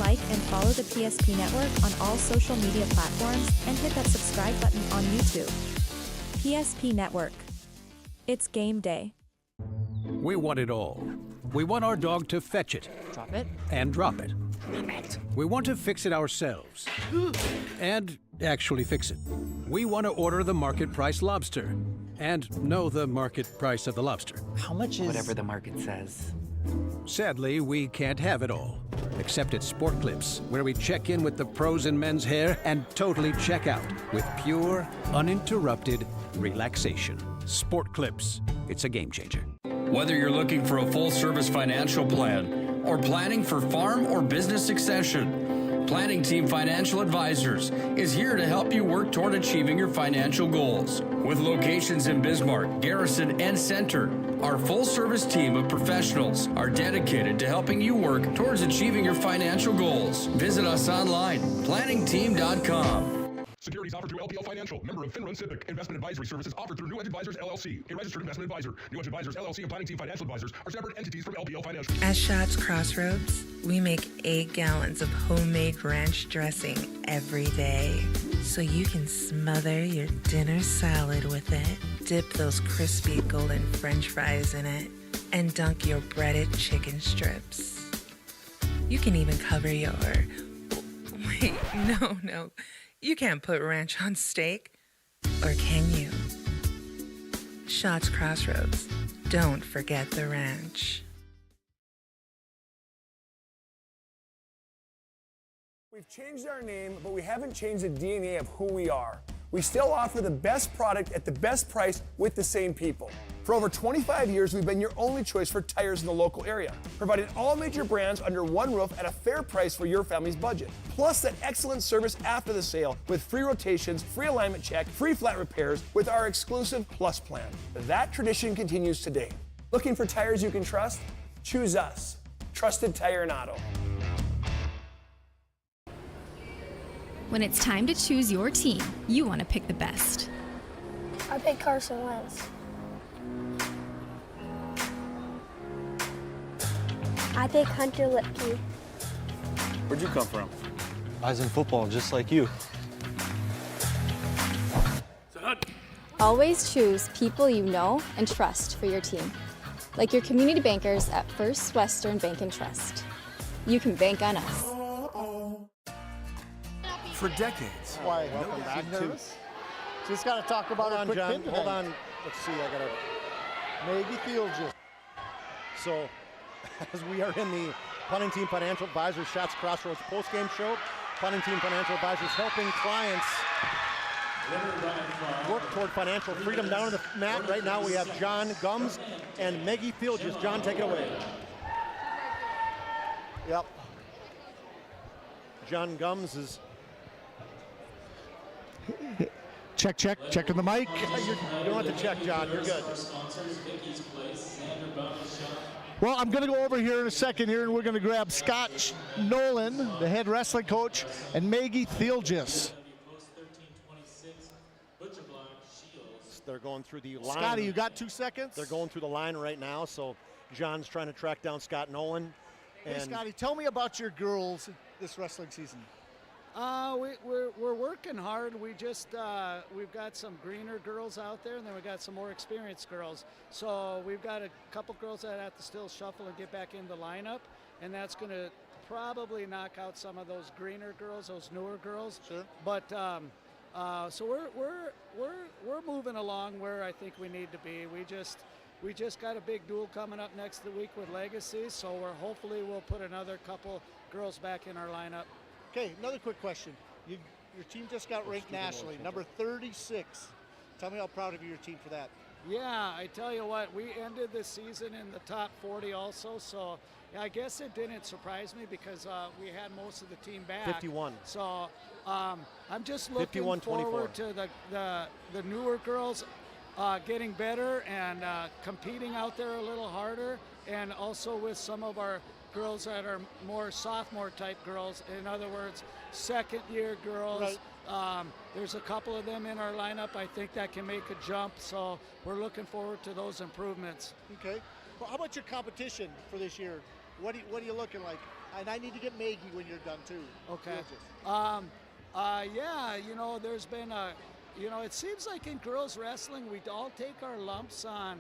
like and follow the PSP Network on all social media platforms and hit that subscribe button on YouTube. PSP Network. It's game day. We want it all. We want our dog to fetch it. Drop it. And drop it. Drop it. We want to fix it ourselves. And actually fix it. We want to order the market price lobster. And know the market price of the lobster. How much is... Whatever the market says. Sadly, we can't have it all. Except at Sport Clips, where we check in with the pros in men's hair and totally check out with pure, uninterrupted relaxation. Sport Clips. It's a game changer. Whether you're looking for a full-service financial plan or planning for farm or business succession, Planning Team Financial Advisors is here to help you work toward achieving your financial goals. With locations in Bismarck, Garrison, and Center, our full-service team of professionals are dedicated to helping you work towards achieving your financial goals. Visit us online, planningteam.com. Securities offered through LPL Financial, member of Finrun Civic. Investment advisory services offered through New Edge Advisors, LLC, a registered investment advisor. New Edge Advisors, LLC, and Planning Team Financial Advisors are separate entities from LPL Financial. At Shots Crossroads, we make 8 gallons of homemade ranch dressing every day. So you can smother your dinner salad with it, dip those crispy golden French fries in it, and dunk your breaded chicken strips. You can even cover your... Wait, no. You can't put ranch on steak, or can you? Shots Crossroads. Don't forget the ranch. We've changed our name, but we haven't changed the DNA of who we are. We still offer the best product at the best price with the same people. For over 25 years, we've been your only choice for tires in the local area, providing all major brands under one roof at a fair price for your family's budget. Plus that excellent service after the sale with free rotations, free alignment check, free flat repairs with our exclusive Plus plan. That tradition continues today. Looking for tires you can trust? Choose us. Trusted Tire and Auto. When it's time to choose your team, you want to pick the best. I picked Carson Wentz. I picked Hunter Lipke. Where'd you come from? I was in football, just like you. Always choose people you know and trust for your team, like your community bankers at First Western Bank and Trust. You can bank on us. For decades. Why? Welcome back to. Just got to talk about a quick John. Hold on. Let's see. I got to. Maybe Fields. So, as we are in the Planning Team Financial Advisors Shots Crossroads postgame show, Planning Team Financial Advisors helping clients work toward financial freedom. Down on the mat right now we have John Gums and Maggie Fields. John, take it away. Yep. John Gums is. Checking the mic. You don't have to check, John. You're good. Well, I'm going to go over here in a second here, and we're going to grab Scott Nolan, the head wrestling coach, and Maggie Thielgis. They're going through the line. Scotty, you got 2 seconds? They're going through the line right now, so John's trying to track down Scott Nolan. Hey, Scotty, tell me about your girls this wrestling season. We're working hard. We've got some greener girls out there, and then we got some more experienced girls. So we've got a couple girls that have to still shuffle and get back in the lineup, and that's going to probably knock out some of those greener girls, those newer girls. Sure. But so we're moving along where I think we need to be. We just got a big duel coming up next week with Legacy, so hopefully we'll put another couple girls back in our lineup. Okay, another quick question. Your team just got ranked nationally, number 36. Tell me how proud of you, your team, for that. Yeah, I tell you what, we ended the season in the top 40 also, so I guess it didn't surprise me because we had most of the team back. 51. So I'm just looking forward to the newer girls getting better and competing out there a little harder, and also with some of our girls that are more sophomore type girls. In other words, second year girls. Right. There's a couple of them in our lineup I think that can make a jump, so we're looking forward to those improvements. Okay. Well, how about your competition for this year? What are you looking like? And I need to get Maggie when you're done too. Okay. Yeah, you know, there's been it seems like in girls wrestling we all take our lumps on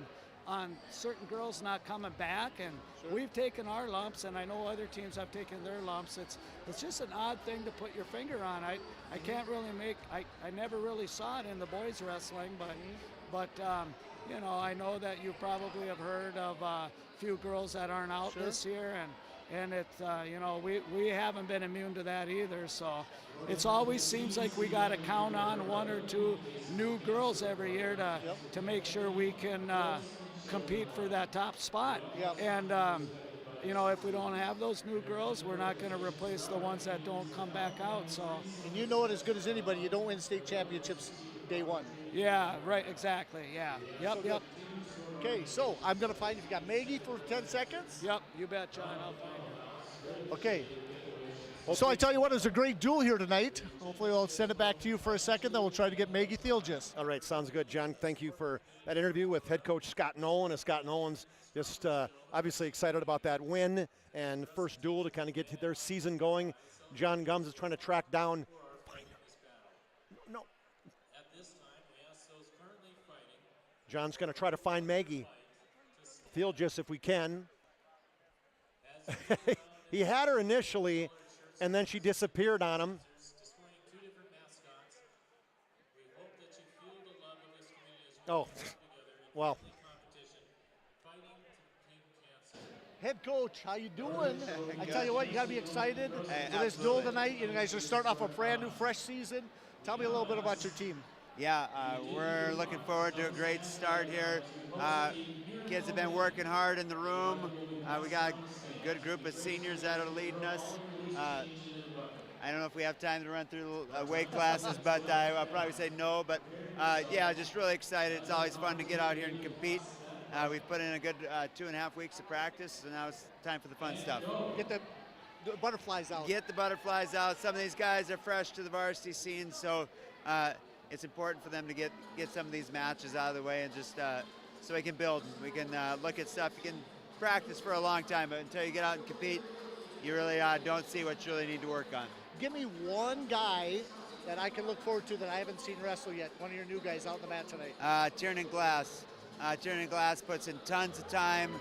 certain girls not coming back, and we've taken our lumps, and I know other teams have taken their lumps. It's just an odd thing to put your finger on. I can't really I never really saw it in the boys wrestling, but you know, I know that you probably have heard of a few girls that aren't out this year, and it you know, we haven't been immune to that either. So it's always seems like we got to count on 1 or 2 new girls every year to make sure we can compete for that top spot. And you know, if we don't have those new girls, we're not going to replace the ones that don't come back out. So, and you know it as good as anybody. You don't win state championships day one. Yeah, right, exactly. Yeah. Yep. Okay, so I'm going to find if you got Maggie for 10 seconds. Yep, you bet, John. I'll find her. Okay. So I tell you what, it was a great duel here tonight. Hopefully I'll send it back to you for a second, then we'll try to get Maggie Thielgis. All right, sounds good, John. Thank you for that interview with head coach Scott Nolan. And Scott Nolan's just obviously excited about that win and first duel to kind of get their season going. John Gums is trying to track down. No. At this time, we ask those currently fighting. John's going to try to find Maggie Thielgis if we can. He had her initially, and then she disappeared on him. Displaying 2 different mascots. We hope that you feel the love of this community as Oh, well. Fighting to King Cancer. Head coach, how you doing? I tell you what, you got to be excited for this duel tonight. You guys are starting off a brand new, fresh season. Tell me a little bit about your team. Yeah, we're looking forward to a great start here. Kids have been working hard in the room. We got a good group of seniors that are leading us. I don't know if we have time to run through weight classes, but I'll probably say no. But yeah, just really excited. It's always fun to get out here and compete. We've put in a good 2.5 weeks of practice, so now it's time for the fun stuff. Get the butterflies out. Get the butterflies out. Some of these guys are fresh to the varsity scene, so it's important for them to get some of these matches out of the way and just so we can build. We can look at stuff. You can practice for a long time, but until you get out and compete, you really don't see what you really need to work on. Give me one guy that I can look forward to that I haven't seen wrestle yet. One of your new guys out in the mat tonight. Tiernan Glass. Tiernan Glass puts in tons of time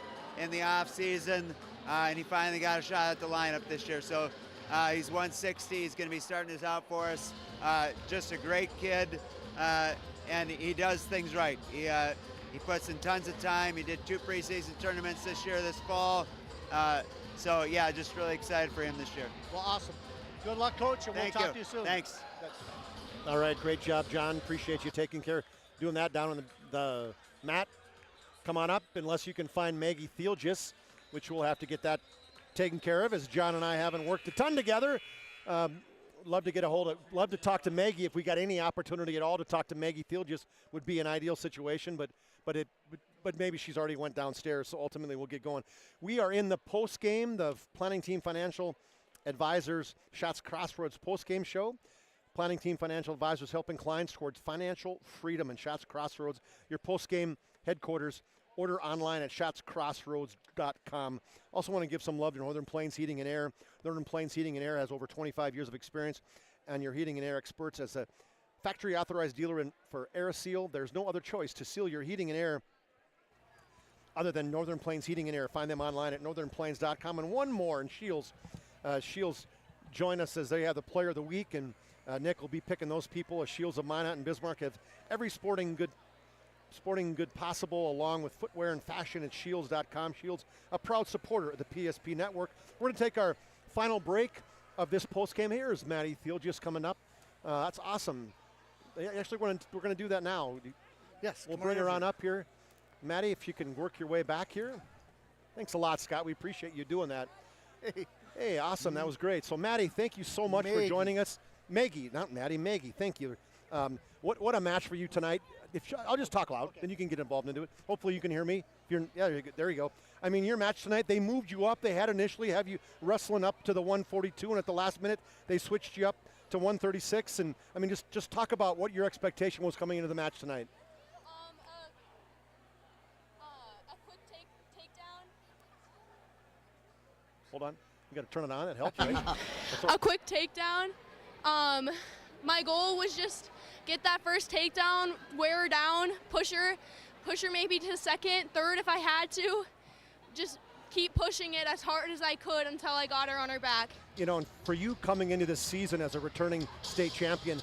in the off season, and he finally got a shot at the lineup this year. So he's 160. He's going to be starting this out for us. Just a great kid, and he does things right. He puts in tons of time. He did 2 preseason tournaments this fall. So yeah, just really excited for him this year. Well, awesome. Good luck, coach, and we'll talk to you soon. Thanks. All right, great job, John. Appreciate you doing that down on the mat. Come on up, unless you can find Maggie Thielgis, which we'll have to get that taken care of, as John and I haven't worked a ton together. Love to talk to Maggie. If we got any opportunity at all to talk to Maggie Thielgis, would be an ideal situation, but maybe she's already went downstairs, so ultimately we'll get going. We are in the post-game, the Planning Team Financial Advisors Shots Crossroads post-game show. Planning Team Financial Advisors helping clients towards financial freedom, and Shots Crossroads, your post-game headquarters. Order online at shotscrossroads.com. Also want to give some love to Northern Plains Heating and Air. Northern Plains Heating and Air has over 25 years of experience, and your heating and air experts. As a factory authorized dealer for AirSeal, there's no other choice to seal your heating and air other than Northern Plains Heating and Air. Find them online at northernplains.com. And one more, and Shields join us as they have the Player of the Week, and Nick will be picking those people. As Shields of Minot and Bismarck have every sporting good possible, along with footwear and fashion at Shields.com. Shields, a proud supporter of the PSP Network. We're going to take our final break of this postgame. Here's Maddie Thielgis coming up. That's awesome. Actually, we're going to do that now. Yes, we'll bring her on up here. Maddie, if you can work your way back here. Thanks a lot, Scott. We appreciate you doing that. Hey, awesome. That was great. So, Maddie, thank you so much for joining us. Maggie, not Maddie, Maggie, thank you. What a match for you tonight. I'll just talk loud, then you can get involved into it. Hopefully you can hear me. There you go. I mean, your match tonight, they moved you up. They had initially have you wrestling up to the 142, and at the last minute, they switched you up to 136. And, I mean, just talk about what your expectation was coming into the match tonight. A quick takedown. Hold on. You got to turn it on. It helps, right? A quick takedown. My goal was just get that first takedown, wear her down, push her maybe to second, third if I had to. Just keep pushing it as hard as I could until I got her on her back. You know, and for you coming into this season as a returning state champion,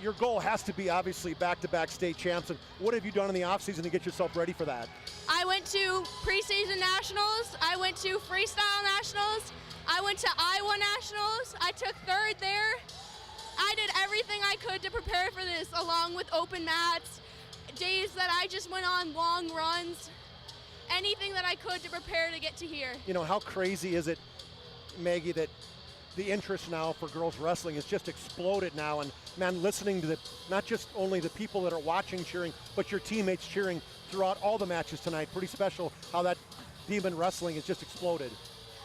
your goal has to be obviously back-to-back state champs. And what have you done in the offseason to get yourself ready for that? I went to preseason nationals. I went to freestyle nationals. I went to Iowa nationals. I took third there. I did everything I could to prepare for this, along with open mats, days that I just went on long runs, anything that I could to prepare to get to here. You know, how crazy is it, Maggie, that the interest now for girls wrestling has just exploded now, and man, listening to not just only the people that are watching cheering, but your teammates cheering throughout all the matches tonight. Pretty special how that Demon Wrestling has just exploded.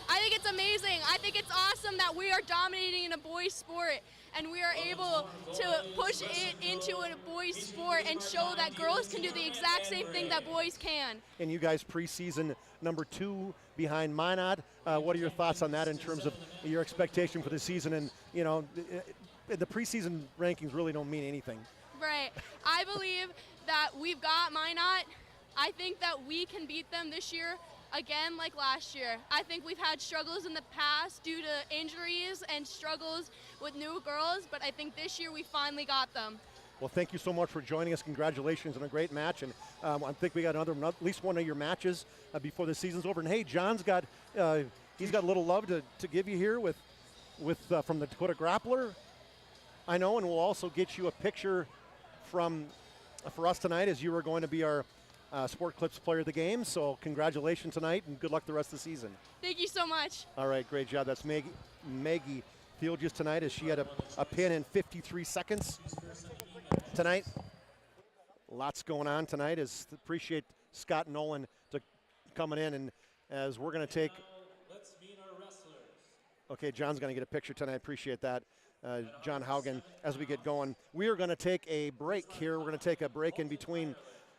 I think it's amazing. I think it's awesome that we are dominating in a boys sport, and we are able to push it into a boys sport and show that girls can do the exact same thing that boys can. And you guys preseason number 2 behind Minot. What are your thoughts on that in terms of your expectation for the season? And you know, the preseason rankings really don't mean anything. Right. I believe that we've got Minot. I think that we can beat them this year again like last year. I think we've had struggles in the past due to injuries and struggles with new girls, but I think this year we finally got them. Well, thank you so much for joining us. Congratulations on a great match, and I think we got at least one of your matches before the season's over. And hey, John's got he's got a little love to give you here with from the Dakota Grappler. I know, and we'll also get you a picture from for us tonight, as you are going to be our Sport Clips Player of the Game. So congratulations tonight, and good luck the rest of the season. Thank you so much. All right, great job. That's Maggie Fields tonight, as she had a pin in 53 seconds tonight. Lots going on tonight. Appreciate Scott Nolan coming in, and as we're going to take. Let's meet our wrestlers. Okay, John's going to get a picture tonight. Appreciate that. John Haugen, as we get going. We are going to take a break here. We're going to take a break in between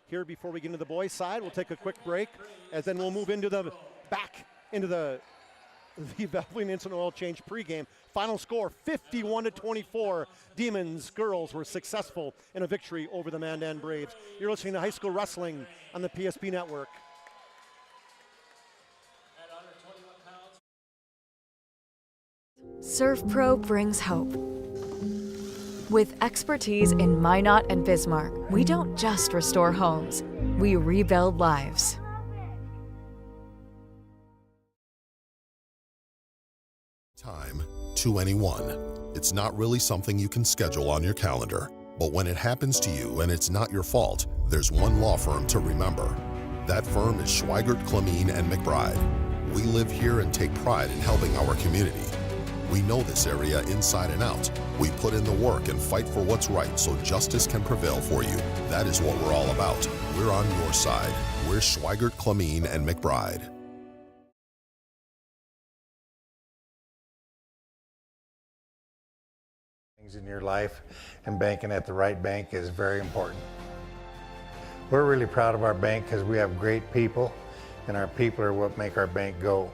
here before we get into the boys' side. We'll take a quick break, and then we'll move into the Valvoline Instant Oil Change pregame. Final score, 51-24. Demons girls were successful in a victory over the Mandan Braves. You're listening to High School Wrestling on the PSP Network. Serve Pro brings hope. With expertise in Minot and Bismarck, we don't just restore homes, we rebuild lives. Time to anyone. It's not really something you can schedule on your calendar, but when it happens to you and it's not your fault, there's one law firm to remember. That firm is Schweigert, Clemene, and McBride. We live here and take pride in helping our community. We know this area inside and out. We put in the work and fight for what's right so justice can prevail for you. That is what we're all about. We're on your side. We're Schweigert, Clemene, and McBride. Things in your life, and banking at the right bank is very important. We're really proud of our bank because we have great people, and our people are what make our bank go.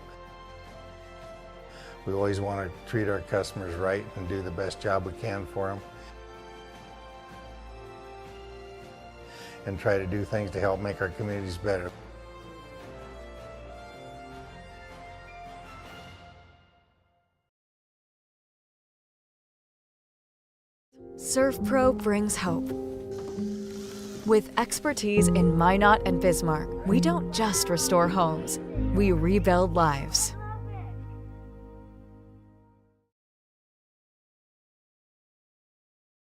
We always want to treat our customers right and do the best job we can for them, and try to do things to help make our communities better. Serve Pro brings hope. With expertise in Minot and Bismarck, we don't just restore homes, we rebuild lives.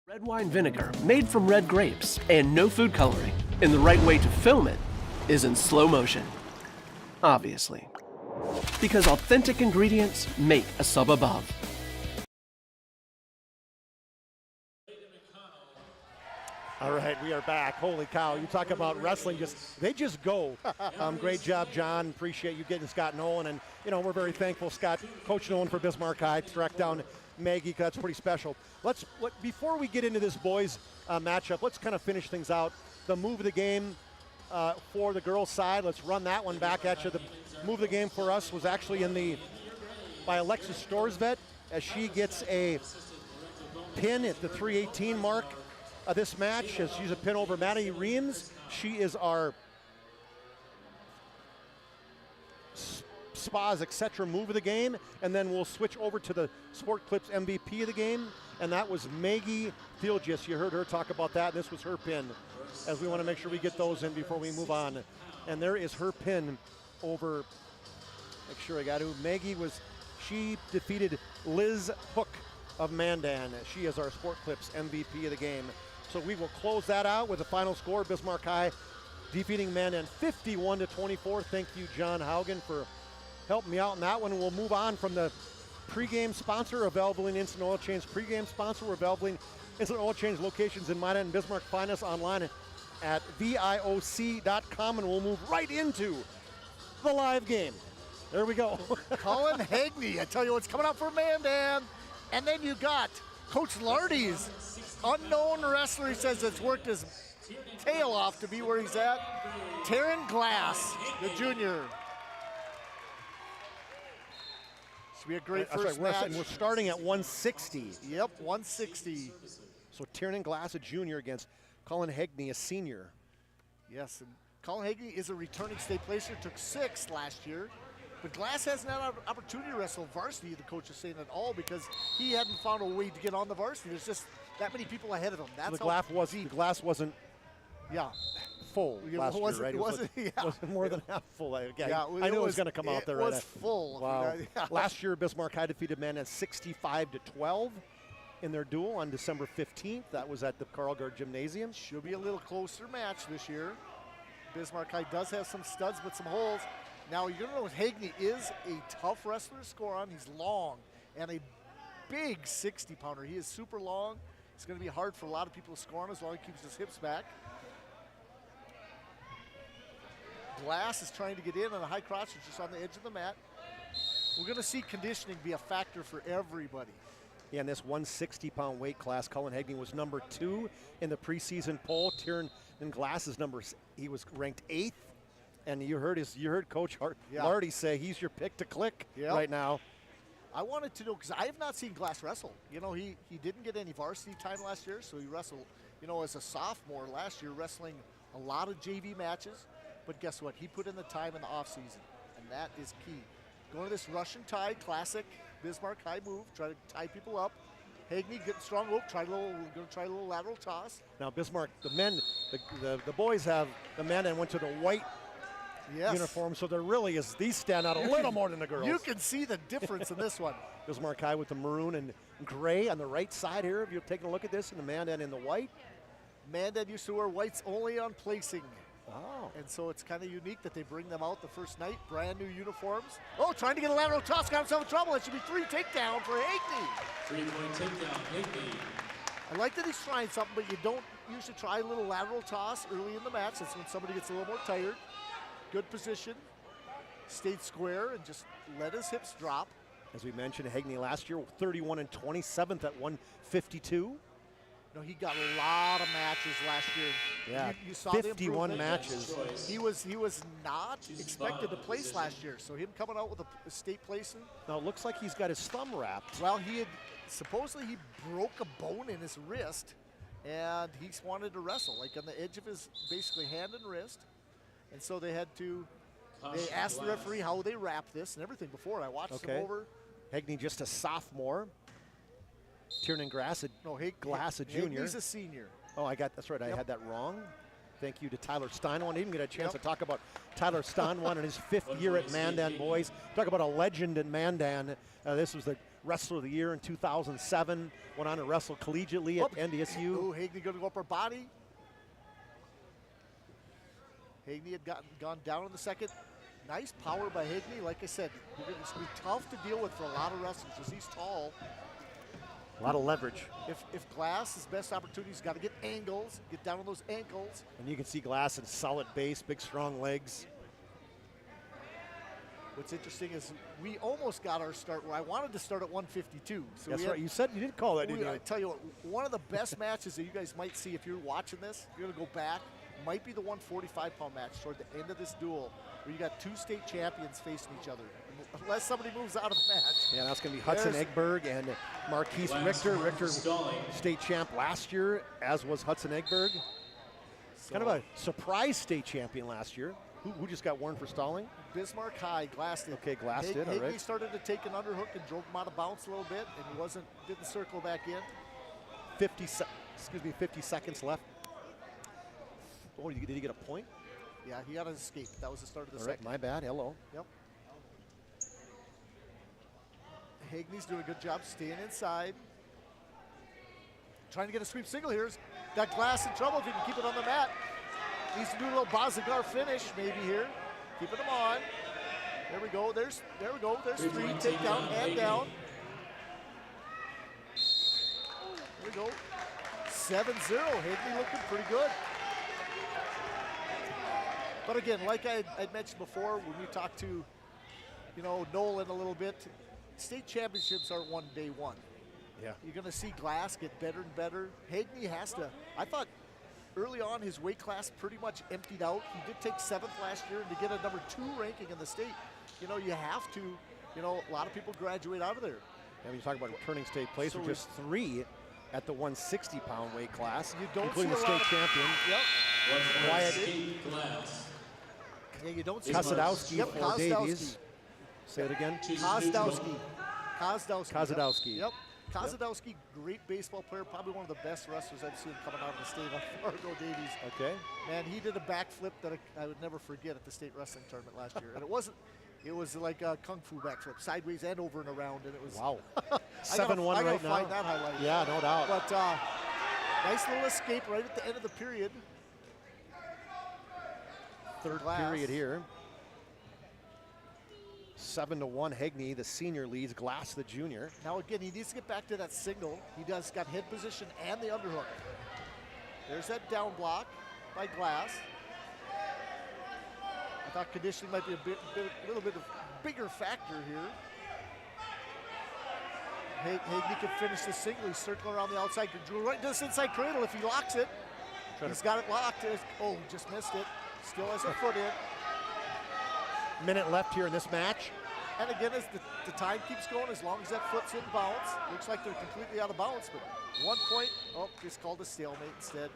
Red wine vinegar made from red grapes and no food coloring. And the right way to film it is in slow motion. Obviously. Because authentic ingredients make a sub above. All right, we are back. Holy cow, you talk about wrestling, they just go. Great job, John. Appreciate you getting Scott Nolan. And, you know, we're very thankful, Scott, Coach Nolan for Bismarck High, tracked down Maggie, that's pretty special. Before we get into this boys matchup, let's kind of finish things out. The move of the game for the girls' side, let's run that one back at you. The move of the game for us was actually in the by Alexis Storsvet as she gets a pin at the 3:18 mark of this match as she's a pin over Maddie Reams. She is our Spas, etc. move of the game, and then we'll switch over to the Sport Clips MVP of the game, and that was Maggie Thielgis. You heard her talk about that, and this was her pin, as we want to make sure we get those in before we move on. And there is her pin over, make sure I got who, she defeated Liz Hook of Mandan. She is our Sport Clips MVP of the game. So we will close that out with the final score, Bismarck High defeating Mandan 51-24. Thank you, John Haugen, for helping me out in that one. We'll move on from the pregame sponsor of Valvoline Instant Oil Change. Pregame sponsor of Valvoline Instant Oil Change locations in Mandan and Bismarck. Find us online at VIOC.com, and we'll move right into the live game. There we go. Colin Hagney, I tell you what's coming up for Mandan. And then you got Coach Lardy's unknown wrestler. He says it's worked his tail off to be where he's at. Taryn Glass, the junior. Should be a great first match. And we're starting at 160. Yep, 160. So Tiernan Glass, a junior, against Colin Hagney, a senior. Yes, and Colin Hagney is a returning state placer, took 6th last year. But Glass hasn't had an opportunity to wrestle varsity, the coach is saying, at all, because he hadn't found a way to get on the varsity. There's just that many people ahead of him. That's the glass wasn't full last year, right? It wasn't more than half full. I knew it was going to come out there. It was full. Wow. Last year, Bismarck High defeated Mandan 65-12 in their duel on December 15th. That was at the Carlgard Gymnasium. Should be a little closer match this year. Bismarck High does have some studs but some holes. Now, you're going to know Hagney is a tough wrestler to score on. He's long and a big 60-pounder. He is super long. It's going to be hard for a lot of people to score on as long as he keeps his hips back. Glass is trying to get in on a high crotch, just on the edge of the mat. We're going to see conditioning be a factor for everybody. Yeah, in this 160-pound weight class, Colin Hagney was number 2 in the preseason poll. Tiernan Glass is he was ranked 8th. And you heard Coach Lardy say he's your pick to click right now. I wanted to know, because I have not seen Glass wrestle. You know, he didn't get any varsity time last year, so he wrestled, as a sophomore last year, wrestling a lot of JV matches. But guess what? He put in the time in the offseason, and that is key. Going to this Russian tie, classic Bismarck High move, try to tie people up. Hagney getting strong rope, going to try a little lateral toss. Now Bismarck, the men, the boys have, the men and went to the white uniform, so there really is, these stand out a little more than the girls. You can see the difference in this one. Bismarck High with the maroon and gray on the right side here. If you're taking a look at this, and the Mandan in the white. Mandan used to wear whites only on placing. Oh. And so it's kind of unique that they bring them out the first night, brand new uniforms. Oh, trying to get a lateral toss, got himself in trouble. It should be 3 takedown for Hagney. 3-point takedown, Hagney. I like that he's trying something, but you don't usually try a little lateral toss early in the match. That's when somebody gets a little more tired. Good position, stayed square, and just let his hips drop. As we mentioned, Hagney last year, 31-27th at 152. No, he got a lot of matches last year. Yeah, you saw 51 matches. He was not expected to place last year, so him coming out with a state placing. Now it looks like he's got his thumb wrapped. Well, supposedly he broke a bone in his wrist, and he wanted to wrestle, like on the edge of his basically hand and wrist. And so they asked the referee how they wrap this and everything before. I watched them over. Hagney just a sophomore. Tiernan Glass, a junior. He's a senior. Oh, that's right. I had that wrong. Thank you to Tyler Steinwan. Didn't get a chance to talk about Tyler Steinwan in his 5th year at Mandan boys. Talk about a legend in Mandan. This was the Wrestler of the Year in 2007. Went on to wrestle collegiately at NDSU. Oh, Hagney going to go upper body. Hagney had gone down in the second. Nice power by Hagney. Like I said, it's going to be tough to deal with for a lot of wrestlers because he's tall. A lot of leverage. If Glass, his best opportunity, he's got to get angles, get down on those ankles. And you can see Glass in solid base, big strong legs. What's interesting is we almost got our start where I wanted to start at 152. So that's right. You said you didn't call that, didn't you? I tell you what, one of the best matches that you guys might see if you're watching this, you're going to go back, might be the 145-pound match toward the end of this duel where you got 2 state champions facing each other. unless somebody moves out of the match. Yeah, that's going to be Hudson Eggberg and Marquise Richter. Richter, state champ last year, as was Hudson Eggberg. Kind of a surprise state champion last year. Who just got warned for stalling? Bismarck High, Glass did. Okay, Glass did, all right. He started to take an underhook and drove him out of bounds a little bit, and he didn't circle back in. 50 seconds left. Oh, did he get a point? Yeah, he got an escape. That was the start of the All right, second. my bad, hello. Yep. Hagney's doing a good job staying inside. Trying to get a sweep single here. Got Glass in trouble if he can keep it on the mat. Needs to do a little Bazagar finish maybe here. Keeping him on. There we go. There's three. Take down, hand down. There we go. 7-0. Hagney looking pretty good. But again, like I'd mentioned before, when we talked to, Nolan a little bit, state championships aren't won day one. Yeah. You're going to see Glass get better and better. Hagney has to. I thought early on his weight class pretty much emptied out. He did take 7th last year, and to get a number 2 ranking in the state, you have to. A lot of people graduate out of there. And when you talk about returning state place, So just 3 at the 160-pound weight class, You don't including see the a lot state of- champion. Yep. Wyatt Yeah, you don't see Kozadowski Yep, for Davies. Say it again. Kozadowski. Kozadowski. Yep. Kozadowski, great baseball player, probably one of the best wrestlers I've seen coming out of the state on Fargo Davies. Okay. Man, he did a backflip that I would never forget at the state wrestling tournament last year. And it was like a kung fu backflip, sideways and over and around, and it was Wow. I 7-1 gotta right now. find that highlight. Yeah, no doubt. But nice little escape right at the end of the period. Third Glass. period here. 7-1, Hagney, the senior, leads Glass, the junior. Now again, he needs to get back to that single. He does got head position and the underhook. There's that down block by Glass. I thought conditioning might be a little bit of bigger factor here. Hagney can finish the single. He's circling around the outside. Can drill right into this inside cradle if he locks it. He's got it locked. Oh, just missed it. Still has a foot in. Minute left here in this match. And again, as the time keeps going, as long as that foot's in bounds, looks like they're completely out of bounds, but 1 point, just called a stalemate instead.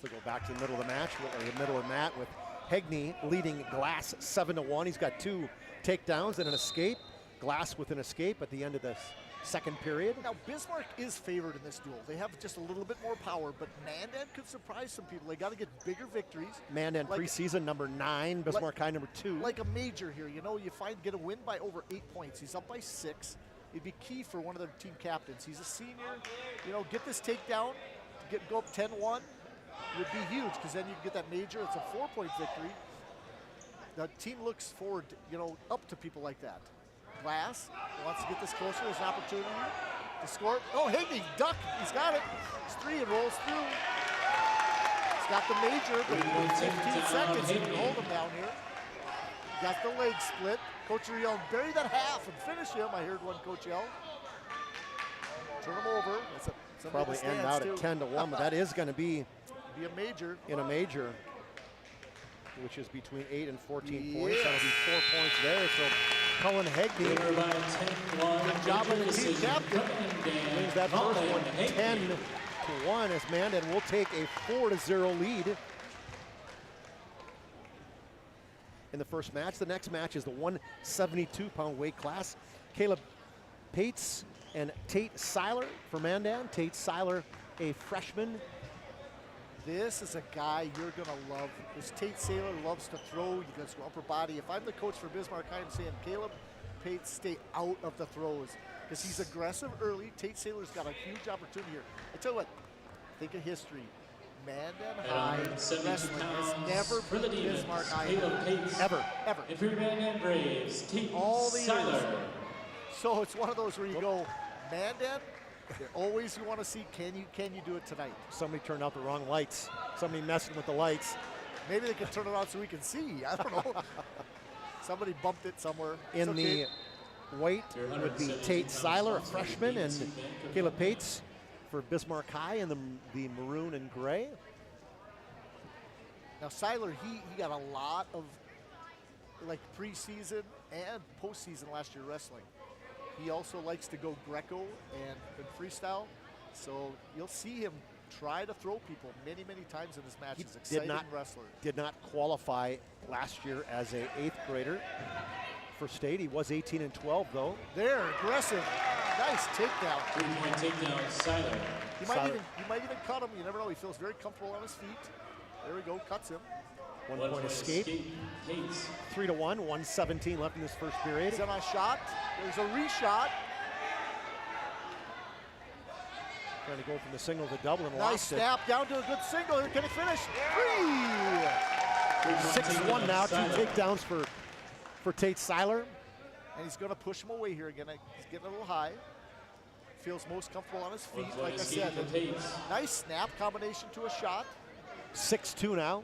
So go back to the middle of the match, or the middle of the mat with Hagney leading Glass 7-1. He's got 2 takedowns and an escape. Glass with an escape at the end of the second period. Now, Bismarck is favored in this duel. They have just a little bit more power, but Mandan could surprise some people. They got to get bigger victories. Mandan preseason number 9, Bismarck High number 2. Like a major here, you get a win by over 8 points. He's up by 6. It'd be key for one of their team captains. He's a senior. Get this takedown, go up 10-1 would be huge, because then you can get that major. It's a 4-point victory. The team looks forward, up to people like that. Glass wants to get this closer. There's an opportunity to score. Oh, Hagney, duck. He's got it. It's 3 and rolls through. He's got the major, but in 15 seconds, he can hold him down here. Got the leg split. Coach yelled, bury that half and finish him. I heard one coach yell. Turn him over. That's probably end out at 10-1, but that is going to be a major. In a major, which is between 8 and 14 points. That'll be 4 points there. So Cullen Hagney, good job on the team captain. Wins that first one 10-1 as Mandan will take a 4-0 lead in the first match. The next match is the 172-pound weight class. Caleb Pates and Tate Seiler for Mandan. Tate Seiler, a freshman. This is a guy you're going to love. This Tate Saylor loves to throw. He does upper body. If I'm the coach for Bismarck, I'm saying Caleb Pates stay out of the throws because he's aggressive early. Tate Saylor's got a huge opportunity here. I tell you what, think of history. Mandan High wrestling has never beat Bismarck High ever. And for your Mandan Braves, Tate All the Seiler. years. So it's one of those where you go, Mandan, always you want to see, can you do it tonight? Somebody turned out the wrong lights. Somebody messing with the lights. Maybe they can turn it on so we can see. I don't know. Somebody bumped it somewhere. In the white would be Tate Seiler, a freshman, and Caleb Pates for Bismarck High in the maroon and gray. Now Seiler, he got a lot of preseason and postseason last year wrestling. He also likes to go Greco and freestyle, so you'll see him try to throw people many, many times in his matches. Exciting wrestler. Did not qualify last year as a 8th grader for state. He was 18-12 though. There, aggressive, nice takedown. 3-point takedown, Seiler. You might even cut him. You never know. He feels very comfortable on his feet. There we go, cuts him. 1 point escape. 3-1, 1:17 left in this first period. Semi shot. There's a reshot. Trying to go from the single to double and Nice lost snap down to a good single. Here, can it finish? 6-1 now. 2 takedowns for Tate Seiler. And he's going to push him away here again. He's getting a little high. Feels most comfortable on his feet, like I said. Nice snap combination to a shot. 6-2 now.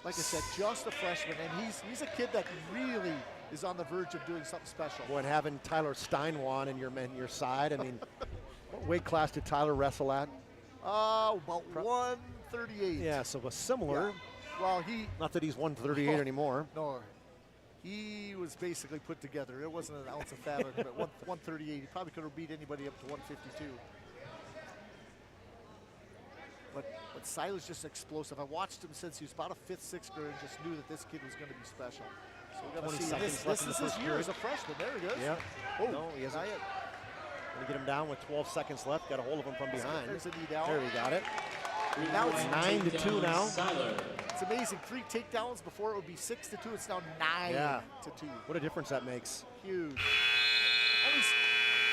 Like I said, just a freshman, and he's a kid that really is on the verge of doing something special. Boy, and having Tyler Steinwan in your side, I mean, what weight class did Tyler wrestle at? About 138. Yeah, so a similar. Yeah. Well, not that he's 138 anymore. No, he was basically put together. It wasn't an ounce of fat on him, but 138. He probably could have beat anybody up to 152. But Seiler's just explosive. I watched him since he was about a 5th, 6th grader and just knew that this kid was going to be special. So we got to see this is his year as a freshman. There he goes. Yeah. Oh, no, he hasn't. Going to get him down with 12 seconds left. Got a hold of him from behind. There's a knee down. There, he got it. Now it's 9-2 now. It's amazing. 3 takedowns. Before it would be 6-2. It's now 9-2. What a difference that makes. Huge. And he's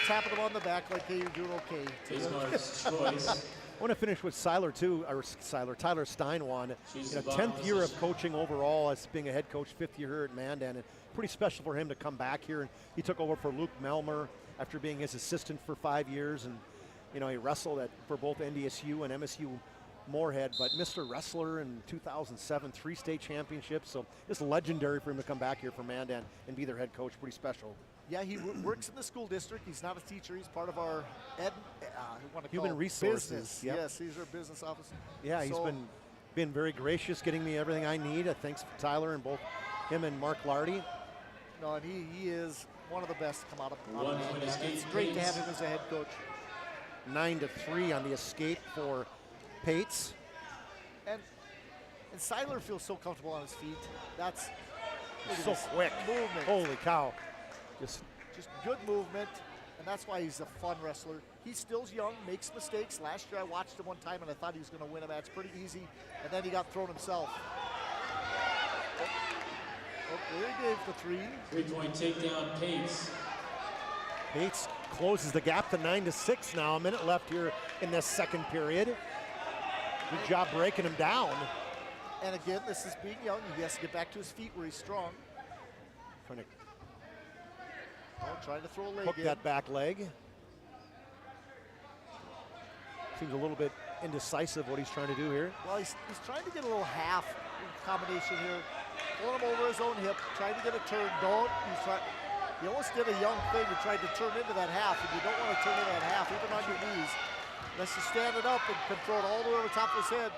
tapping him on the back like, hey, you're doing okay. Bismarck's choice. I want to finish with Tyler Steinwan. 10th year of coaching overall as being a head coach, 5th year here at Mandan. And pretty special for him to come back here. And he took over for Luke Melmer after being his assistant for 5 years. And, he wrestled for both NDSU and MSU Moorhead. But Mr. Wrestler in 2007, 3 state championships. So it's legendary for him to come back here for Mandan and be their head coach. Pretty special. Yeah, he works in the school district. He's not a teacher. He's part of our human resources. Business. Yep. Yes, he's our business officer. Yeah, he's been very gracious, getting me everything I need. Thanks to Tyler and both him and Mark Lardy. No, and he is one of the best to come out of Mandan. It's great to have him as a head coach. 9-3 on the escape for Pates. And Seiler feels so comfortable on his feet. That's so quick. Movement. Holy cow. Just good movement, and that's why he's a fun wrestler. He still's young, makes mistakes. Last year I watched him one time and I thought he was going to win a match pretty easy, and then he got thrown himself. There he gave the 3. 3-point takedown, Pates. Pates closes the gap to 9-6 now. A minute left here in this second period. Good job breaking him down. And again, this is being young. He has to get back to his feet where he's strong. Trying to throw a leg hook that back leg. Seems a little bit indecisive what he's trying to do here. Well, he's trying to get a little half combination here. Pulling him over his own hip, trying to get a turn. He almost did a young thing and tried to turn into that half, and you don't want to turn into that half, even on your knees. Unless you stand it up and control it all the way over the top of his head.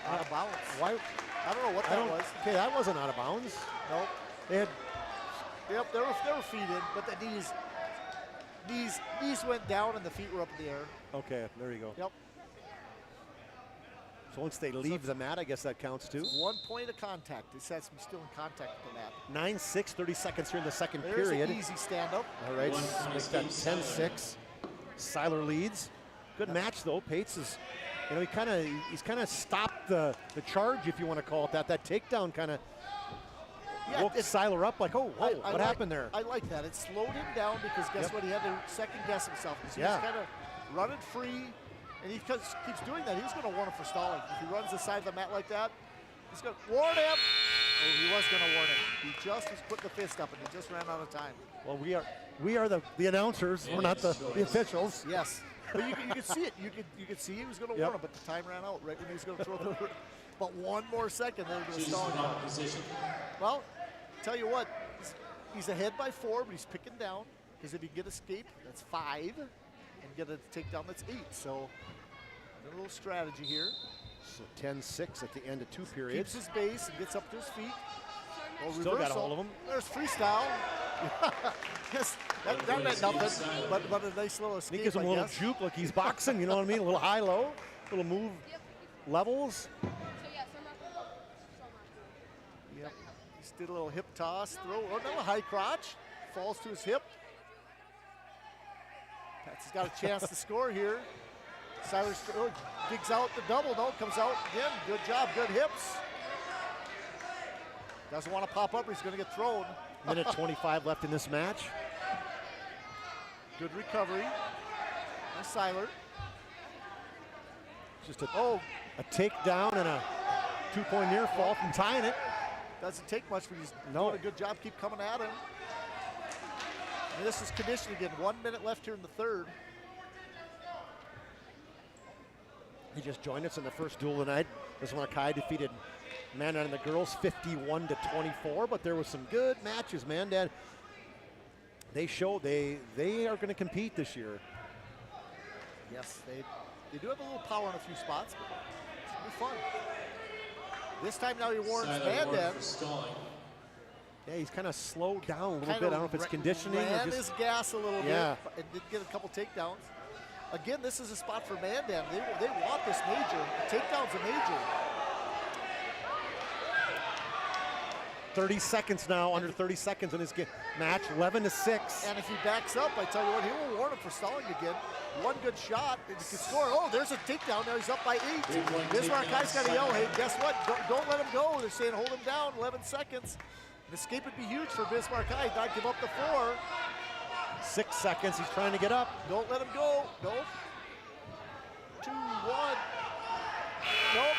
Out of bounds. Why? I don't know what that was. Okay, that wasn't out of bounds. Nope. They had. Yep, they were feet in, but the knees went down and the feet were up in the air. Okay, there you go. Yep. So once they leave the mat, I guess that counts too. 1 point of contact. It says I'm still in contact with the mat. 9-6, 30 seconds here in the second There's period. An easy stand up. All right, make that 10-6. Seiler leads. Good match though. Pates is, he's kind of stopped the charge, if you want to call it that. That takedown kind of woke Seiler up like, what happened there? I like that. It slowed him down because guess what? He had to second guess himself. He was kind of running free, and he keeps doing that. He was going to warn him for stalling. If he runs the side of the mat like that, he's going to warn him. Oh, he was going to warn him. He just was putting the fist up, and he just ran out of time. Well, we are the announcers. We're not the officials. Yes. But you could see it. You could see he was going to warn him, but the time ran out right when he was going to throw the. But 1 more second, then he was stalling. Well, tell you what, he's ahead by 4, but he's picking down because if he can get escape, that's 5, and get a takedown, that's 8. So a little strategy here. So 10-6 at the end of 2 periods. Keeps his base and gets up to his feet. Oh, Still got a hold of him. There's freestyle. Yes, that meant nothing, but a nice little escape, He gives him a little juke like he's boxing, you know what I mean? A little high-low, little move levels. Yep, just did a little hip toss, throw, oh, no, a high crotch, falls to his hip. Patsy's got a chance to score here. Siler digs out the double, no, comes out again. Good job, good hips. Doesn't want to pop up, or he's going to get thrown. Minute 25 left in this match. Good recovery. Nice Siler. Just a takedown and a two-point near fall from tying it. Doesn't take much, but he's doing a good job. Keep coming at him. And this is conditioning again. 1 minute left here in the third. He just joined us in the first duel tonight. Bismarck High defeated Mandan and the girls 51-24, but there was some good matches. Mandan, they showed they are going to compete this year. Yes, they do have a little power in a few spots, but it's going to be fun. This time now he warns Mandan. Yeah, he's kind of slowed down a little bit. I don't know if it's conditioning or just his gas a little bit and did get a couple takedowns. Again, this is a spot for Mandan. They want this major. The takedown's a major. 30 seconds now, under 30 seconds in this match, 11-6. And if he backs up, I tell you what, he will warn him for stalling again. One good shot, and he can score. Oh, there's a takedown. Now he's up by 8. Bismarck High's got to yell, hey, guess what? Don't let him go. They're saying hold him down, 11 seconds. An escape would be huge for Bismarck High. Not give up the 4. 6 seconds, he's trying to get up. Don't let him go. Nope. 2, 1. Nope.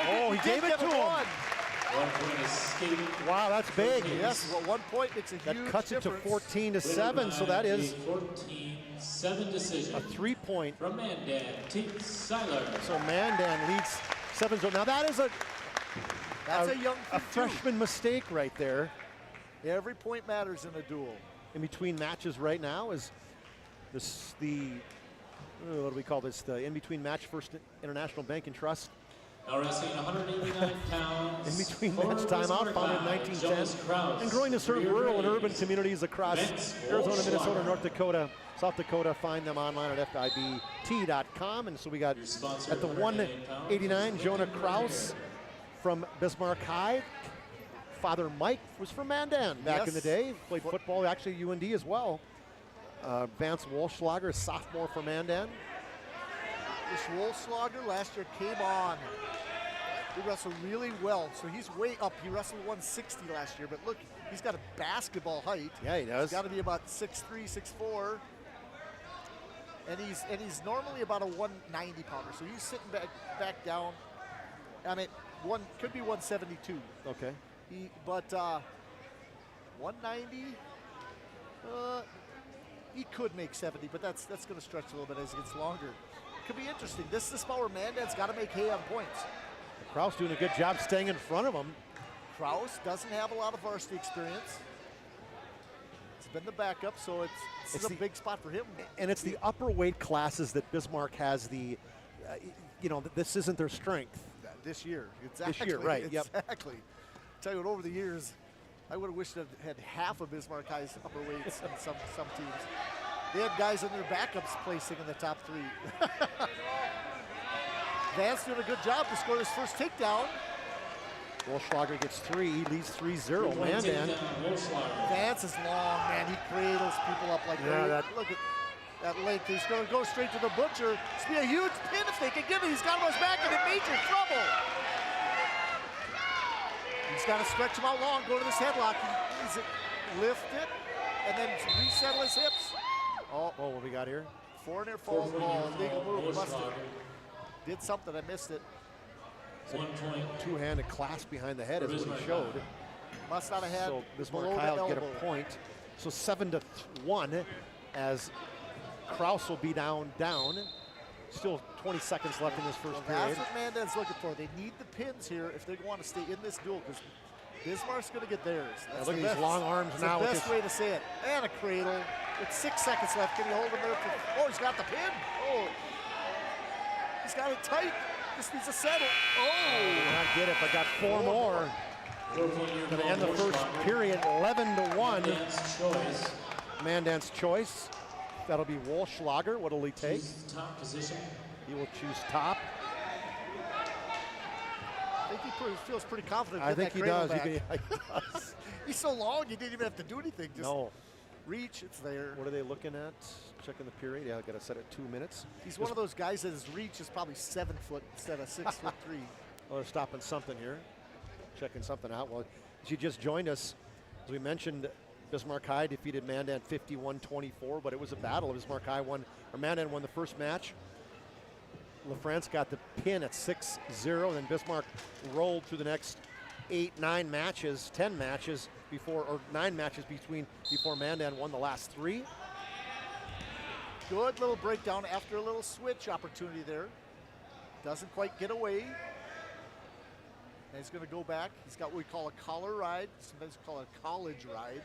Oh, he gave it to him. 1 point escape. Wow, that's big. Yes, well, 1 point makes a huge difference. That cuts it to 14-7, so that is 14-7 decision. A 3-point. From Mandan, Team Siler. So Mandan leads 7-0. Now that is a freshman mistake right there. Every point matters in a duel. In between matches right now is this what do we call this? The in-between match, First International Bank and Trust. Now wrestling 189 pounds. In between match timeout, founded in 1910, and growing to serve rural and urban communities across Arizona, Minnesota, North Dakota, South Dakota. Find them online at FIBT.com. And so we got at the 189, Jonah Kraus from Bismarck High. Father Mike was from Mandan back in the day. Played football, actually UND as well. Vance Walschlager, sophomore for Mandan. This Walschlager last year came on. He wrestled really well, so he's way up. He wrestled 160 last year, but look, he's got a basketball height. Yeah, he does. He's got to be about 6'3", 6'4", and he's normally about a 190 pounder. So he's sitting back down. I mean, could be 172. Okay. But 190. He could make 70, but that's going to stretch a little bit as it gets longer. Could be interesting. This is the spot where Mandan's got to make hay on points. Kraus doing a good job staying in front of him. Kraus doesn't have a lot of varsity experience. It's been the backup, so it's a big spot for him. And it's the upper weight classes that Bismarck has this isn't their strength. This year, exactly. This year, right, yep. Exactly. Tell you what, over the years, I would have wished I had half of Bismarck High's upper weights in some teams. They had guys in their backups placing in the top 3. Vance doing a good job to score his first takedown. Walschlager gets 3. He leads 3-0. Mandan. Vance is long, man. He cradles people up like that. Look at that length. He's going to go straight to the butcher. It's going to be a huge pin if they can give it. He's got him on his back and in major trouble. He's got to stretch him out long, go to this headlock. He's lift it and then resettle his hips. Oh, what we got here? 4 near falls ball. Legal move. Busted. Did something. I missed it. Two-handed clasp behind the head is what he showed. Must not have had. So Bismarck High will get a point. So 7-1 as Kraus will be down. Still 20 seconds left in this first period. That's what Mandan's looking for. They need the pins here if they want to stay in this duel, because Bismarck's going to get theirs. That's look at these long arms now. That's the best way to say it. And a cradle with 6 seconds left. Can he hold him there? Oh, he's got the pin. Oh, he's got it tight. This needs a settle. Oh, I get it, but got 4 more. Going to end the first period 11-1. Mandan's choice. That'll be Walschlager. What'll he take? Top position. He will choose top. I think he feels pretty confident. I think he does. He's so long, he didn't even have to do anything. Just reach, it's there. What are they looking at? Checking the period. Yeah, I got to set it 2 minutes. He's one of those guys that his reach is probably 7 foot instead of 6'3". Well, they're stopping something here. Checking something out. Well, as you just joined us, as we mentioned, Bismarck High defeated Mandan 51-24, but it was a battle. Bismarck High won, or Mandan won the first match. LaFrance got the pin at 6-0, and then Bismarck rolled through the next 10 matches before Mandan won the last 3. Good little breakdown after a little switch opportunity there. Doesn't quite get away. And he's going to go back. He's got what we call a collar ride. Sometimes we call it a college ride.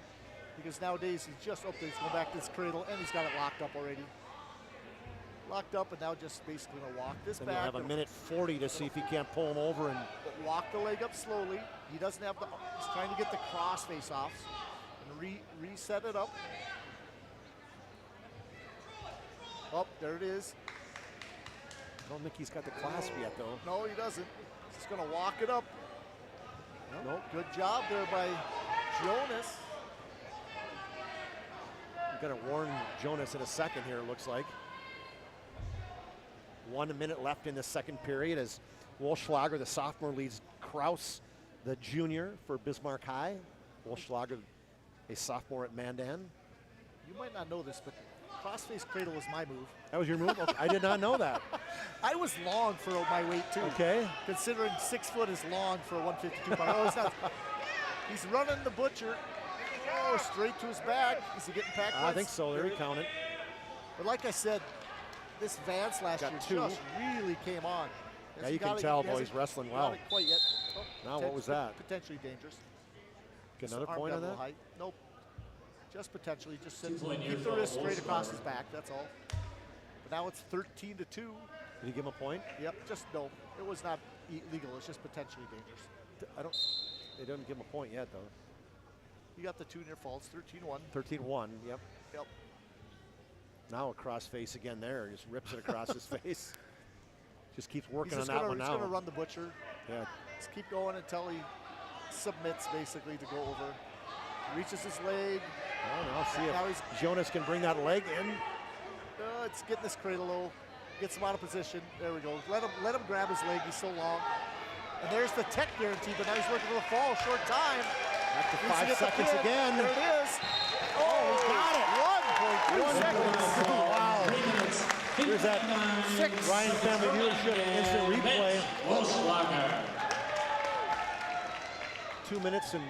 Because nowadays he's just he's going back to this cradle, and he's got it locked up already. Locked up, and now just basically going to walk this then back. You'll have a minute 40 to see if he can't pull him over and walk the leg up slowly. He doesn't have the. He's trying to get the cross face offs and reset it up. Oh, there it is. I don't think he's got the clasp yet, though. No, he doesn't. He's going to walk it up. Nope. Good job there by Jonas. We're going to warn Jonas in a second here, it looks like. 1 minute left in the second period as Walschlager, the sophomore, leads Kraus, the junior, for Bismarck High. Walschlager, a sophomore at Mandan. You might not know this, but crossface cradle was my move. That was your move? Okay. I did not know that. I was long for my weight, too. Okay. Considering 6 foot is long for a 152 pounder. He's running the butcher. Oh, straight to his back. Is he getting packed? I think so. There he counted. But like I said, this Vance last year just really came on. Yeah, you can tell, boy, he's wrestling well. Not quite yet. Oh, now, what was that? Potentially dangerous. Get another point on that? Height. Nope. Just potentially. Just keep the wrist straight across his back. That's all. But now it's 13-2. Did he give him a point? Yep. Just no. It was not illegal. It's just potentially dangerous. They didn't give him a point yet, though. You got the 2 near falls. 13-1. 13-1. Yep. Yep. Now a cross face again there. Just rips it across his face. Just keeps working on that one now. He's going to run the butcher. Yeah. Just keep going until he submits, basically, to go over. Reaches his leg. Oh, now see if Jonas can bring that leg in. It's getting this cradle low. Gets him out of position. There we go. Let him grab his leg. He's so long. And there's the tech guarantee, but now he's looking for the fall. Short time. Back to 5 seconds again. There it is. Oh, he got it. 1.3 seconds. Oh, wow. Here's that Ryan Family Viewership instant replay. 2 minutes and,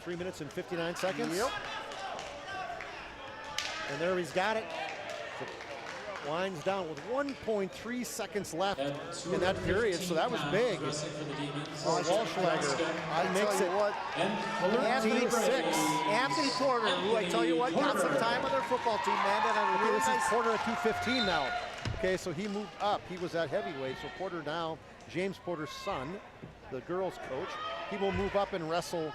3 minutes and 59 seconds? Yep. And there he's got it. So winds down with 1.3 seconds left in that period, so that was big. Walschlager makes it 13-6. Anthony Porter, who I tell you what, got some time on their football team, man. Okay, this is Porter at 215 now. Okay, so he moved up. He was at heavyweight, so Porter now, James Porter's son, the girls coach, he will move up and wrestle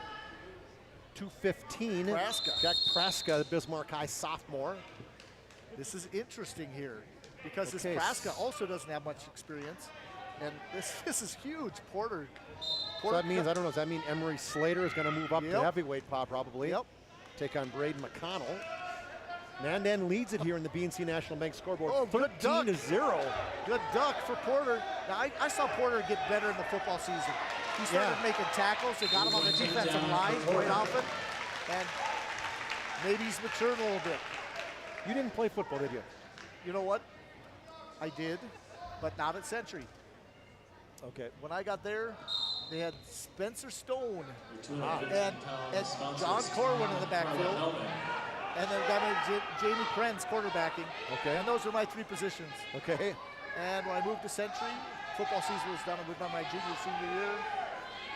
215. Jack Praska, the Bismarck High sophomore. This is interesting here because this Praska also doesn't have much experience, and this is huge. Porter so that means, I don't know, does that mean Emery Slater is going to move up to heavyweight probably? Yep. Take on Braden McConnell. Mandan leads it here in the BNC National Bank scoreboard. Oh, 13-0. Good duck for Porter. Now, I saw Porter get better in the football season. He started making tackles. They got him on the defensive line quite often. And maybe he's matured a little bit. You didn't play football, did you? You know what? I did, but not at Century. Okay. When I got there, they had Spencer Stone and John Corwin in the backfield. And then Jamie Krenz quarterbacking. Okay. And those were my 3 positions. Okay. And when I moved to Century, football season was done with my junior, senior year.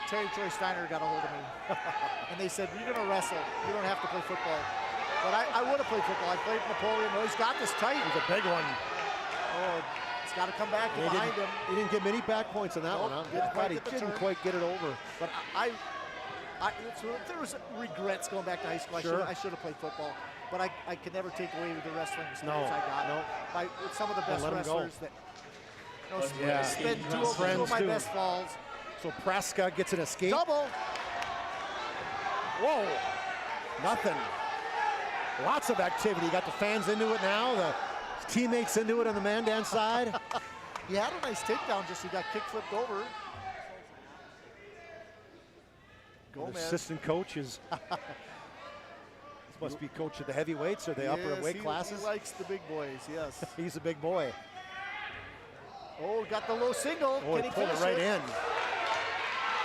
Terry Troy Steiner got a hold of me. And they said, you're going to wrestle. You don't have to play football. But I would have played football. I played Napoleon. Oh, he's got this tight. It was a big one. Oh, he's got to come back He behind him. He didn't get many back points on that one. Huh? Didn't quite get it over. But there was regrets going back to high school. Sure. I should have played football. But I can never take away the wrestling experience I got. With some of the best wrestlers that spent two of my best falls. So Praska gets an escape. Double. Whoa. Nothing. Lots of activity. You got the fans into it now. The teammates into it on the Mandan side. He had a nice takedown, just he got kick flipped over. The assistant coach is must be coach of the heavyweights or the upper weight classes. He likes the big boys, yes. He's a big boy. Oh, got the low single. Oh, he pulled it right in.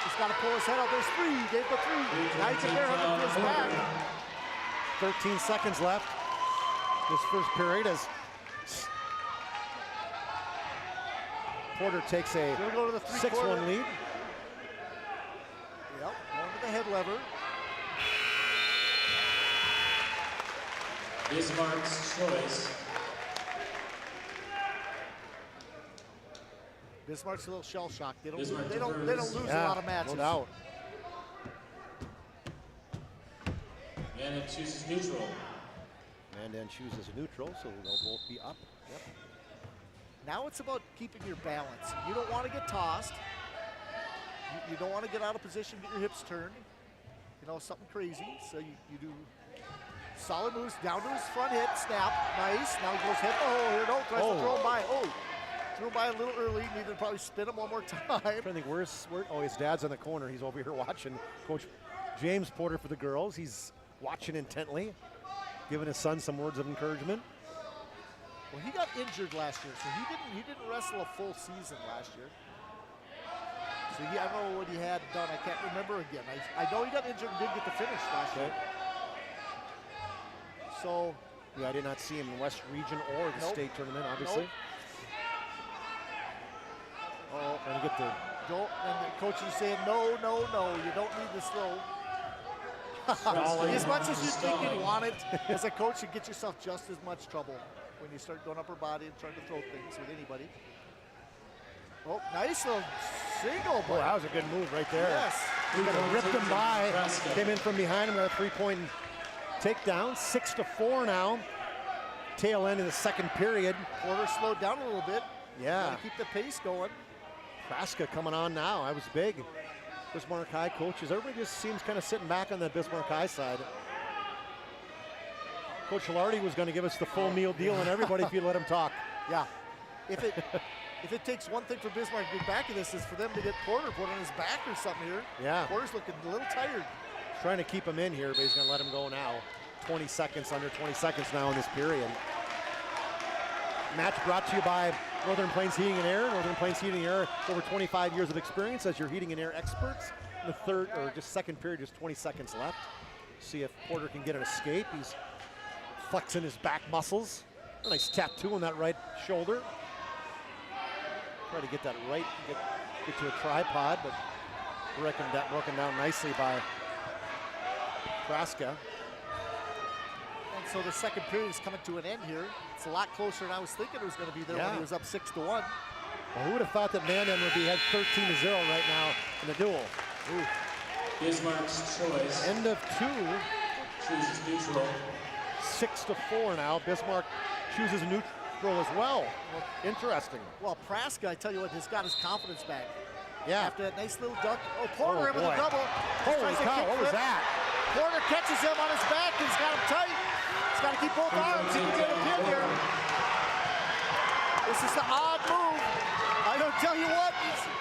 He's got to pull his head out. There's three. Gave the three. Now he can bear him to his back. 13 seconds left. This first period as Porter takes a 6-1 lead. Yep, going to the head lever. Bismarck's choice. Bismarck's a little shell-shocked. They don't lose a lot of matches. No doubt. Mandan chooses neutral. Mandan chooses neutral, so they'll both be up. Yep. Now it's about keeping your balance. You don't want to get tossed. You don't want to get out of position, get your hips turned. Something crazy. So you do solid moves down to his front hip, snap, nice. Now he goes hit the hole here. No, tries to throw him by. Threw him by a little early. Needed to probably spin him one more time. I'm trying to think where's his dad's on the corner. He's over here watching. Coach James Porter for the girls. He's watching intently, giving his son some words of encouragement. Well, he got injured last year, so he didn't wrestle a full season last year. So I don't know what he had done. I can't remember again. I know he got injured and didn't get the finish last year. So yeah, I did not see him in West Region or the state tournament, obviously. Oh, trying to get the and the coach is saying no, you don't need this slow. As much as you think you want it, as a coach, you get yourself just as much trouble when you start going upper body and trying to throw things with anybody. Oh, nice little single. Boy, that was a good move right there. Yes. He ripped him by, came in from behind him, got a three-point takedown. 6-4 now. Tail end of the second period. Porter slowed down a little bit. Yeah. Gotta keep the pace going. Praska coming on now. That was big. Bismarck High coaches. Everybody just seems kind of sitting back on that Bismarck High side. Coach Lardy was going to give us the full meal deal on everybody if you let him talk. Yeah. If it takes one thing for Bismarck to get back to this is for them to get Porter put on his back or something here. Yeah. Porter's looking a little tired. Trying to keep him in here, but he's going to let him go now. 20 seconds, under 20 seconds now in this period. Match brought to you by Northern Plains Heating and Air. Northern Plains Heating and Air, over 25 years of experience as your heating and air experts. In the third, or just second period, just 20 seconds left. See if Porter can get an escape. He's flexing his back muscles. A nice tattoo on that right shoulder. Try to get that right, get to a tripod, but broken down nicely by Praska. And so the second period is coming to an end here. It's a lot closer than I was thinking it was going to be there when he was up 6-1. Well, who would have thought that Mandan would be had 13-0 right now in the duel? Ooh. Bismarck's choice. End of 2. Chooses neutral. 6-4 now. Bismarck chooses neutral as well. Interesting. Well, Praska, I tell you what, has got his confidence back. Yeah. After that nice little duck. Oh, Porter with a double. Holy cow, what was that? Porter catches him on his back and he's got him tight. He's got to keep both arms. He can get a pin here. This is the odd move. I don't tell you what,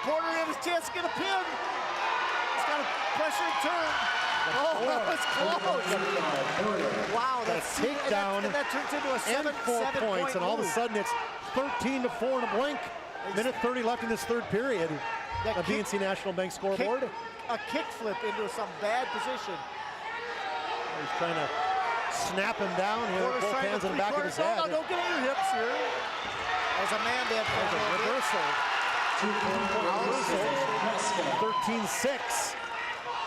Porter had his chance to get a pin. He's got a pressure and turn. Oh, that was close. Wow, that's a takedown. And that turns into a 7 points, and all of a sudden it's 13-4 in a blink. Minute 30 left in this third period. A BNC National Bank scoreboard. A kick flip into some bad position. He's trying to snap him down here. Both hands on the back of his head. No, don't get on your hips here. As a Mandan reversal. 13-6.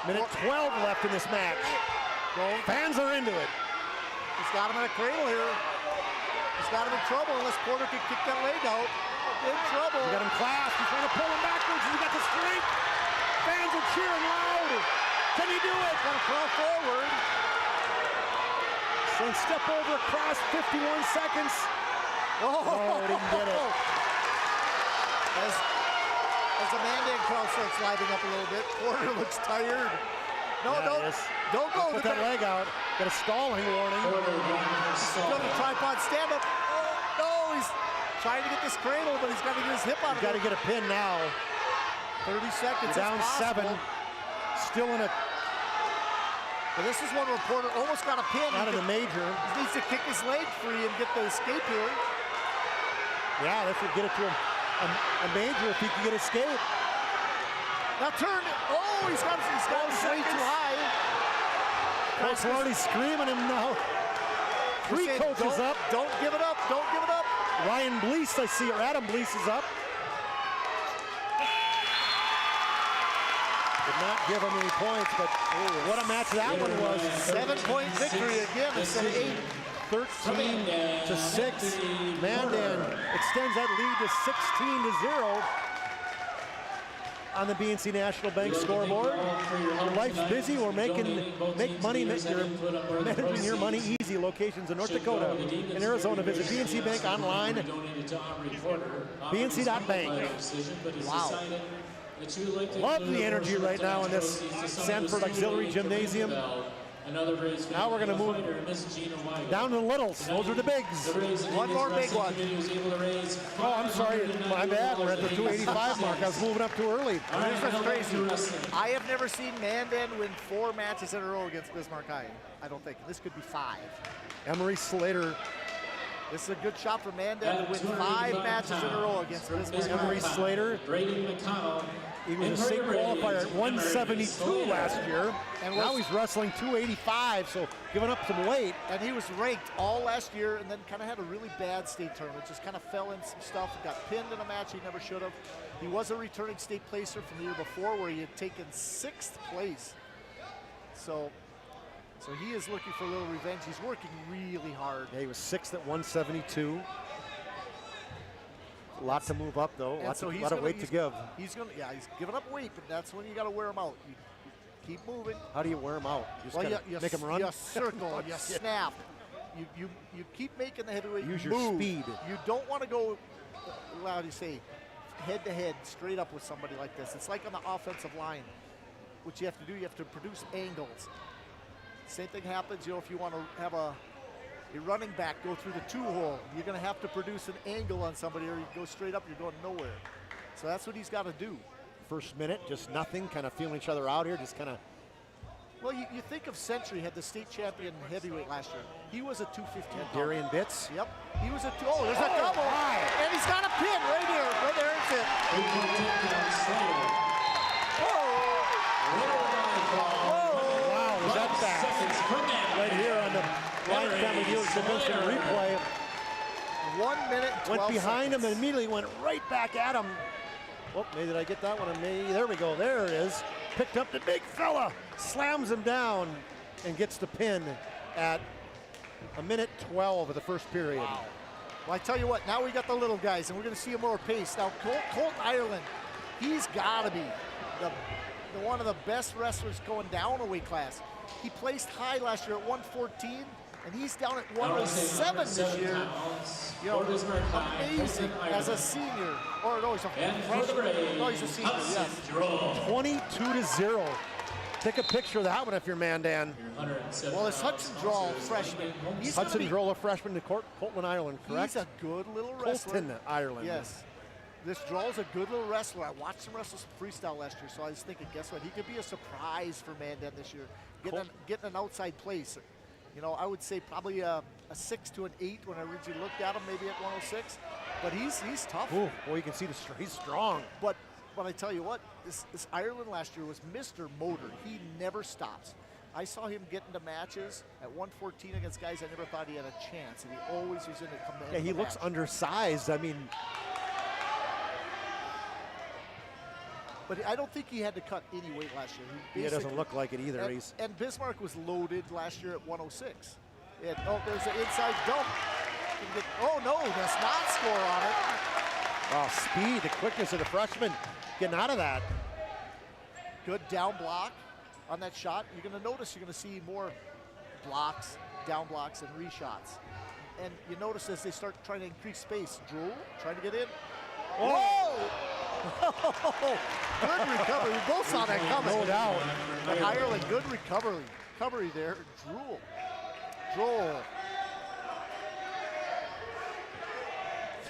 Minute 12 left in this match. Fans are into it. He's got him in a cradle here. He's got him in trouble unless Porter can kick that leg out. In trouble. You got him clasped. He's trying to pull him backwards. He's got the strength. Fans are cheering loud. Can he do it? Got to crawl forward. So step over across 51 seconds. Oh, didn't get it. As the Mandan crowd starts livening up a little bit, Porter looks tired. No, don't go. Put that leg out. Got a stalling warning. Still the tripod stand up. Oh, no, he's trying to get this cradle, but he's got to get his hip out of it. Got to get a pin now. 30 seconds. Down 7. Still in a. But this is one where Porter almost got a pin. Out of the major. He needs to kick his leg free and get the escape here. Yeah, this would get it to a major if he could get escape. Now turn. Oh, he's got way too high. Coach Lardy's screaming him now. 3 coaches up. Don't give it up. Don't give it up. Ryan Blease, I see, or Adam Blease is up. Did not give him any points, but what a match that one was. 7-point victory again instead of 8. 13 to 6. Mandan extends that lead to 16-0 on the BNC National Bank scoreboard. Life's busy. We're make money. You're managing your money easy. Locations in North Dakota and Arizona. Visit BNC Bank online. BNC.bank. Wow. Love the energy right now in this Sanford Auxiliary Gymnasium. Now we're going to move down to the littles. Those are the bigs. One more big one. Oh, I'm sorry. My bad. We're at the 285 mark. I was moving up too early. This is crazy. I have never seen Mandan win 4 matches in a row against Bismarck High. I don't think. This could be 5. Emery Slater. This is a good shot for Mandan to win 5 matches in a row against Bismarck High. Emery Slater. He was a state qualifier at 172 last year, and now he's wrestling 285, so giving up some weight. And he was ranked all last year and then kind of had a really bad state tournament. Just kind of fell in some stuff, got pinned in a match he never should have. He was a returning state placer from the year before where he had taken 6th place. So he is looking for a little revenge. He's working really hard. Yeah, he was 6th at 172. A lot to move up, though. A lot of weight to give. He's giving up weight, but that's when you got to wear him out. You keep moving. How do you wear him out? You just make him run? You circle, you snap. You keep making the heavyweight use move. your speed. You don't want to go, how do you say, head-to-head, straight up with somebody like this. It's like on the offensive line. What you have to do, you have to produce angles. Same thing happens, if you want to have a running back go through the 2-hole, you're going to have to produce an angle on somebody or you go straight up, you're going nowhere. So that's what he's got to do. First minute, just nothing, kind of feeling each other out here, just kind of. Well, you think of Century, had the state champion heavyweight last year. He was a 215. Darian Bitts. Yep. He was a there's a double. And he's got a pin right here. Right there, it's it. Wow, was that fast? Right here on the Lion Family Viewers Division replay. 1 minute and 12 Went behind seconds. him and immediately went right back at him. Oh, maybe did I get that one? There we go. There it is. Picked up the big fella, slams him down, and gets the pin at 1:12 of the first period. Wow. Well, I tell you what, now we got the little guys, and we're going to see a more pace. Now, Colt Ireland, he's got to be the one of the best wrestlers going down a weight class. He placed high last year at 114, and he's down at 107 this year. Amazing as a senior. Or no, he's a freshman. No, he's a senior, yes. 22-0. Take a picture of that one if you're Mandan. Well, it's Hudson Droll, freshman. Hudson Droll, a freshman to Colton, Ireland, correct? He's a good little wrestler. Colton, Ireland. Yes. This Droll's a good little wrestler. I watched him wrestle some freestyle last year, so I was thinking, guess what? He could be a surprise for Mandan this year. Getting an outside place. I would say probably a 6 to an 8 when I originally looked at him, maybe at 106. But he's tough. Ooh, boy, you can see he's strong. But I tell you what, this Ireland last year was Mr. Motor. He never stops. I saw him get into matches at 114 against guys I never thought he had a chance, and he always was in the command. Yeah, he looks undersized. I mean, but I don't think he had to cut any weight last year. He doesn't look like it either. And Bismarck was loaded last year at 106. There's an inside dump. can get, oh no, does not score on it. Oh, speed, the quickness of the freshman getting out of that. Good down block on that shot. You're going to notice, you're going to see more blocks, down blocks, and reshots. And you notice as they start trying to increase space, Drew trying to get in. Whoa! Good recovery. We both saw that coming. No doubt. But Ireland, good recovery there. Droll.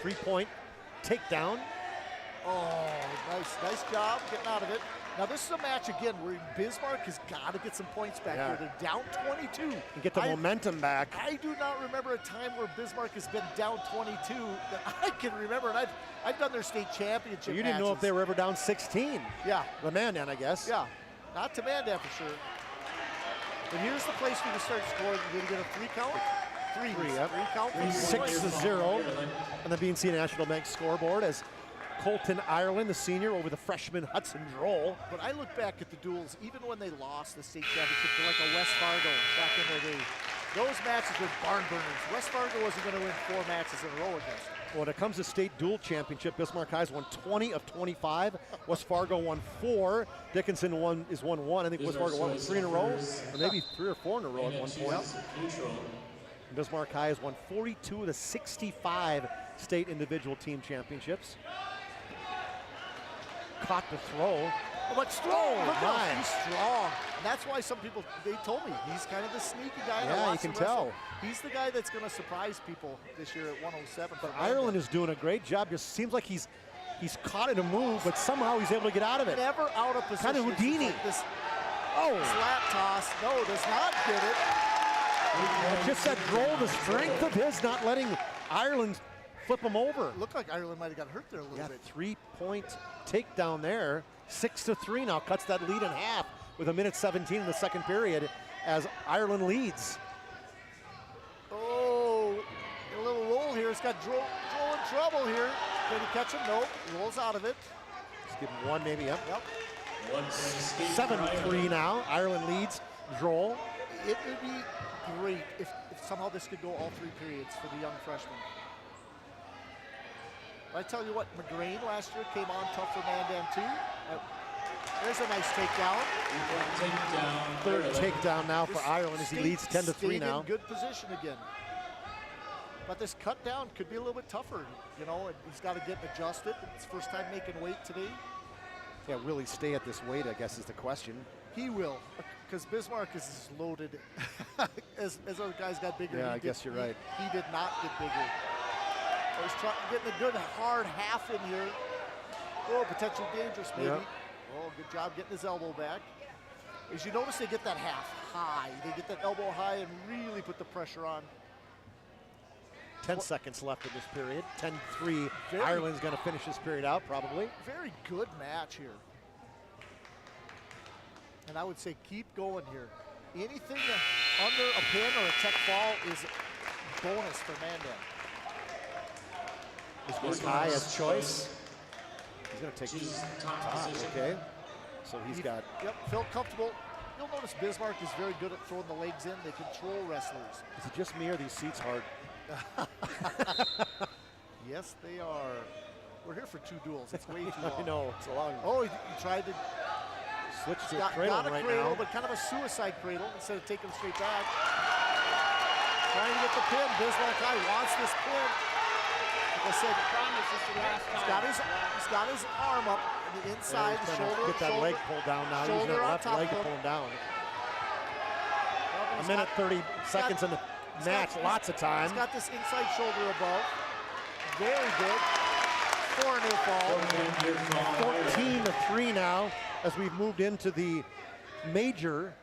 3-point takedown. Oh, nice job getting out of it. Now this is a match again where Bismarck has got to get some points back here. They're down 22. And get the momentum back. I do not remember a time where Bismarck has been down 22 that I can remember, and I've done their state championship You didn't know if they were ever down 16. Yeah. The Mandan, I guess. Yeah, not to Mandan for sure. But here's the place where you start scoring. You're going to get a 3 count? Three, yep. 3 count. 6-0 on the BNC National Bank scoreboard as Colton Ireland, the senior, over the freshman Hudson Droll. But I look back at the duels, even when they lost the state championship to like a West Fargo back in their day. Those matches were barn burners. West Fargo wasn't going to win 4 matches in a row against them. When it comes to state dual championship, Bismarck High's won 20 of 25. West Fargo won 4. Dickinson won 1. I think West Fargo won 3 in a row, or maybe 3 or 4 in a row at one point. Bismarck High has won 42 of the 65 state individual team championships. Caught the throw. But strong, he's strong. And that's why some people, they told me, he's kind of the sneaky guy. Yeah, you can tell. He's the guy that's going to surprise people this year at 107. But Ireland is doing a great job. Just seems like he's caught in a move, but somehow he's able to get out of it. Never out of position. Kind of Houdini. Like this, slap toss. No, does not get it. I just said Droll, the strength of his not letting Ireland flip him over. Looked like Ireland might have got hurt there a little bit. 3-point takedown there. 6-3 now, cuts that lead in half with 1:17 in the second period as Ireland leads. Oh, a little roll here. It's got Droll in trouble here. Can he catch him? Nope. Rolls out of it. Just give him one maybe. Yep. 7-3 7-3 now. Ireland leads. Droll. It would be great if somehow this could go all 3 periods for the young freshman. I tell you what, McGrain last year came on tough for Mandan too. There's a nice takedown. Third takedown now for Ireland as he leads 10-3 now. In good position again. But this cut down could be a little bit tougher, you know, and he's got to get adjusted. It's first time making weight today. Yeah, will he stay at this weight, I guess is the question. He will, because Bismarck is as loaded as other guys got bigger. Yeah, I guess you're right. He did not get bigger. He's getting a good hard half in here. Oh, potentially dangerous maybe. Yep. Oh, good job getting his elbow back. As you notice, they get that half high. They get that elbow high and really put the pressure on. 10 seconds left in this period. 10-3. Ireland's going to finish this period out probably. Very good match here. And I would say keep going here. Anything under a pin or a check fall is bonus for Mandan. Bismarck High has choice. He's going to take top, okay. So he's got... Yep, felt comfortable. You'll notice Bismarck is very good at throwing the legs in. They control wrestlers. Is it just me or are these seats hard? Yes, they are. We're here for 2 duels. It's way too long. I know, it's a long... Oh, he tried to... Switch to a cradle got a right cradle, now. but kind of a suicide cradle instead of taking him straight back. Trying to get the pin. Bismarck High wants this pin. Like I said, he's got his arm up on the inside, the shoulder. Get that leg pulled down now. Using that left leg to pull him down. A minute 30 seconds in the match, lots of time. He's got this inside shoulder above. Very good. 4-0 fall. 14-3 now as we've moved into the major.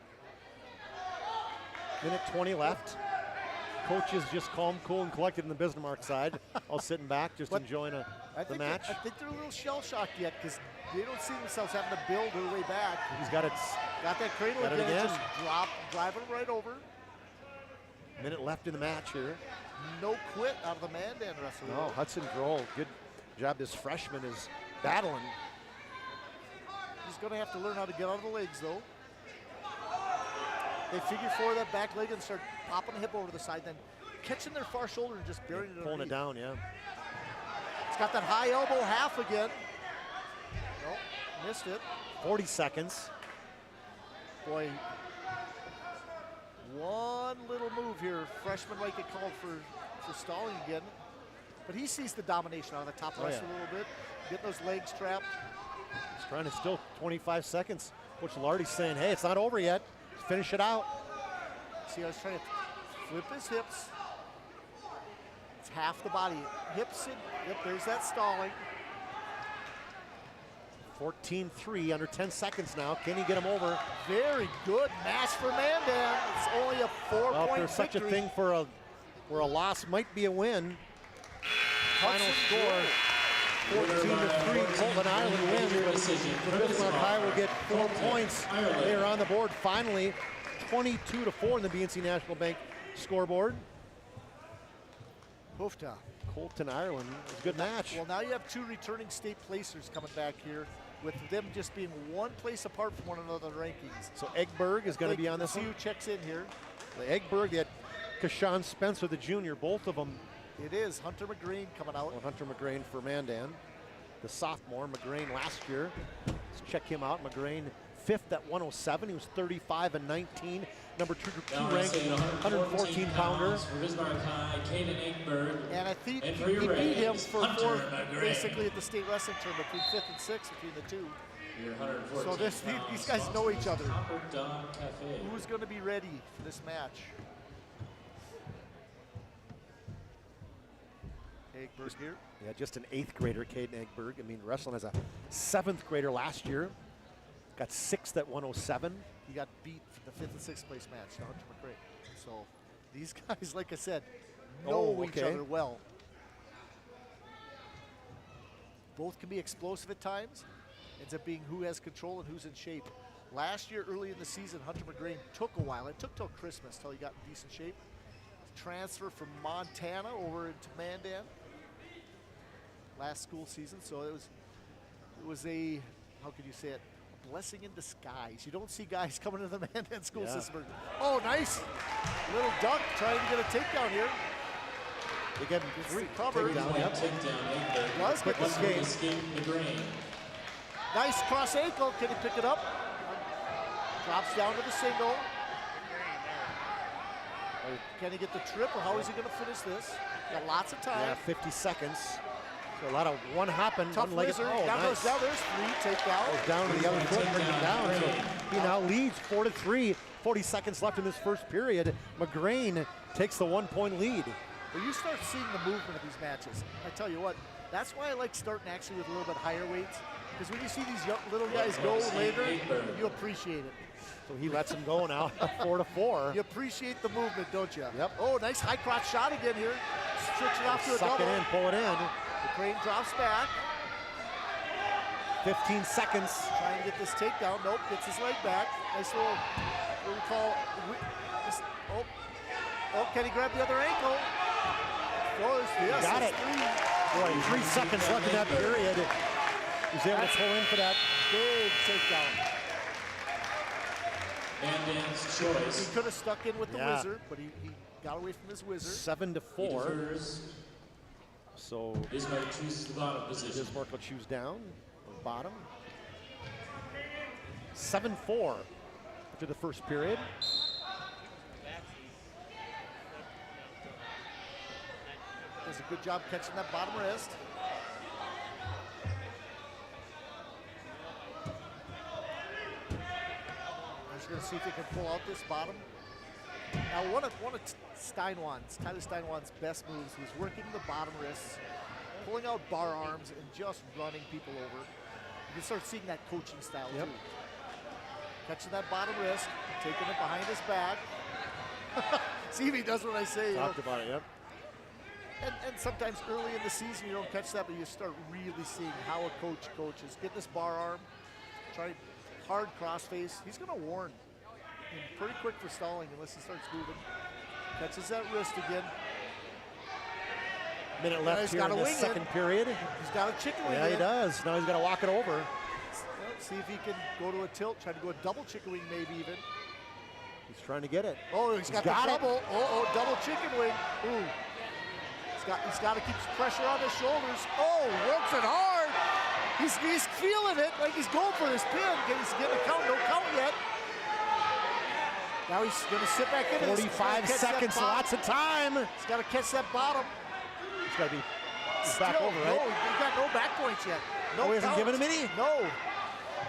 Minute 20 left. Coach is just calm, cool, and collected in the Bismarck side. All sitting back, just enjoying the match. I think they're a little shell-shocked yet because they don't see themselves having to build their way back. He's got it. Got that cradle Got it again. Just drive him right over. Minute left in the match here. No quit out of the Mandan wrestler. No, Hudson Droll, good job. This freshman is battling. He's going to have to learn how to get out of the legs, though. They figure for that back leg and start popping the hip over to the side, then catching their far shoulder and just burying it Pulling it down, yeah. It's got that high elbow half again. Nope, missed it. 40 seconds. Boy, one little move here. Freshman might get called for stalling again. But he sees the domination on the top Oh, wrestler yeah. a little bit. Getting those legs trapped. He's trying to still 25 seconds. Coach Lardy's saying, hey, it's not over yet. Finish it out. See, I was trying to flip his hips. It's half the body. Hips and, yep, there's that stalling. 14-3, under 10 seconds now. Can he get him over? Very good match for Mandan. It's only a 4-point Well, if there's such a victory. thing for where a loss might be a win. Final score, 14-3, Colton Ireland wins. The Bismarck High will get 4 points. They are on the board finally, 22-4 in the BNC National Bank scoreboard. Hoofta. Colton Ireland, it was a good match. Well, now you have two returning state placers coming back here, with them just being one place apart from one another in the rankings. So Eggberg is going to be on this See one. who checks in here. The Eggberg, they had Kashawn Spencer, the junior, both of them. It is Hunter McGrane coming out. Well, Hunter McGrane for Mandan. The sophomore, McGrane last year. Let's check him out. McGrane, 5th at 107. He was 35-19. Number two ranked 114-pounder. And I think And he for your beat him ratings, for Hunter fourth, McGrane. basically at the state wrestling tournament, between 5th and 6th between the two. Your 114 So these guys know each other. Copper Dog Cafe. Who's going to be ready for this match? Eggberg here. Yeah, just an 8th grader, Caden Eggberg. I mean, wrestling as a 7th grader last year. Got 6th at 107. He got beat for the 5th and 6th place match, Hunter McGrane. So these guys, like I said, know each other well. Both can be explosive at times. Ends up being who has control and who's in shape. Last year, early in the season, Hunter McGrane took a while. It took till Christmas till he got in decent shape. Transfer from Montana over into Mandan last school season. So it was a, how could you say it, a blessing in disguise. You don't see guys coming into the Mandan school system. Oh, nice little duck trying to get a takedown here. They get three covered. Does get this game. Nice cross ankle. Can he pick it up? Drops down to the single. Can he get the trip, or how is he going to finish this? Got lots of time. Yeah, 50 seconds. So a lot of one hopping, Tough one-legged. lizard. Oh, Down nice. goes down. There's 3 takedown. Goes down to the other foot, brings it down. So he now leads 4-3. 40 seconds left in this first period. McGrane takes the 1-point lead. Well, you start seeing the movement of these matches. I tell you what, that's why I like starting actually with a little bit higher weights. Because when you see these little guys go later, you appreciate it. So he lets him go now, 4-4. You appreciate the movement, don't you? Yep. Oh, nice high crotch shot again here. Switch it off to a Suck double. it in, pull it in. The crane drops back. 15 seconds. Trying to get this takedown. Nope, gets his leg back. Nice little, what we call, oh, can he grab the other ankle? Yes, Got it. 3. Boy, 3 seconds left in that period. He's able to pull in for that. Big takedown. Mandan's choice. He could have stuck in with the Yeah. wizard, but he got away from his wizard. 7-4. So Bismarck chooses the bottom position. Bismarck will choose down or bottom. 7-4 after the first period. Does a good job catching that bottom wrist. I'm just going to see if he can pull out this bottom. Now, one of Tyler Steinwan's best moves was working the bottom wrists, pulling out bar arms, and just running people over. You can start seeing that coaching style too. Catching that bottom wrist, taking it behind his back. See if he does what I say. Talked about it, yep. And sometimes early in the season you don't catch that, but you start really seeing how a coach coaches. Get this bar arm, try hard crossface. He's going to warn him pretty quick for stalling unless he starts moving. Catches that wrist again. Minute left here in the second period. He's got a chicken wing Yeah, in. he does. Now he's got to walk it over. See if he can go to a tilt, try to go a double chicken wing maybe even. He's trying to get it. Oh, he's got the double. Oh, double chicken wing. Ooh. He's got to keep pressure on his shoulders. Oh, works it hard. He's feeling it like he's going for this pin. He's getting a count. No count yet. Now he's going to sit back in. 45 seconds, lots of time. He's got to catch that bottom. He's got to be back over, right? No, he's got no back points yet. No, he hasn't given him any? No.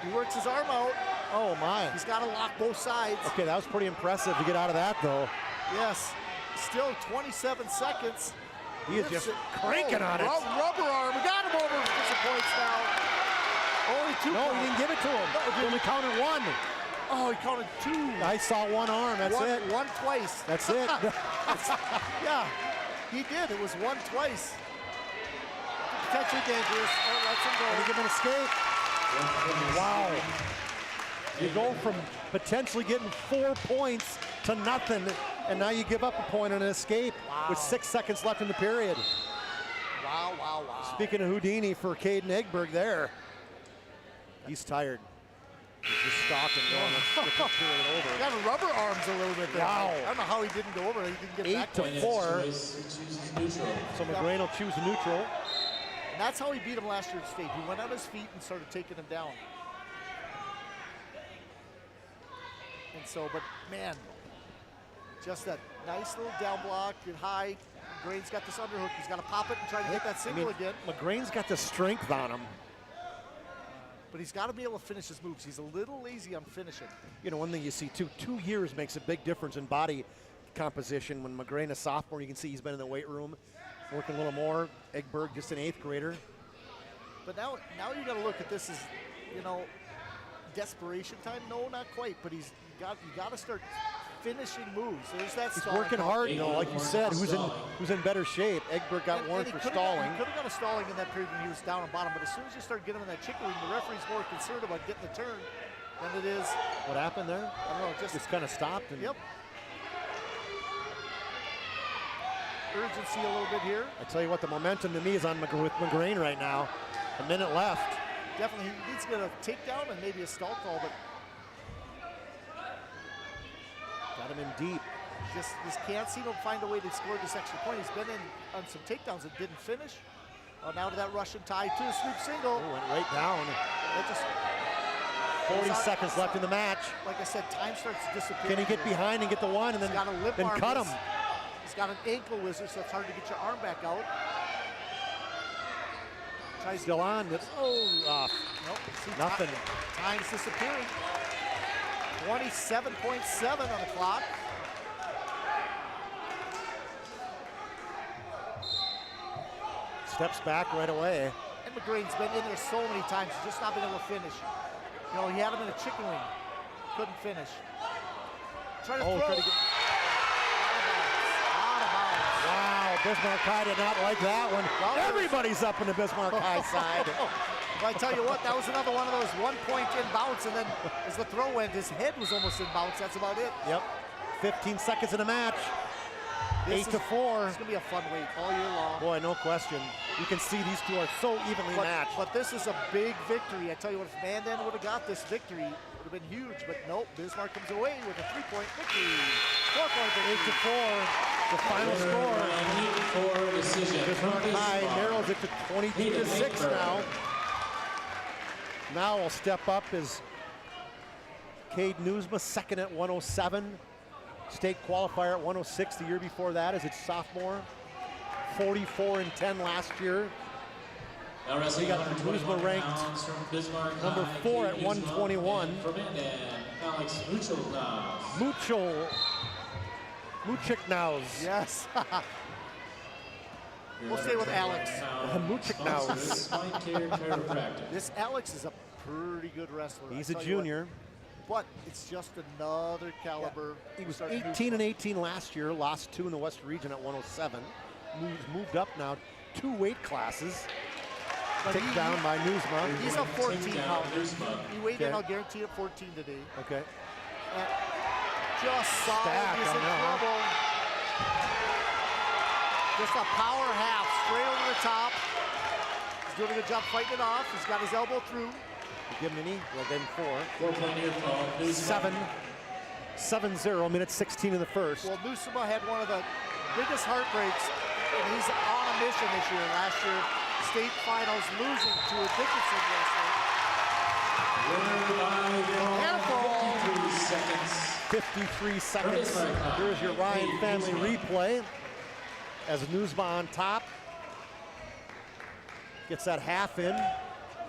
He works his arm out. Oh, my. He's got to lock both sides. Okay, that was pretty impressive to get out of that, though. Yes. Still 27 seconds. He is just cranking on it. Rubber arm. We got him over for some points now. Only 2 No, points. he didn't give it to him. No, he only counted 1. Oh, he counted 2. I saw 1 arm. That's it. 1 twice. That's it. Yeah, he did. It was 1 twice. Potentially dangerous. Oh, lets him go. Can he give him an escape? Wow. You go from potentially getting 4 points to nothing, and now you give up a point on an escape with 6 seconds left in the period. Wow, wow, wow. Speaking of Houdini for Caden Egberg there. He's tired. He's just stalking going. Let's get the period over. Got rubber arms a little bit there. Wow. I don't know how he didn't go over. He didn't get 8 back to to 4. So McGrain will choose neutral. And that's how he beat him last year at state. He went on his feet and started taking him down. And so, but man, just that nice little down block and high. McGrain's got this underhook. He's got to pop it and try to hit that single again. McGrain's got the strength on him. But he's got to be able to finish his moves. He's a little lazy on finishing. You know, one thing you see too, 2 years makes a big difference in body composition. When McGrain is sophomore, you can see he's been in the weight room, working a little more. Egberg, just an 8th grader. But now you got to look at this as, you know, desperation time. No, not quite. But you got to start finishing moves. There's that. He's working hard, you know, like you said. Who's in better shape? Egberg got warned for stalling. He could have got a stalling in that period when he was down and bottom. But as soon as you start getting him in that chicken wing, the referee's more concerned about getting the turn than it is. What happened there? I don't know. Just kind of stopped. And yep. Urgency a little bit here. I tell you what, the momentum to me is on with McGrain right now. A minute left. Definitely, he needs to get a takedown and maybe a stall call, but got him in deep. Just can't seem to find a way to score this extra point. He's been in on some takedowns that didn't finish. Now to that Russian tie to a sweep single. Oh, went right down. That just 40 seconds left in the match. Like I said, time starts disappearing. Can he get behind and get the one and then cut him? He's got an ankle wizard, so it's hard to get your arm back out. Still on. Nope. Nothing. Time's disappearing. 27.7 on the clock. Steps back right away. And McGrain's been in there so many times, he's just not been able to finish. You know, he had him in a chicken wing. Couldn't finish. Trying to throw. Wow, Bismarck High did not like that one. Everybody's up in the Bismarck High side. Well, I tell you what, that was another one of those 1 point in bounce, and then as the throw went, his head was almost in bounce. That's about it. Yep. 15 seconds in the match. 8 to 4. It's going to be a fun wait all year long. Boy, no question. You can see these two are so evenly matched. But this is a big victory. I tell you what, if Mandan would have got this victory, it would have been huge. But nope, Bismarck comes away with a 3-point victory. 4-point victory. 8 to 4. The final score. Bismarck High narrows it to 22 to 6 now. Now will step up is Cade Newsma, second at 107. State qualifier at 106 the year before that as its sophomore. 44-10 last year. We got Newsma ranked number 4 at 121. Muchiknaus. Yes. We'll stay with Alex. Muchiknaus. This Alex is a pretty good wrestler. He's a junior. But it's just another caliber. Yeah. He was 18-18 last year, lost 2 in the West Region at 107. Moved up now 2 weight classes. Taken down by Newsma. He's a 14-pounder. He weighed in, I'll guarantee, at 14 today. Okay. And just solid. He's in trouble. Just a power half, straight over the top. He's doing a good job fighting it off. He's got his elbow through. Give him an E, well then 4. 4-point near fall. 7. 7-0, minute 16 in the first. Well, Nusima had one of the biggest heartbreaks, and he's on a mission this year. Last year, state finals, losing to a Dickinson wrestler. Careful. 53 seconds. Here's your Ryan family replay as Nusma on top. Gets that half in,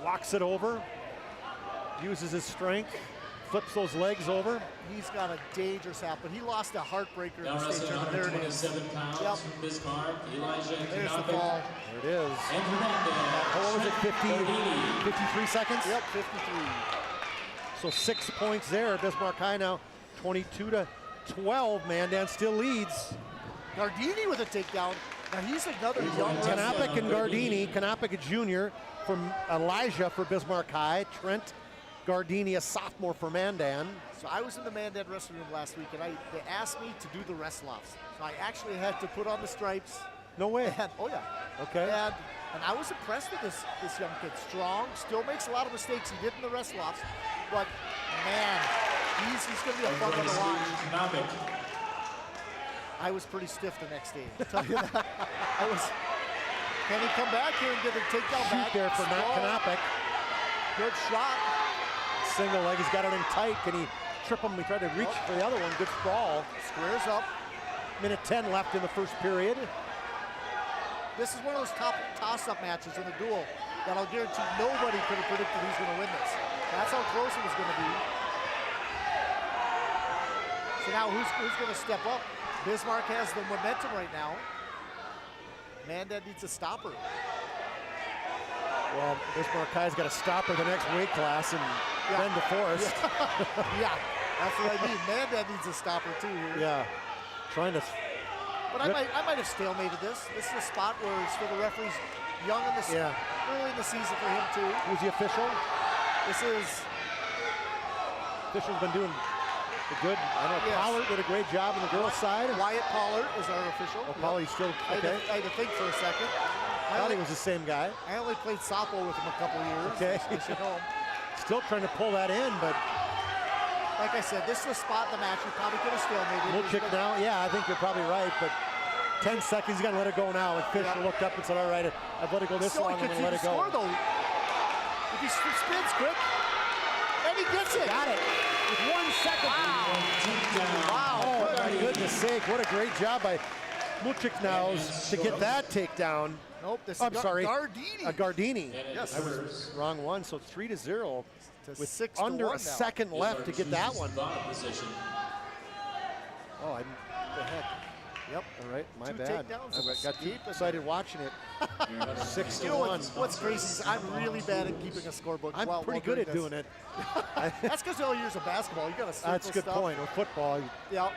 walks it over, uses his strength, flips those legs over. He's got a dangerous half, but he lost a heartbreaker in Now the state wrestling tournament. There it is. 127 pounds Yep. from Bismarck, Elijah There's the Knopik. fall. There it is. And Hernandez. What was it, 53 seconds? Yep, 53. So 6 points there. Bismarck High now 22-12. Mandan still leads. Gardini with a takedown. Now he's another young Knopik and Gardini. Knopik a junior from Elijah for Bismarck High. Trent Gardini, a sophomore for Mandan. So I was in the Mandan wrestling room last week, and they asked me to do the wrestle-offs. So I actually had to put on the stripes. No way. And, oh yeah. Okay. And I was impressed with this young kid. Strong, still makes a lot of mistakes. He did in the wrestle-offs, but man, he's going to be a fun one to watch. I was pretty stiff the next day. I'll tell you that. Can he come back here and get a takedown Shoot back? there for Knopik. Good shot. Single leg, he's got it in tight. Can he trip him? He tried to reach for the other one. Good sprawl. Squares up. Minute 10 left in the first period. This is one of those top toss-up matches in the duel that I'll guarantee nobody could have predicted who's going to win this. That's how close it was going to be. So now who's going to step up? Bismarck has the momentum right now. Mandan needs a stopper. Well, Bismarck High's got to stop her the next weight class and bend the forest. Yeah, that's what I mean. Mandan needs a stopper too here. Yeah, trying to. But I might have stalemated this. This is a spot where it's for the referees young in the early in the season for him too. Who's the official? This is. Official's been doing good. I know Pollard did a great job on the girls' side. Wyatt Pollard is our official. Oh, Pollard's still okay. I had to think for a second. I thought he was the same guy. I only played softball with him a couple of years. Okay. You should know him. Still trying to pull that in, but like I said, this is a spot in the match we probably could have stalemated. Milchick now, yeah, I think you're probably right, but 10 seconds, he's got to let it go now. And Fisher looked up and said, all right, I've let it go this long, I'm going to let it go. Score, though. If he spins quick, and he gets it. Got it. With 1 second. Wow. Oh, my goodness sake. What a great job by Milchick now to get that takedown. Nope, this I'm is sorry. Gardini. Gardini. Yes. I was wrong one, so 3-0 with 6-1 under now. a second left to get that one. Oh, the heck. Yep. All right, my Two bad. takedowns I got too excited watching it. 6-1. You know what's crazy is I'm really bad at keeping a scorebook. I'm pretty good at doing it. That's because all years of basketball, you got to circle That's a good stuff. point. With football, Yeah.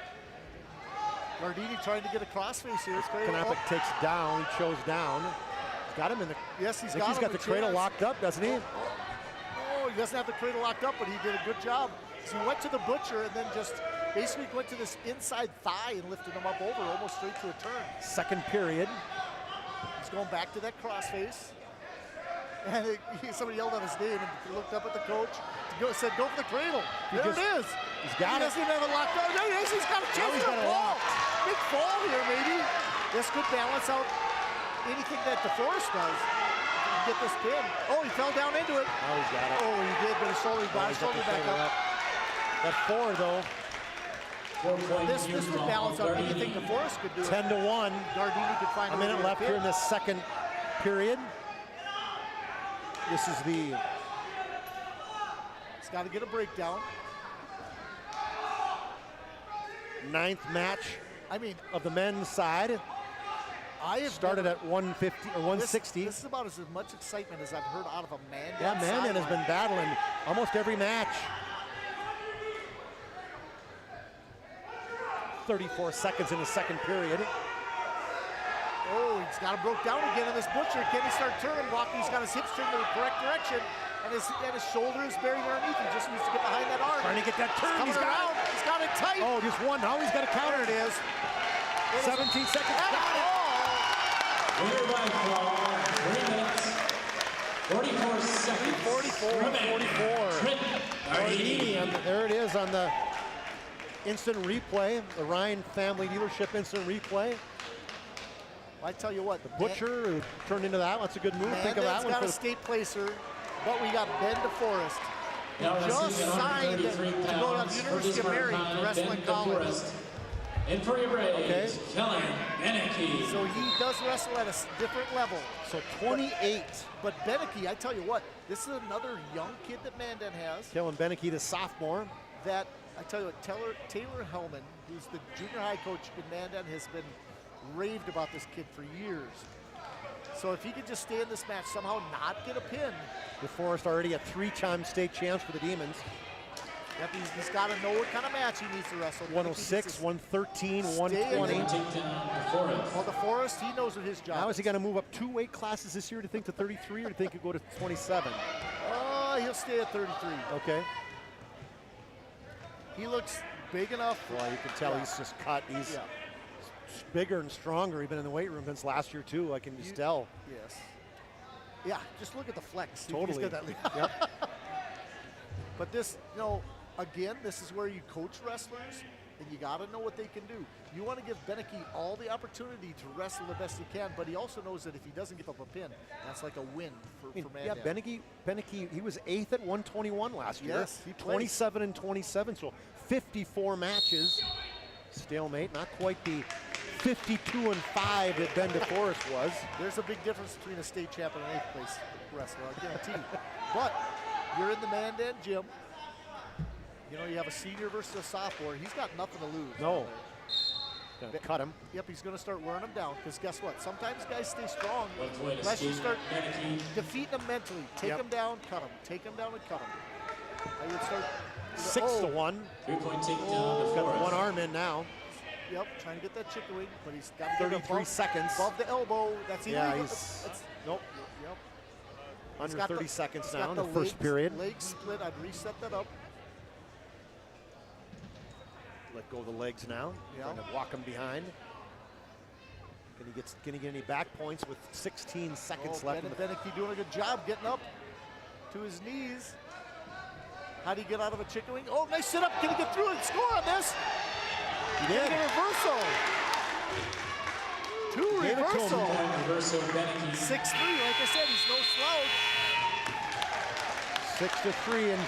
Gardini trying to get a crossface here. Knopik takes down. He chose down. He's got him in the. Yes, he's I think got he's got the cradle locked up, doesn't he? Oh, he doesn't have the cradle locked up, but he did a good job. So he went to the butcher and then just basically went to this inside thigh and lifted him up over, almost straight to a turn. Second period. He's going back to that crossface. And somebody yelled out his name and looked up at the coach. Said, go for the cradle. There it is. He's got it. He doesn't even have it locked up. There he is. He's got a chance for a ball. Big fall here, maybe. This could balance out anything that DeForest does. Get this pin. Oh, he fell down into it. Oh, he's got it. Oh, he did, but his shoulder back up. That 4 though. This would balance out anything DeForest could do. 10-1. Gardini could find a minute left here in the second period. This is the. He's got to get a breakdown. 9th match. Of the men's side. I have started at 150 or 160. This is about as much excitement as I've heard out of a Mandan. Yeah, Mandan has been battling almost every match. 34 seconds in the second period. Oh, he's got him broke down again in this butcher. Can he start turning? Walker's got his hips turned in the correct direction, and his shoulder is buried underneath. He just needs to get behind that arm. Trying to get that turn. He's got it. He's got it tight. Oh, just one. Now he's got a counter. There it is. 17 seconds. Winner by fall, 3 minutes, 44 seconds. 44. Gardini, there it is on the instant replay, the Ryan Family Dealership instant replay. I tell you what, The Butcher turned into that. That's a good move. Think of that one. got a state placer, but we got Ben DeForest. He just signed to go to the University of Mary to wrestle in college. And for your Braves, Kellen Beneke. So he does wrestle at a different level. So 28. But Beneke, I tell you what, this is another young kid that Mandan has. Kellen Beneke, the sophomore. That, I tell you what, Taylor Hellman, who's the junior high coach in Mandan, has been raved about this kid for years. So if he could just stay in this match, somehow not get a pin. DeForest already a 3-time state champs for the Demons. Yep, he's got to know what kind of match he needs to wrestle. 106, 113, 120. Well, DeForest, he knows what his job How is he going to move up 2 weight classes this year to think to 33, or do you think he'll go to 27? He'll stay at 33. Okay. He looks big enough. Well, you can tell he's just cut. He's bigger and stronger. He's been in the weight room since last year, too. I can just tell. Yes. Yeah, just look at the flex. Totally. He's got that. Yep. But this, again, this is where you coach wrestlers, and you got to know what they can do. You want to give Beneke all the opportunity to wrestle the best he can, but he also knows that if he doesn't give up a pin, that's like a win for Mandan. Yeah, Beneke, he was 8th at 121 last year. Yes, he 27 and 27, so 54 matches. Stalemate, not quite the 52 and 5 that Ben DeForest was. There's a big difference between a state champ and an 8th place wrestler, I guarantee you. But you're in the Mandan gym. You have a senior versus a sophomore. He's got nothing to lose. No. Gonna cut him. Yep, he's going to start wearing him down, because guess what? Sometimes guys stay strong unless you start defeating them mentally. Take him down, cut him. Take him down and cut him. I would start 6-1. 3-point takedown. Got one arm in now. Yep, trying to get that chicken wing, but he's got 33 seconds. Above the elbow. That's illegal. Nope. Yep. Under 30 seconds now in the leg, first period. Leg split. I'd reset that up. Let go of the legs now. Yeah. Trying to walk him behind. Can he get any back points with 16 seconds left? Beneke doing a good job getting up to his knees. How do you get out of a chicken wing? Oh, nice sit up. Can he get through and score on this? He did. A reversal. Two reversal. 6-3. Like I said, he's no slouch. 6-3, and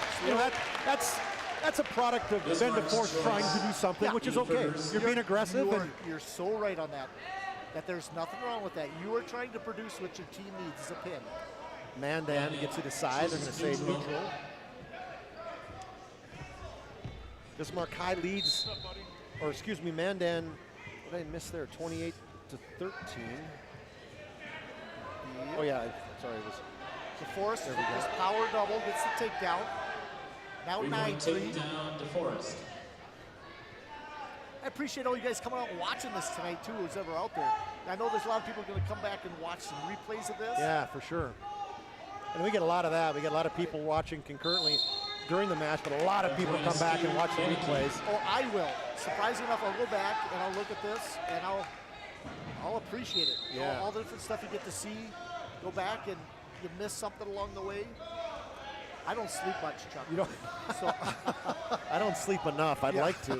that's a product of Ben DeForest trying to do something, which is okay. You're being aggressive. You're so right on that. That there's nothing wrong with that. You are trying to produce what your team needs as a pin. Mandan gets it aside. They're going to say neutral. Bismarck High leads, or excuse me, Mandan. What did I miss there? 28-13. Oh yeah, sorry. It was DeForest just power double, gets the takedown. Now 9-3. DeForest. I appreciate all you guys coming out and watching this tonight too, who's ever out there. I know there's a lot of people going to come back and watch some replays of this. Yeah, for sure. And we get a lot of that. We get a lot of people watching concurrently during the match, but a lot of people come back and watch the replays. Oh, I will. Surprisingly enough, I'll go back and I'll look at this and I'll appreciate it. Yeah. All the different stuff you get to see. Go back and you miss something along the way. I don't sleep much, Chuck. You don't. So I don't sleep enough. I'd like to.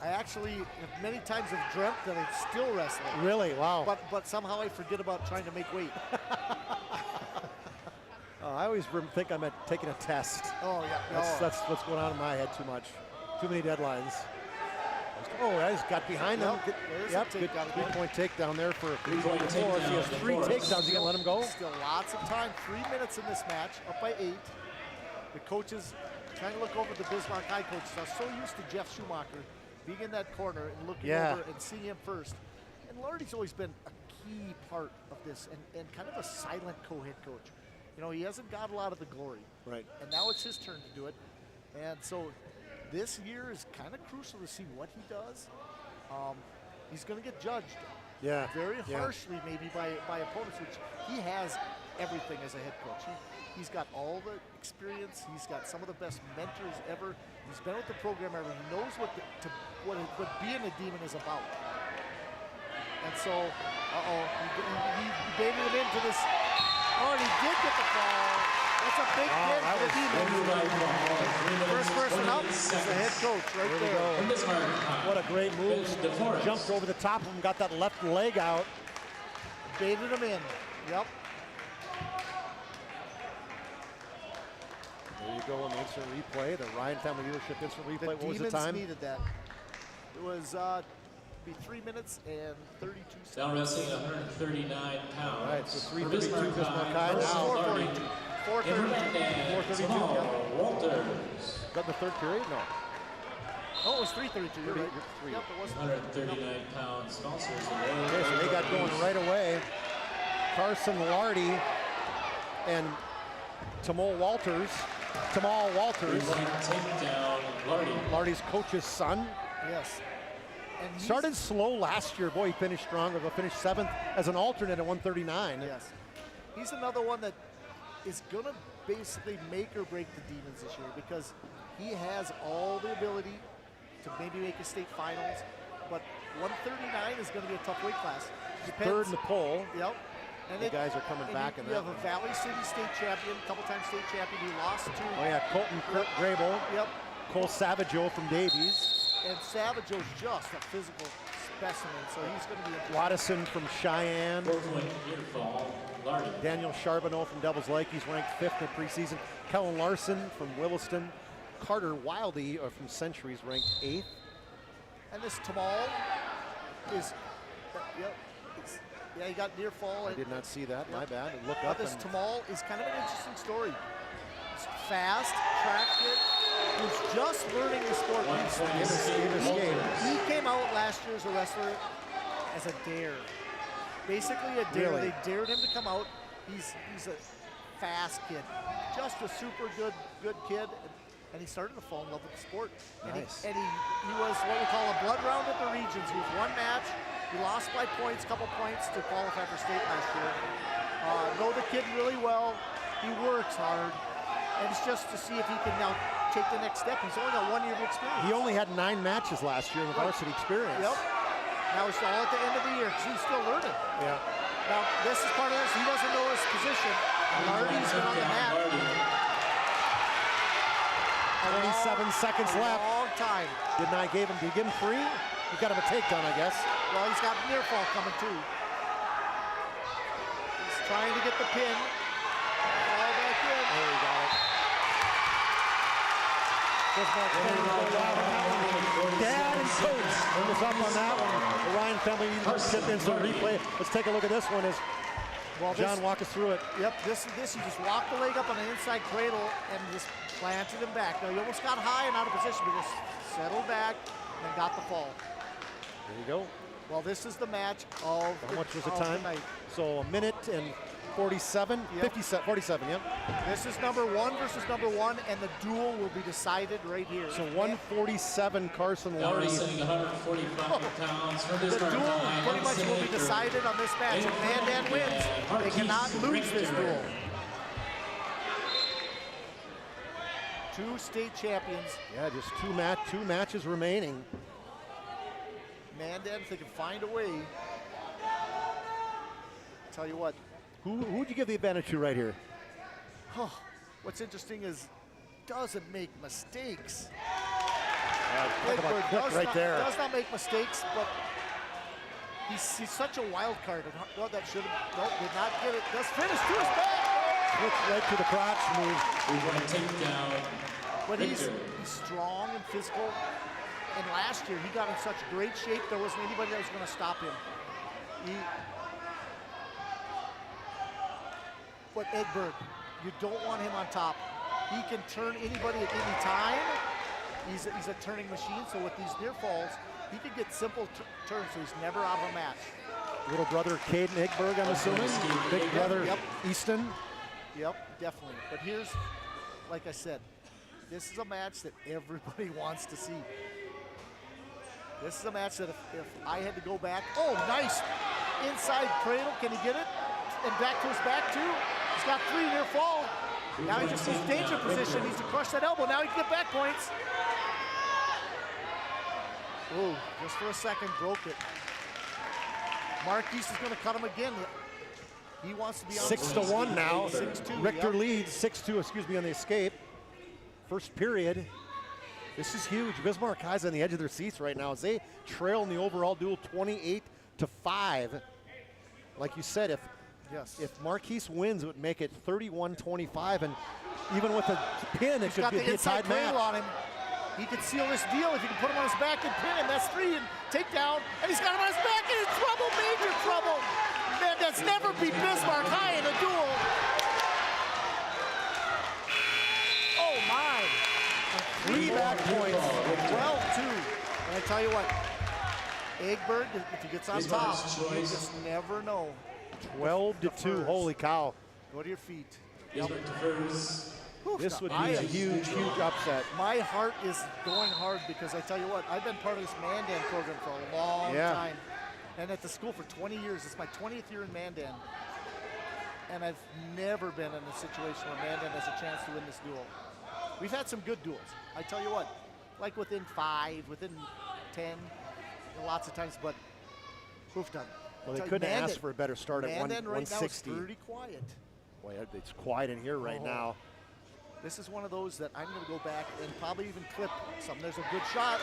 I actually many times have dreamt that I'm still wrestling. Really? Wow. But somehow I forget about trying to make weight. I always think I'm taking a test. Oh yeah. That's what's going on in my head too much. Too many deadlines. Oh, I just got behind him. Yep, good 3-point takedown there for DeForest. He has 3 takedowns. You gonna let him go? Still lots of time. 3 minutes in this match. Up by 8. The coaches trying to look over the Bismarck High coaches are so used to Jeff Schumacher being in that corner and looking over and seeing him first. And Lardy's always been a key part of this and kind of a silent co-head coach. He hasn't got a lot of the glory. Right. And now it's his turn to do it. And so this year is kind of crucial to see what he does. He's going to get judged very harshly maybe by opponents, which he has everything as a head coach. He's got all the experience. He's got some of the best mentors ever. He's been with the program ever. He knows what being a Demon is about. And so, he baited him into this. Oh, and he did get the fall. That's a big hit for the defense. First person up is the head coach right there. What a great move. Jumped over the top of him, got that left leg out. Baited him in. Yep. There you go on the instant replay. The Ryan Family Dealership instant replay. What was the Demons time? needed that. It was be 3 minutes and 32 seconds. Now wrestling 139 pounds. All right, so For 332 Bismarck High. versus Now 432. 432. Jamal Walters. Is that in the third period? No. Oh, it was 332. You're right. Three. Yep, it was 139 pound sponsors. Okay, so they got going right away. Carson Lardy and Tamal Walters. Take down Lardy. Lardy's coach's son. Yes. And Started slow last year. Boy, he finished strong. He'll finish 7th as an alternate at 139. Yes. He's another one that is going to basically make or break the Demons this year because he has all the ability to maybe make a state finals, but 139 is going to be a tough weight class. Depends. Third in the poll. Yep. And the guys are coming back in you that have one. a Valley City state champion, couple-time state champion. He lost to. Oh yeah, Colton Grable. Yep. Cole Savageau from Davies. And Savageau's just a physical specimen, so he's going to be. Watson from Cheyenne. Daniel Charbonneau from Devils Lake. He's ranked 5th in the preseason. Kellen Larson from Williston. Carter Wildy from Century is ranked 8th. And this Tamal is. Yep. Yeah, he got near fall. I did not see that. My bad. Look but up. This Tamal is kind of an interesting story. It's fast, track kid, who's just learning the sport recently. He came out last year as a wrestler as a dare. Basically a dare. Really? They dared him to come out. He's a fast kid, just a super good kid. And he started to fall in love with the sport. Nice. And he was what we call a blood round at the regions. He was one match. He lost by points, couple points to qualify for state last year. Know the kid really well. He works hard. And it's just to see if he can now take the next step. He's only got 1 year of experience. He only had 9 matches last year in the varsity experience. Yep. Now it's all at the end of the year because he's still learning. Yeah. Now this is part of this. He doesn't know his position. Lardy's been on the mat. 27 seconds left. Long time. Did you give him 3? You got him a takedown, I guess. Well, he's got near fall coming too. He's trying to get the pin. Fall back in. There he got it. Dad and coach is up on that one. The Ryan Family Dealership instant replay. Let's take a look at this one as John walk us through it. Yep, this you just walk the leg up on the inside cradle and just planted him back. Now you almost got high and out of position, but just settled back and got the fall. There you go. Well, this is the match of How much was the time? night. So 1 minute and 47, Yep. 47, yep. This is number 1 versus number 1, and the duel will be decided right here. So 147 Carson Now Lardy. wrestling 145 pounds for The Bismarck duel High. pretty much will be decided on this match. If Mandan wins, they cannot lose this duel. 2 state champions. Yeah, just two matches remaining. Mandan, if they can find a way. Tell you what. Who'd you give the advantage to right here? What's interesting is doesn't make mistakes. Talk about quick right there. Does not make mistakes, but he's such a wild card. And well, that should have, nope, did not get it. Does finish to his back. Switch right to the crotch move. We're going to take down But he's strong and physical. And last year, he got in such great shape, there wasn't anybody that was going to stop him. But Edberg, you don't want him on top. He can turn anybody at any time. He's a turning machine, so with these near falls, he can get simple turns, so he's never out of a match. Little brother Caden Egberg, I'm assuming. Big brother Easton. Yep, definitely. But here's, like I said, this is a match that everybody wants to see. This is a match that if I had to go back, oh, nice inside cradle, can he get it? And back to his back too. He's got 3 near fall. Now he just needs danger position. He needs to crush that elbow. Now he can get back points. Ooh, just for a second, broke it. Marquise is going to cut him again. He wants to be on 6-1 now. 6-2, Richter yep. leads 6-2, on the escape. First period. This is huge. Bismarck High's on the edge of their seats right now as they trail in the overall duel 28-5. Like you said, if Marquise wins, it would make it 31-25, and even with a pin, it could be a tied match. On him. He could seal this deal if he can put him on his back and pin him. That's 3 and take down, and he's got him on his back and in trouble, major trouble. Man, that's never beat Bismarck High in a duel. Oh my. 3 back points. 12-2. And I tell you what, Eggberg, if he gets on top, you just never know. 12-2, holy cow. Go to your feet. This would be a huge upset. My heart is going hard because I tell you what, I've been part of this Mandan program for a long time. And at the school for 20 years. It's my 20th year in Mandan. And I've never been in a situation where Mandan has a chance to win this duel. We've had some good duels. I tell you what, like within 5, within 10, lots of times, but poof done. Well, they couldn't ask for a better start at Mandan right 160. now is pretty quiet. Boy, it's quiet in here right now. This is one of those that I'm going to go back and probably even clip some. There's a good shot.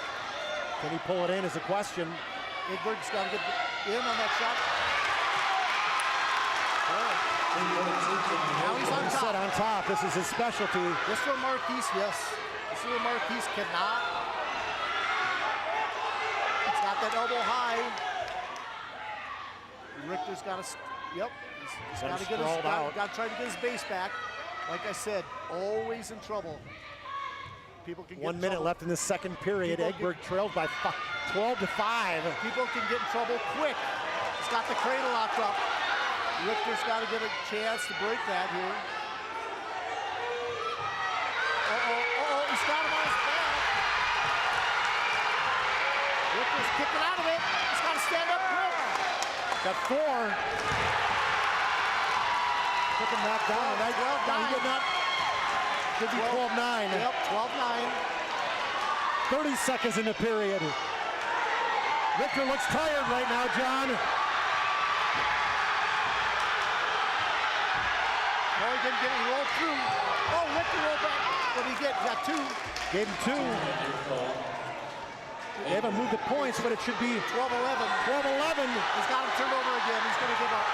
Can he pull it in is a question. Eggberg's got to get in on that shot. Now he's on top. Set on top. This is his specialty. This one, Marquise, yes. This is where Marquise cannot. It's got that elbow high. Richter's got to, he's got to get his, got to try to get his base back. Like I said, always in trouble. People can get 1 minute left in the second period. Eggberg trailed by 12-5. People can get in trouble quick. He's got the cradle locked up. Richter's got to get a chance to break that here. He's got him on his back. Richter's kicking out of it. He's got to stand up quick. Got 4. Took him back down. He did not. Should be 12-9. Yep, 12-9. 30 seconds in the period. Richter looks tired right now, John. Oh, he didn't get it. He rolled through. Oh, Richter rolled back. What did he get? He got 2. Gave him 2. They haven't moved the points, but it should be 12-11. 12-11. He's got him turned over again. He's going to give up.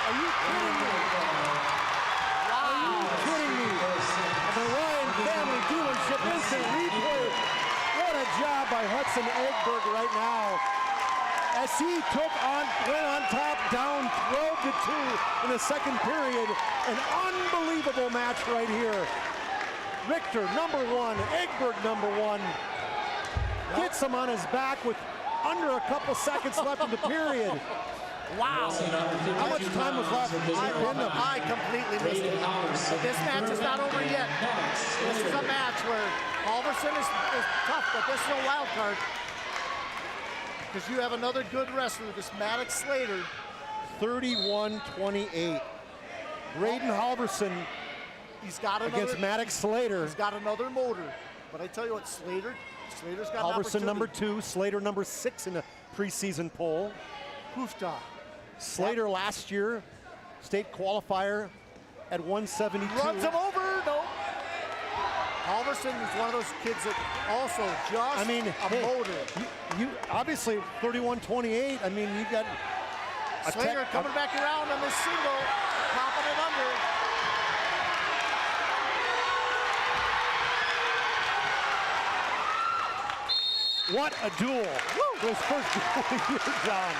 Are you kidding me? Wow. Are you kidding me? The Ryan Family Dealership instant replay. What a job by Hudson Eggberg right now. As he went on top, down 12-2 in the second period. An unbelievable match right here. Richter, number 1. Eggberg, number 1. Gets him on his back with under a couple seconds left in the period. Wow. How much time was left? I completely missed it. But this match is not over yet. This is a match where Halverson is tough, but this is a wild card. Because you have another good wrestler, this Maddox Slater. 31-28. Braden Halverson against Maddox Slater. He's got another motor. But I tell you what, Slater's got Halverson number 2, Slater number 6 in the preseason poll. Hoofda. Slater last year, state qualifier at 172. Runs him over, no. Halverson is one of those kids that also just a motor. You obviously 31-28. I mean, you got Slater coming back around on this single, popping it under. What a duel. Those first duel of the year, John.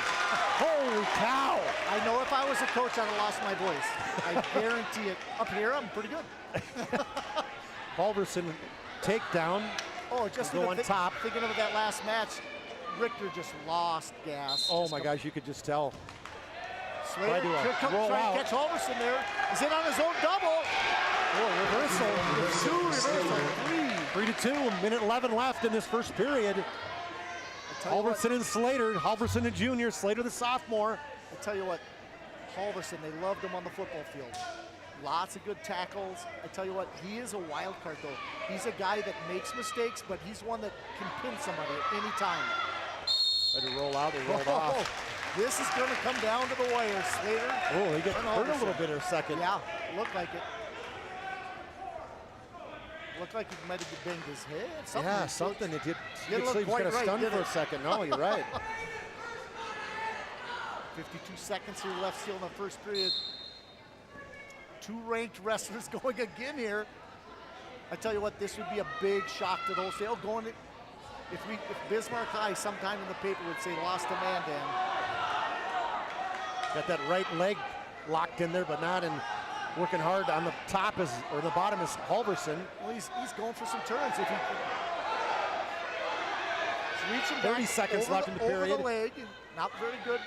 Holy cow. I know if I was a coach, I'd have lost my voice. I guarantee it. Up here, I'm pretty good. Halverson takedown. Oh, just go on top. Thinking of that last match, Richter just lost gas. Oh my gosh, you could just tell. Slater trying to catch Halverson there. He's in on his own double. Oh, reversal. There's 2 reversal. 3-2, a minute 11 left in this first period. Halverson and Slater. Halverson the junior, Slater the sophomore. I tell you what, Halverson, they loved him on the football field. Lots of good tackles. I tell you what, he is a wild card though. He's a guy that makes mistakes, but he's one that can pin somebody at any time. Better roll out, they rolled off. This is going to come down to the wire, Slater. Oh, he got hurt a little bit in a second. Yeah, looked like it. Looked like he might have banged his head. Something. It did. Didn't He look was quite kind of right, stunned did for it? a second. No, you're right. 52 seconds here left still in the first period. 2 ranked wrestlers going again here. I tell you what, this would be a big shock to those. They'll go in. If Bismarck High sometime in the paper would say lost to Mandan. Got that right leg locked in there, but not in. Working hard on the top or the bottom is Halverson. Well, he's going for some turns. If he reaching 30 back seconds left in the period. Over the leg, not very good.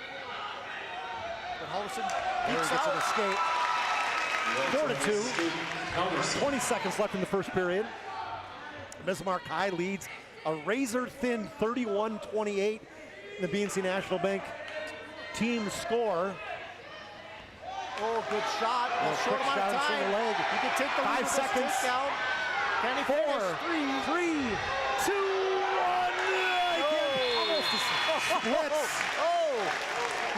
But Halverson Gets out. an escape. 4-2. 20 seconds left in the first period. Bismarck High leads a razor-thin 31-28 in the BNC National Bank team score. Oh, good shot. Short amount of time. The leg. You can take the 5 seconds. Takedown. Can he 4, finish? 3, 2, 1. Almost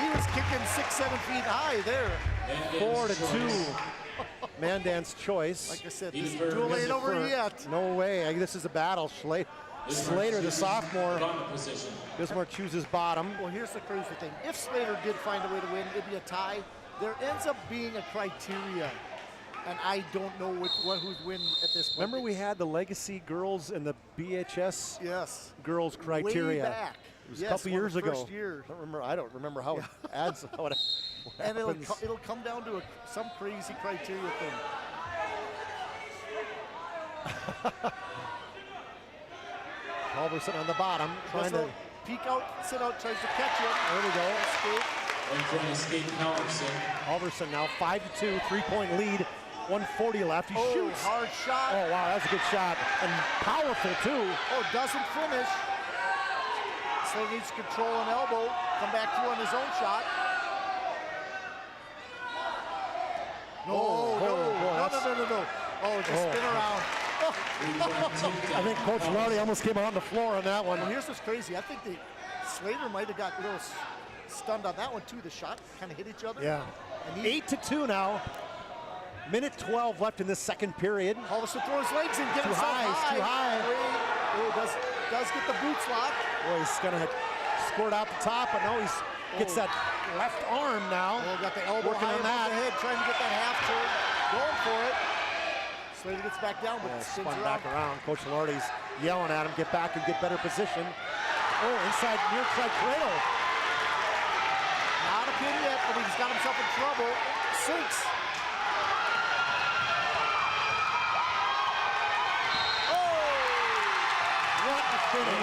He was kicking 6-7 feet high there. 4-2. Mandan's choice. Like I said, this duel ain't over yet. No way. This is a battle. Slater, the sophomore. Bismarck chooses bottom. Well, here's the crazy thing. If Slater did find a way to win, it'd be a tie. There ends up being a criteria, and I don't know who'd win at this point. Remember we had the Legacy girls and the BHS girls criteria. Way back. It was a couple years ago. First year. I don't remember how it adds. What and it'll come down to some crazy criteria thing. Halverson on the bottom, trying to peek out, sit out, tries to catch him. There we go. Escape. Halverson now 5-2, 3-point lead, 140 left. He shoots. Hard shot. Oh wow, that's a good shot and powerful too. Oh, doesn't finish. Slater needs to control an elbow. Come back through on his own shot. No. Oh, just spin around. I think Coach Lardy almost came out on the floor on that one. Well, here's what's crazy. I think Slater might have got a little stunned on that one too. The shot kind of hit each other. Yeah. And 8-2 now. Minute 12 left in this second period. Halverson throws his legs and get too himself high. Too high. Oh, does get the boots locked. Boy, he's gonna squirt out the top, but no, he gets that left arm now. Oh, got the elbow working high on that. The head, trying to get that half turn, going for it. Slater gets back down, but spins spun around. back around. Coach Lardy's yelling at him, get back and get better position. Oh, near side cradle. Not a pin yet, but he's got himself in trouble. Sinks. What a finish.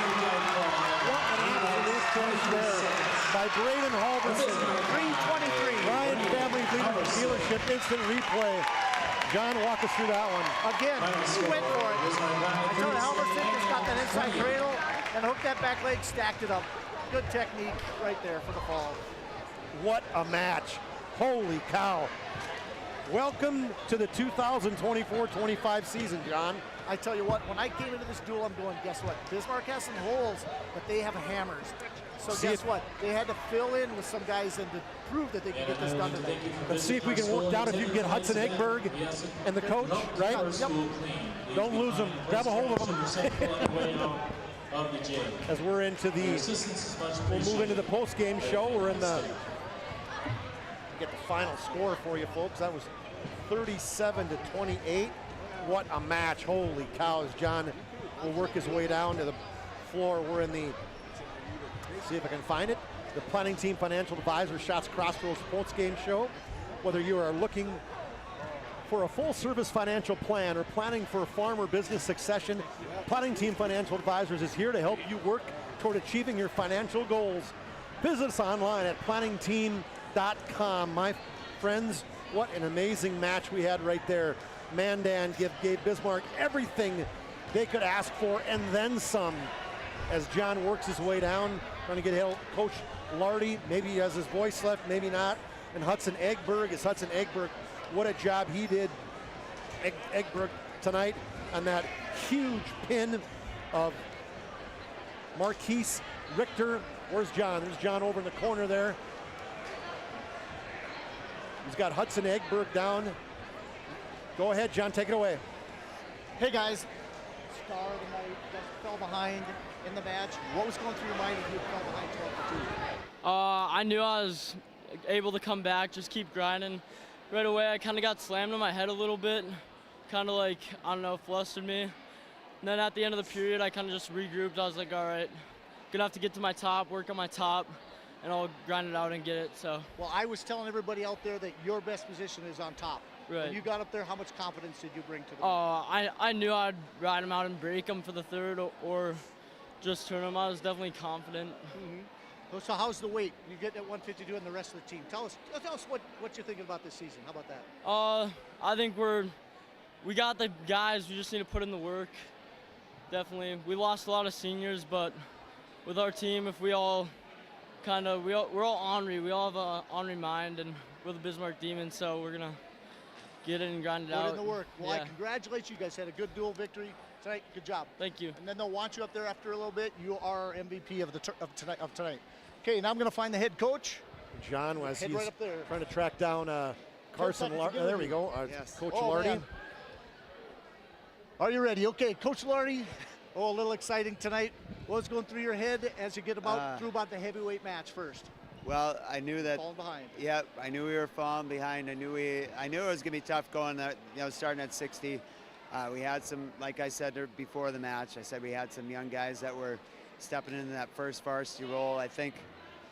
What an absolute finish there by Braden Halverson. 3:23. Ryan Family leading the dealership. Instant replay. John, walk us through that one. Again, he went for it. I told you, Halverson just got that inside cradle and hooked that back leg, stacked it up. Good technique right there for the fall. What a match. Holy cow. Welcome to the 2024-25 season, John. I tell you what, when I came into this duel, I'm going, guess what? Bismarck has some holes, but they have hammers. So guess what? They had to fill in with some guys and to prove that they could get this done today. Let's see if we can work down if you can get Hudson Eggberg and the coach, right? Yep. Don't lose them. Grab a hold of them. As we're into we'll move into the post-game show. We're in the, get the final score for you folks. That was 37-28. What a match. Holy cows. John will work his way down to the floor. We're in the, see if I can find it, the Planning Team Financial Advisor Shots Crossroads post-game show. Whether you are looking for a full-service financial plan or planning for farm or business succession, Planning Team Financial Advisors is here to help you work toward achieving your financial goals. Visit us online at planningteam.com. My friends, what an amazing match we had right there. Mandan gave Bismarck everything they could ask for and then some. As John works his way down, trying to get help. Coach Lardy, maybe he has his voice left, maybe not. And Hudson Eggberg is Hudson Eggberg. What a job he did, Eggberg, tonight on that huge pin of Marquise Richter. Where's John? There's John over in the corner there. He's got Hudson Eggberg down. Go ahead, John, take it away. Hey guys, star of the night, you guys fell behind in the match. What was going through your mind if you fell behind 12-2? I knew I was able to come back, just keep grinding. Right away, I kind of got slammed in my head a little bit, kind of like, I don't know, flustered me. And then at the end of the period, I kind of just regrouped. I was like, all right, gonna have to get to my top, work on my top, and I'll grind it out and get it, so. Well, I was telling everybody out there that your best position is on top. Right. When you got up there, how much confidence did you bring to the I knew I'd ride him out and break him for the third or just turn him. I was definitely confident. Mm-hmm. So how's the weight? You get at 152 and the rest of the team. Tell us what you're thinking about this season. How about that? I think we got the guys. We just need to put in the work. Definitely. We lost a lot of seniors, but with our team, if we all we're all ornery. We all have an ornery mind, and we're the Bismarck Demons, so we're gonna get it and grind it out. Put in the work. Well, yeah. I congratulate you guys. Had a good dual victory tonight. Good job. Thank you. And then they'll want you up there after a little bit. You are our MVP of tonight. Okay, now I'm going to find the head coach. John was Head right up there. trying to track down Carson Lardy. There we go. Yes. Coach Oh, Lardy. man. Are you ready? Okay, Coach Lardy. Oh, a little exciting tonight. What was going through your head as you get through about the heavyweight match first? Well, I knew that. Falling behind. Yeah, I knew we were falling behind. I knew it was gonna be tough going. Starting at 60. We had some, like I said before the match. I said we had some young guys that were stepping into that first varsity role. I think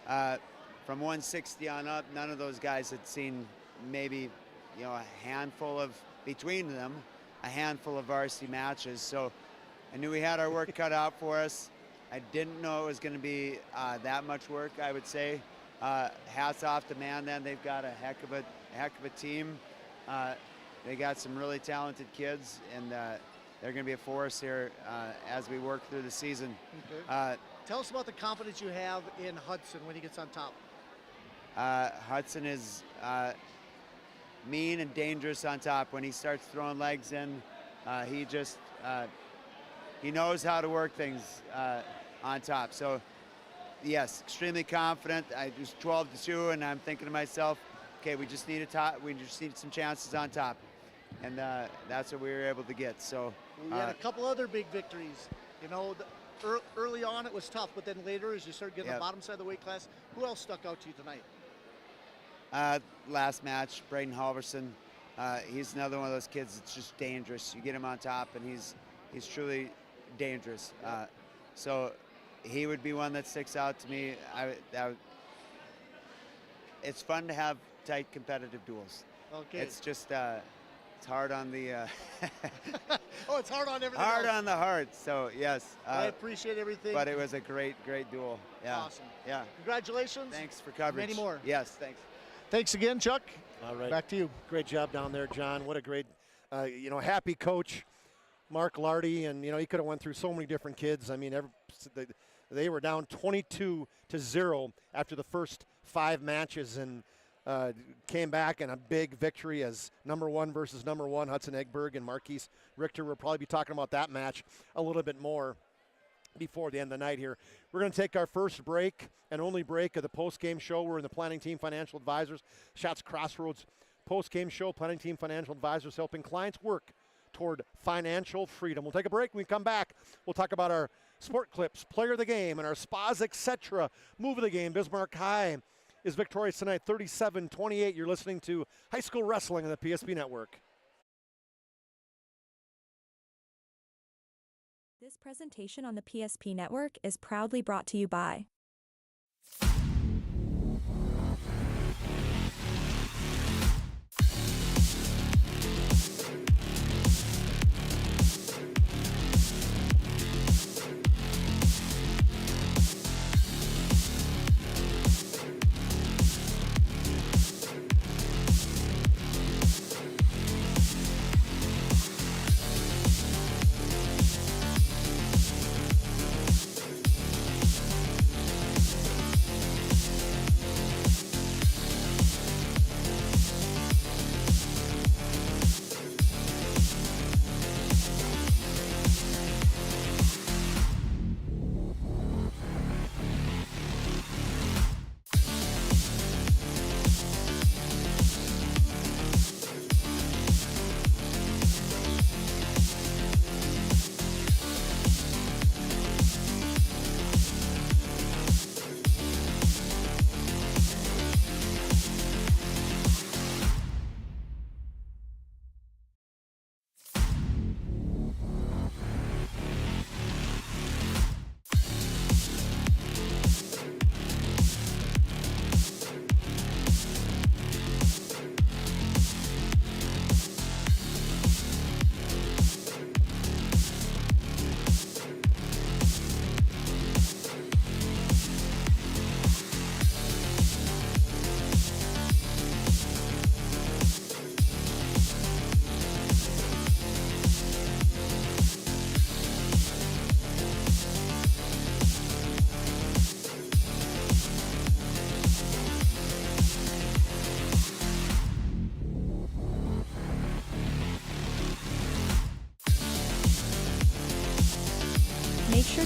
from 160 on up, none of those guys had seen maybe a handful of varsity matches. So I knew we had our work cut out for us. I didn't know it was going to be that much work, I would say. Hats off to Mandan. They've got a heck of a team. They got some really talented kids, and they're going to be a force here as we work through the season. Okay. Tell us about the confidence you have in Hudson when he gets on top. Hudson is mean and dangerous on top. When he starts throwing legs in, he knows how to work things on top. So, yes, extremely confident. I was 12-2, and I'm thinking to myself, okay, we just need some chances on top, and that's what we were able to get. So we had a couple other big victories. Early on it was tough, but then later, as you started getting the bottom side of the weight class, who else stuck out to you tonight? Last match, Braden Halverson. He's another one of those kids that's just dangerous. You get him on top, and he's truly dangerous. So he would be one that sticks out to me. It's fun to have tight competitive duels. Okay. It's just it's hard on the oh, it's hard on everything hard else. On the heart. So yes, I appreciate everything. But it was a great duel. Yeah. Awesome. Yeah. Congratulations. Thanks for coverage. Many more. Yes, thanks. Thanks again, Chuck. All right. Back to you. Great job down there, John. What a great happy coach, Mark Lardy, and he could have went through so many different kids. I mean, they were down 22-0 after the first 5 matches, and came back in a big victory as number 1 versus number 1. Hudson Eggberg and Marquise Richter. We'll probably be talking about that match a little bit more before the end of the night here. We're going to take our first break and only break of the post-game show. We're in the Planning Team Financial Advisors Shots Crossroads post-game show. Planning Team Financial Advisors helping clients work toward financial freedom. We'll take a break. When we come back, we'll talk about our sport clips, player of the game, and our spas, etc. Move of the game. Bismarck High is victorious tonight, 37-28. You're listening to High School Wrestling on the PSP Network. This presentation on the PSP Network is proudly brought to you by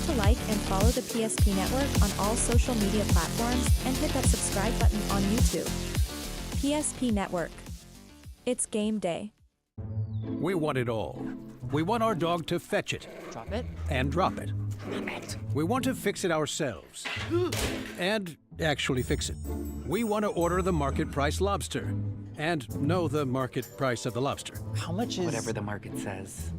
to like and follow the PSP Network on all social media platforms and hit that subscribe button on YouTube. PSP Network. It's game day. We want it all. We want our dog to fetch it. Drop it. And drop it. Damn it. We want to fix it ourselves. And actually fix it. We want to order the market price lobster. And know the market price of the lobster. How much is... Whatever the market says.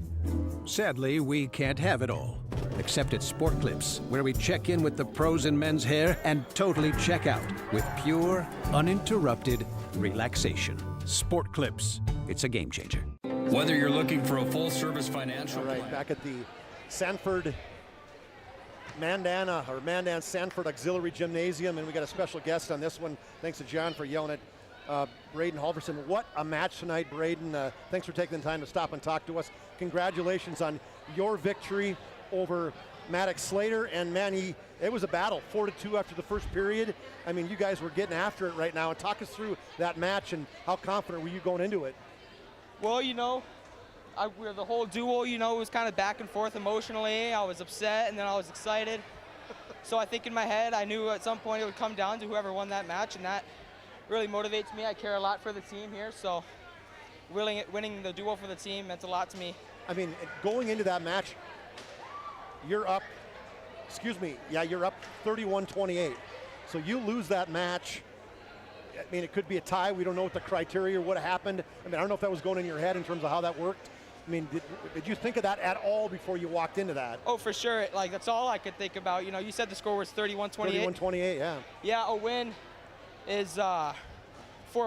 Sadly, we can't have it all. Except at Sport Clips, where we check in with the pros in men's hair and totally check out with pure, uninterrupted relaxation. Sport Clips. It's a game changer. Whether you're looking for a full-service financial plan. Back at the Sanford Mandan Sanford Auxiliary Gymnasium, and we got a special guest on this one. Thanks to John for yelling at Braden Halverson. What a match tonight, Braden. Thanks for taking the time to stop and talk to us. Congratulations on your victory over Maddox Slater, and man, it was a battle, 4-2 after the first period. I mean, you guys were getting after it right now. And talk us through that match and how confident were you going into it? Well, the whole duel, it was kind of back and forth emotionally. I was upset and then I was excited. So I think in my head, I knew at some point it would come down to whoever won that match, and that really motivates me. I care a lot for the team here, so winning the duel for the team meant a lot to me. I mean, going into that match, you're up 31-28. So you lose that match. I mean, it could be a tie. We don't know what the criteria would have happened. I mean, I don't know if that was going in your head in terms of how that worked. I mean, did you think of that at all before you walked into that? Oh, for sure. That's all I could think about. You said the score was 31-28. 31-28, yeah. Yeah, a win is 4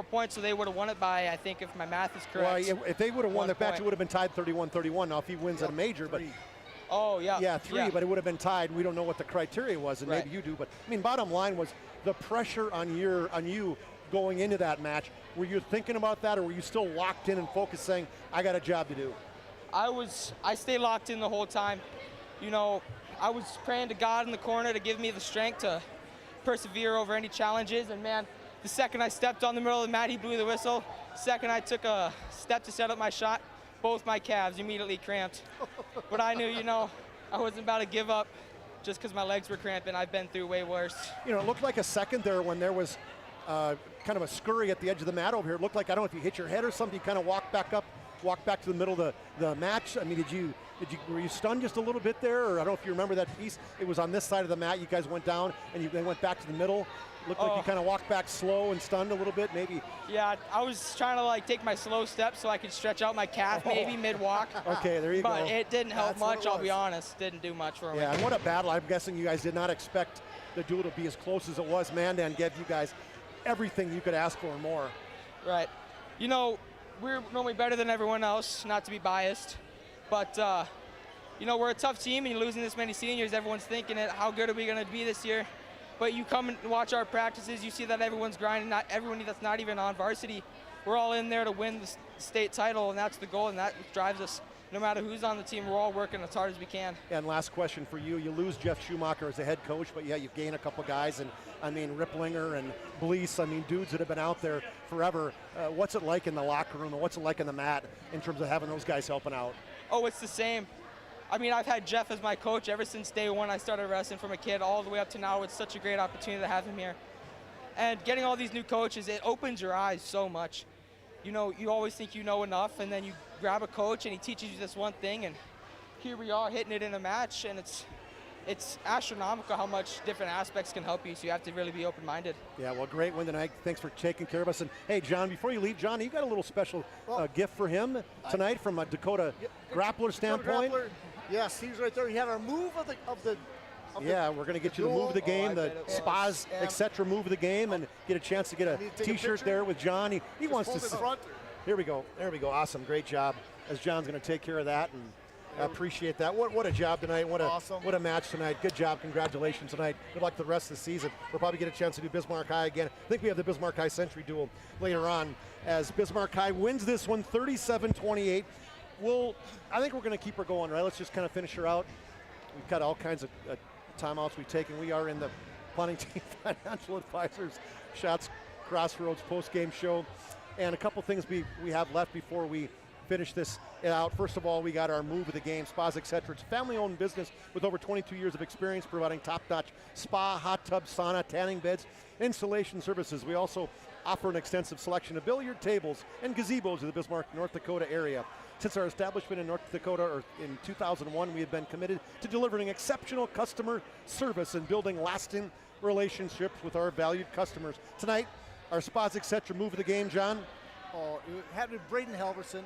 points, so they would have won it by, I think, if my math is correct. Well, if they would have won the match, it would have been tied 31-31. Now, if he wins at a major, but... Oh, yeah. Yeah, three, but it would have been tied. We don't know what the criteria was, and maybe you do. But, I mean, bottom line was the pressure on you going into that match. Were you thinking about that, or were you still locked in and focused saying, I got a job to do? I stayed locked in the whole time. I was praying to God in the corner to give me the strength to persevere over any challenges. And, man, the second I stepped on the middle of the mat, he blew the whistle. The second I took a step to set up my shot, both my calves immediately cramped. But I knew, I wasn't about to give up just because my legs were cramping. I've been through way worse. It looked like a second there when there was kind of a scurry at the edge of the mat over here. It looked like, I don't know if you hit your head or something, you kind of walk back to the middle of the match. I mean, were you stunned just a little bit there? Or I don't know if you remember that piece. It was on this side of the mat. You guys went down and they went back to the middle. Looked like you kind of walked back slow and stunned a little bit, maybe. Yeah, I was trying to take my slow steps so I could stretch out my calf maybe mid-walk. Okay, there you go. But it didn't help much, I'll be honest. Didn't do much for me. Yeah, and what a battle. I'm guessing you guys did not expect the duel to be as close as it was. Mandan gave you guys everything you could ask for and more. Right. We're normally better than everyone else, not to be biased. But, we're a tough team, and you're losing this many seniors. Everyone's thinking, how good are we going to be this year? But you come and watch our practices, you see that everyone's grinding, not everyone that's not even on varsity. We're all in there to win the state title, and that's the goal, and that drives us. No matter who's on the team, we're all working as hard as we can. And last question for you. You lose Jeff Schumacher as a head coach, but yeah, you gain a couple guys, and I mean, Ripplinger and Blease, I mean, dudes that have been out there forever. What's it like in the locker room, and what's it like in the mat in terms of having those guys helping out? Oh, it's the same. I mean, I've had Jeff as my coach ever since day one. I started wrestling from a kid all the way up to now. It's such a great opportunity to have him here. And getting all these new coaches, it opens your eyes so much. You always think you know enough, and then you grab a coach and he teaches you this one thing, and here we are hitting it in a match, and it's astronomical how much different aspects can help you, so you have to really be open-minded. Yeah, well, great win tonight. Thanks for taking care of us. And hey, John, before you leave, John, you got a little special gift for him tonight from a Dakota grappler standpoint. Grappler. Yes, he's right there. He had our move of the yeah, we're going to get you the move of the game, the spas, etc. move of the game, and get a chance to get a T-shirt there with John. He wants to. Here we go. There we go. Awesome. Great job. As John's going to take care of that, and I appreciate that. What a job tonight. What a match tonight. Good job. Congratulations tonight. Good luck the rest of the season. We'll probably get a chance to do Bismarck High again. I think we have the Bismarck High Century duel later on as Bismarck High wins this one 37-28. I think we're going to keep her going, right? Let's just kind of finish her out. We've got all kinds of timeouts we've taken. We are in the Planning Team Financial Advisors Shots Crossroads post-game show. And a couple things we have left before we finish this out. First of all, we got our move of the game, Spas Etc. It's a family-owned business with over 22 years of experience providing top-notch spa, hot tub, sauna, tanning beds, installation services. We also offer an extensive selection of billiard tables and gazebos in the Bismarck, North Dakota area. Since our establishment in North Dakota or in 2001, we have been committed to delivering exceptional customer service and building lasting relationships with our valued customers. Tonight, our Spas Etc. move of the game, John. Oh, it had Braden Halverson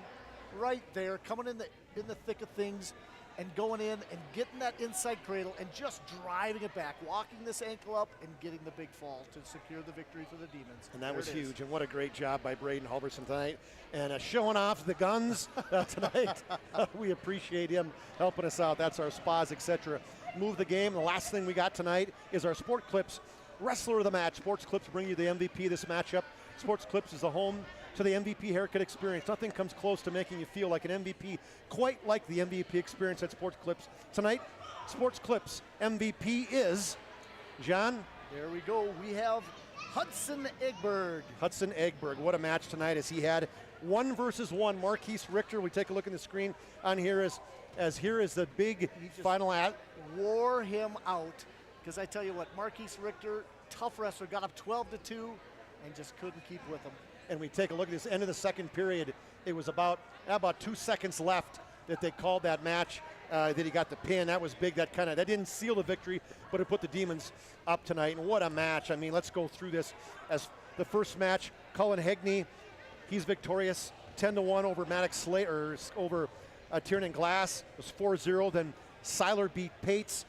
right there, coming in the thick of things and going in and getting that inside cradle and just driving it back, walking this ankle up and getting the big fall to secure the victory for the Demons. And that was huge, and what a great job by Braden Halverson tonight. And showing off the guns tonight. We appreciate him helping us out. That's our Spas Etc. move the game. The last thing we got tonight is our Sport Clips Wrestler of the Match. Sports Clips bring you the MVP of this matchup. Sports Clips is a home to the MVP haircut experience. Nothing comes close to making you feel like an MVP, quite like the MVP experience at Sports Clips. Tonight, Sports Clips MVP is, John? There we go. We have Hudson Egberg. Hudson Egberg. What a match tonight as he had 1-versus-1. Marquise Richter, we take a look at the screen on here as here is the big final act. Wore him out, because I tell you what, Marquise Richter, tough wrestler, got up 12-2 and just couldn't keep with him. And we take a look at this end of the second period. It was about 2 seconds left that they called that match, that he got the pin. That was big. That didn't seal the victory, but it put the Demons up tonight. And what a match. I mean, let's go through this. As the first match, Cullen Hegney, he's victorious, 10-1 over Maddox Slater, over Tiernan Glass. It was 4-0. Then Seiler beat Pates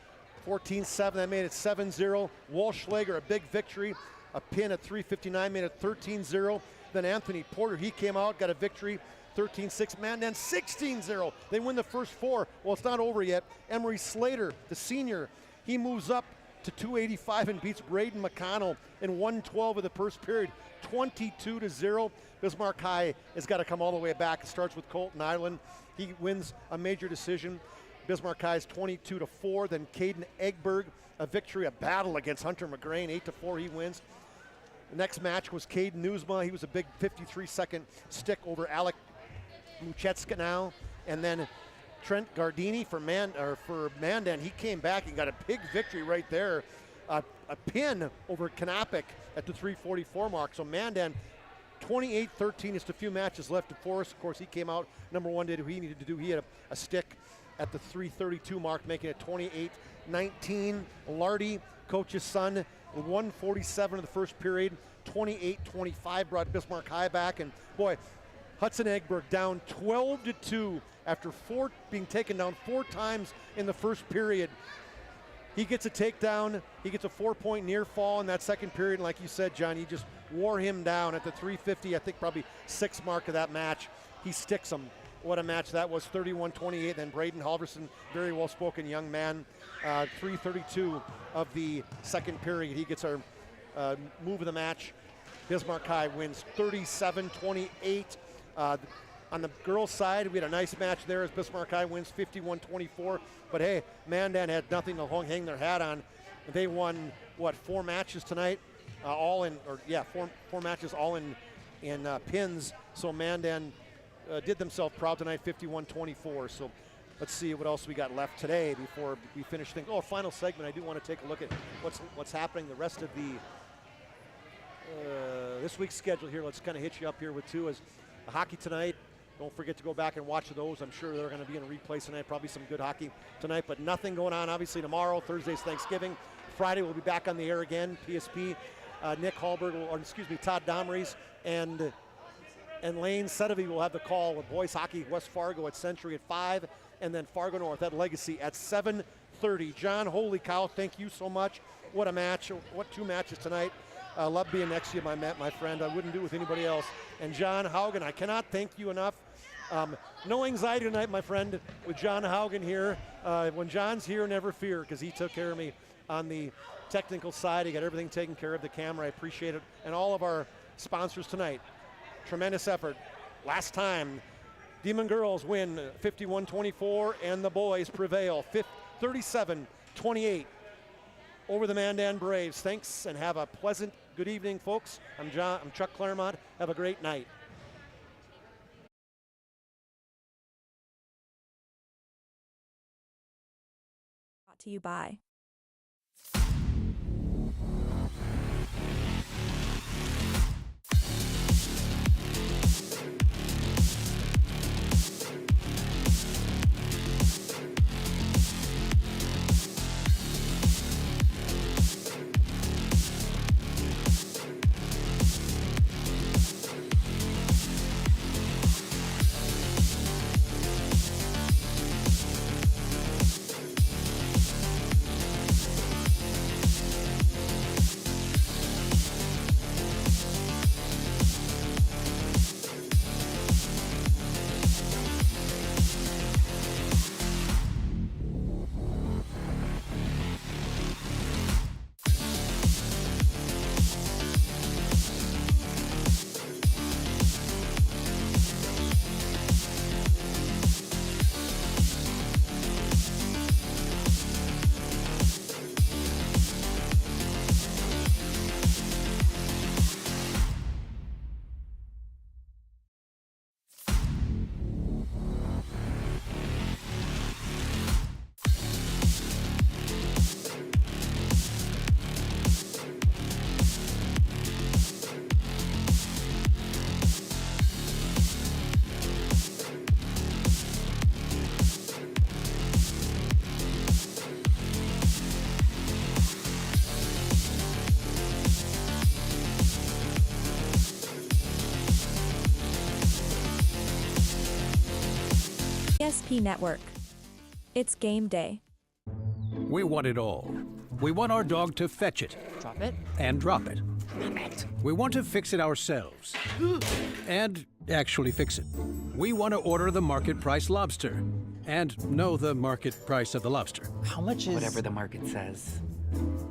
14-7. That made it 7-0. Walschlager, a big victory. A pin at 3:59 made it 13-0. Then Anthony Porter, he came out, got a victory, 13-6. Mandan 16-0. They win the first 4. Well, it's not over yet. Emery Slater, the senior, he moves up to 285 and beats Braden McConnell in 1:12 of the first period, 22-0. Bismarck High has got to come all the way back. It starts with Colton Island. He wins a major decision. Bismarck High is 22-4. Then Caden Egberg, a victory, a battle against Hunter McGrain, 8-4. He wins. The next match was Caden Newsma. He was a big 53-second stick over Alec Muchetska now. And then Trent Gardini for Mandan. He came back and got a big victory right there. A pin over Kanapik at the 3:44 mark. So Mandan 28-13, just a few matches left to Forrest. Of course, he came out number 1, did what he needed to do. He had a stick at the 3:32 mark, making it 28-19. Lardy, coach's son, 1:47 of the first period, 28-25 brought Bismarck High back. And boy, Hudson Egberg down 12-2 after being taken down 4 times in the first period. He gets a takedown. He gets a 4-point near fall in that second period. And like you said, John, he just wore him down at the 3:50, I think probably 6 mark of that match. He sticks him. What a match that was, 31-28. Then Braden Halverson, very well-spoken young man, 3:32 of the second period. He gets our move of the match. Bismarck High wins 37-28. On the girls' side, we had a nice match there as Bismarck High wins 51-24. But hey, Mandan had nothing to hang their hat on. They won, 4 matches tonight? Four matches all in pins. So Mandan did themselves proud tonight, 51-24. So let's see what else we got left today before we finish things. Oh, final segment. I do want to take a look at what's happening the rest of the this week's schedule here. Let's kind of hit you up here with 2 as hockey tonight. Don't forget to go back and watch those. I'm sure they're going to be in replay tonight. Probably some good hockey tonight, but nothing going on obviously tomorrow. Thursday's Thanksgiving. Friday we'll be back on the air again. PSP, Nick Hallberg, Todd Domries and Lane Sedovey will have the call with boys hockey. West Fargo at Century at 5, and then Fargo North at Legacy at 7:30. John, holy cow! Thank you so much. What a match! What 2 matches tonight! Love being next to you, my friend. I wouldn't do it with anybody else. And John Haugen, I cannot thank you enough. No anxiety tonight, my friend, with John Haugen here. When John's here, never fear, because he took care of me on the technical side. He got everything taken care of, the camera. I appreciate it. And all of our sponsors tonight. Tremendous effort. Last time, Demon girls win 51-24, and the boys prevail 37-28 over the Mandan Braves. Thanks, and have a pleasant good evening, folks. I'm Chuck Claremont. Have a great night. brought to you by PSP Network. It's game day. We want it all. We want our dog to fetch it. Drop it. And drop it. Drop it. We want to fix it ourselves. And actually fix it. We want to order the market price lobster. And know the market price of the lobster. How much is... Whatever the market says.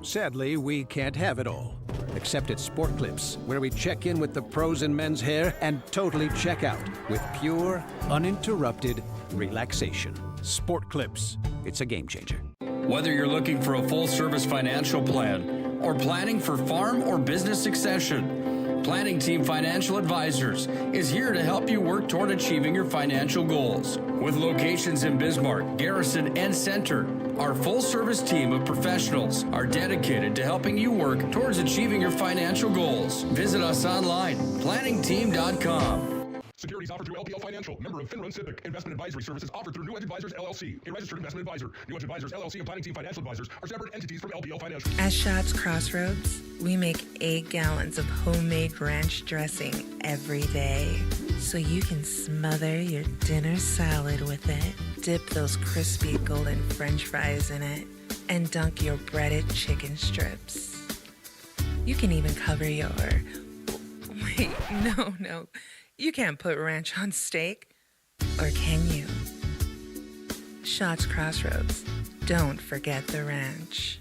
Sadly, we can't have it all. Except at Sport Clips, where we check in with the pros in men's hair and totally check out with pure, uninterrupted relaxation. Sport Clips. It's a game changer. Whether you're looking for a full-service financial plan or planning for farm or business succession, Planning Team Financial Advisors is here to help you work toward achieving your financial goals. With locations in Bismarck, Garrison, and Center, our full-service team of professionals are dedicated to helping you work towards achieving your financial goals. Visit us online, planningteam.com. Securities offered through LPL Financial, member of FINRA and Civic. Investment advisory services offered through New Edge Advisors, LLC, a registered investment advisor. New Edge Advisors, LLC, and Planning Team Financial Advisors are separate entities from LPL Financial. At Shots Crossroads, we make 8 gallons of homemade ranch dressing every day, so you can smother your dinner salad with it, dip those crispy golden French fries in it, and dunk your breaded chicken strips. You can even cover your... Wait, no. You can't put ranch on steak, or can you? Shots Crossroads. Don't forget the ranch.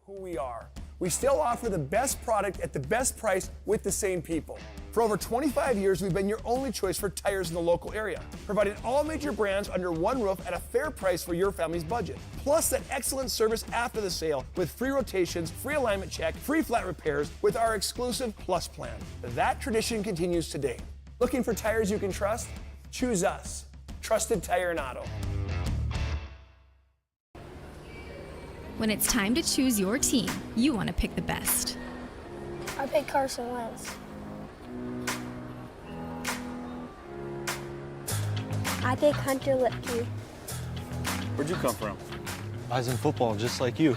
Who we are. We still offer the best product at the best price with the same people. For over 25 years, we've been your only choice for tires in the local area, providing all major brands under one roof at a fair price for your family's budget. Plus that excellent service after the sale with free rotations, free alignment check, free flat repairs with our exclusive Plus plan. That tradition continues today. Looking for tires you can trust? Choose us. Trusted Tire and Auto. When it's time to choose your team, you want to pick the best. I picked Carson Wentz. I picked Hunter Lipke. Where'd you come from? I was in football just like you.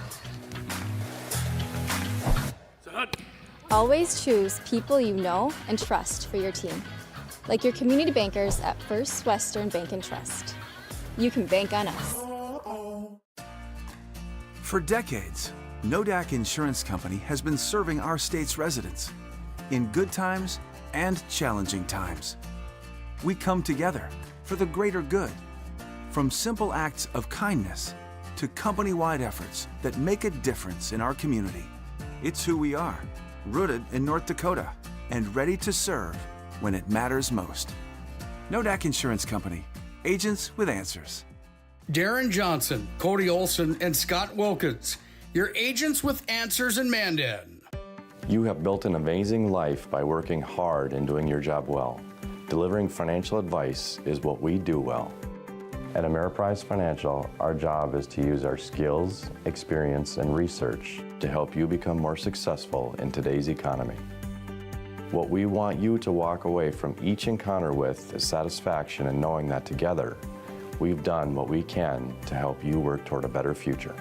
Always choose people you know and trust for your team, like your community bankers at First Western Bank and Trust. You can bank on us. For decades, Nodak Insurance Company has been serving our state's residents in good times and challenging times. We come together for the greater good, from simple acts of kindness to company-wide efforts that make a difference in our community. It's who we are, rooted in North Dakota and ready to serve when it matters most. Nodak Insurance Company, agents with answers. Darren Johnson, Cody Olson, and Scott Wilkins, your agents with answers in Mandan. You have built an amazing life by working hard and doing your job well. Delivering financial advice is what we do well. At Ameriprise Financial, our job is to use our skills, experience, and research to help you become more successful in today's economy. What we want you to walk away from each encounter with is satisfaction in knowing that together, we've done what we can to help you work toward a better future.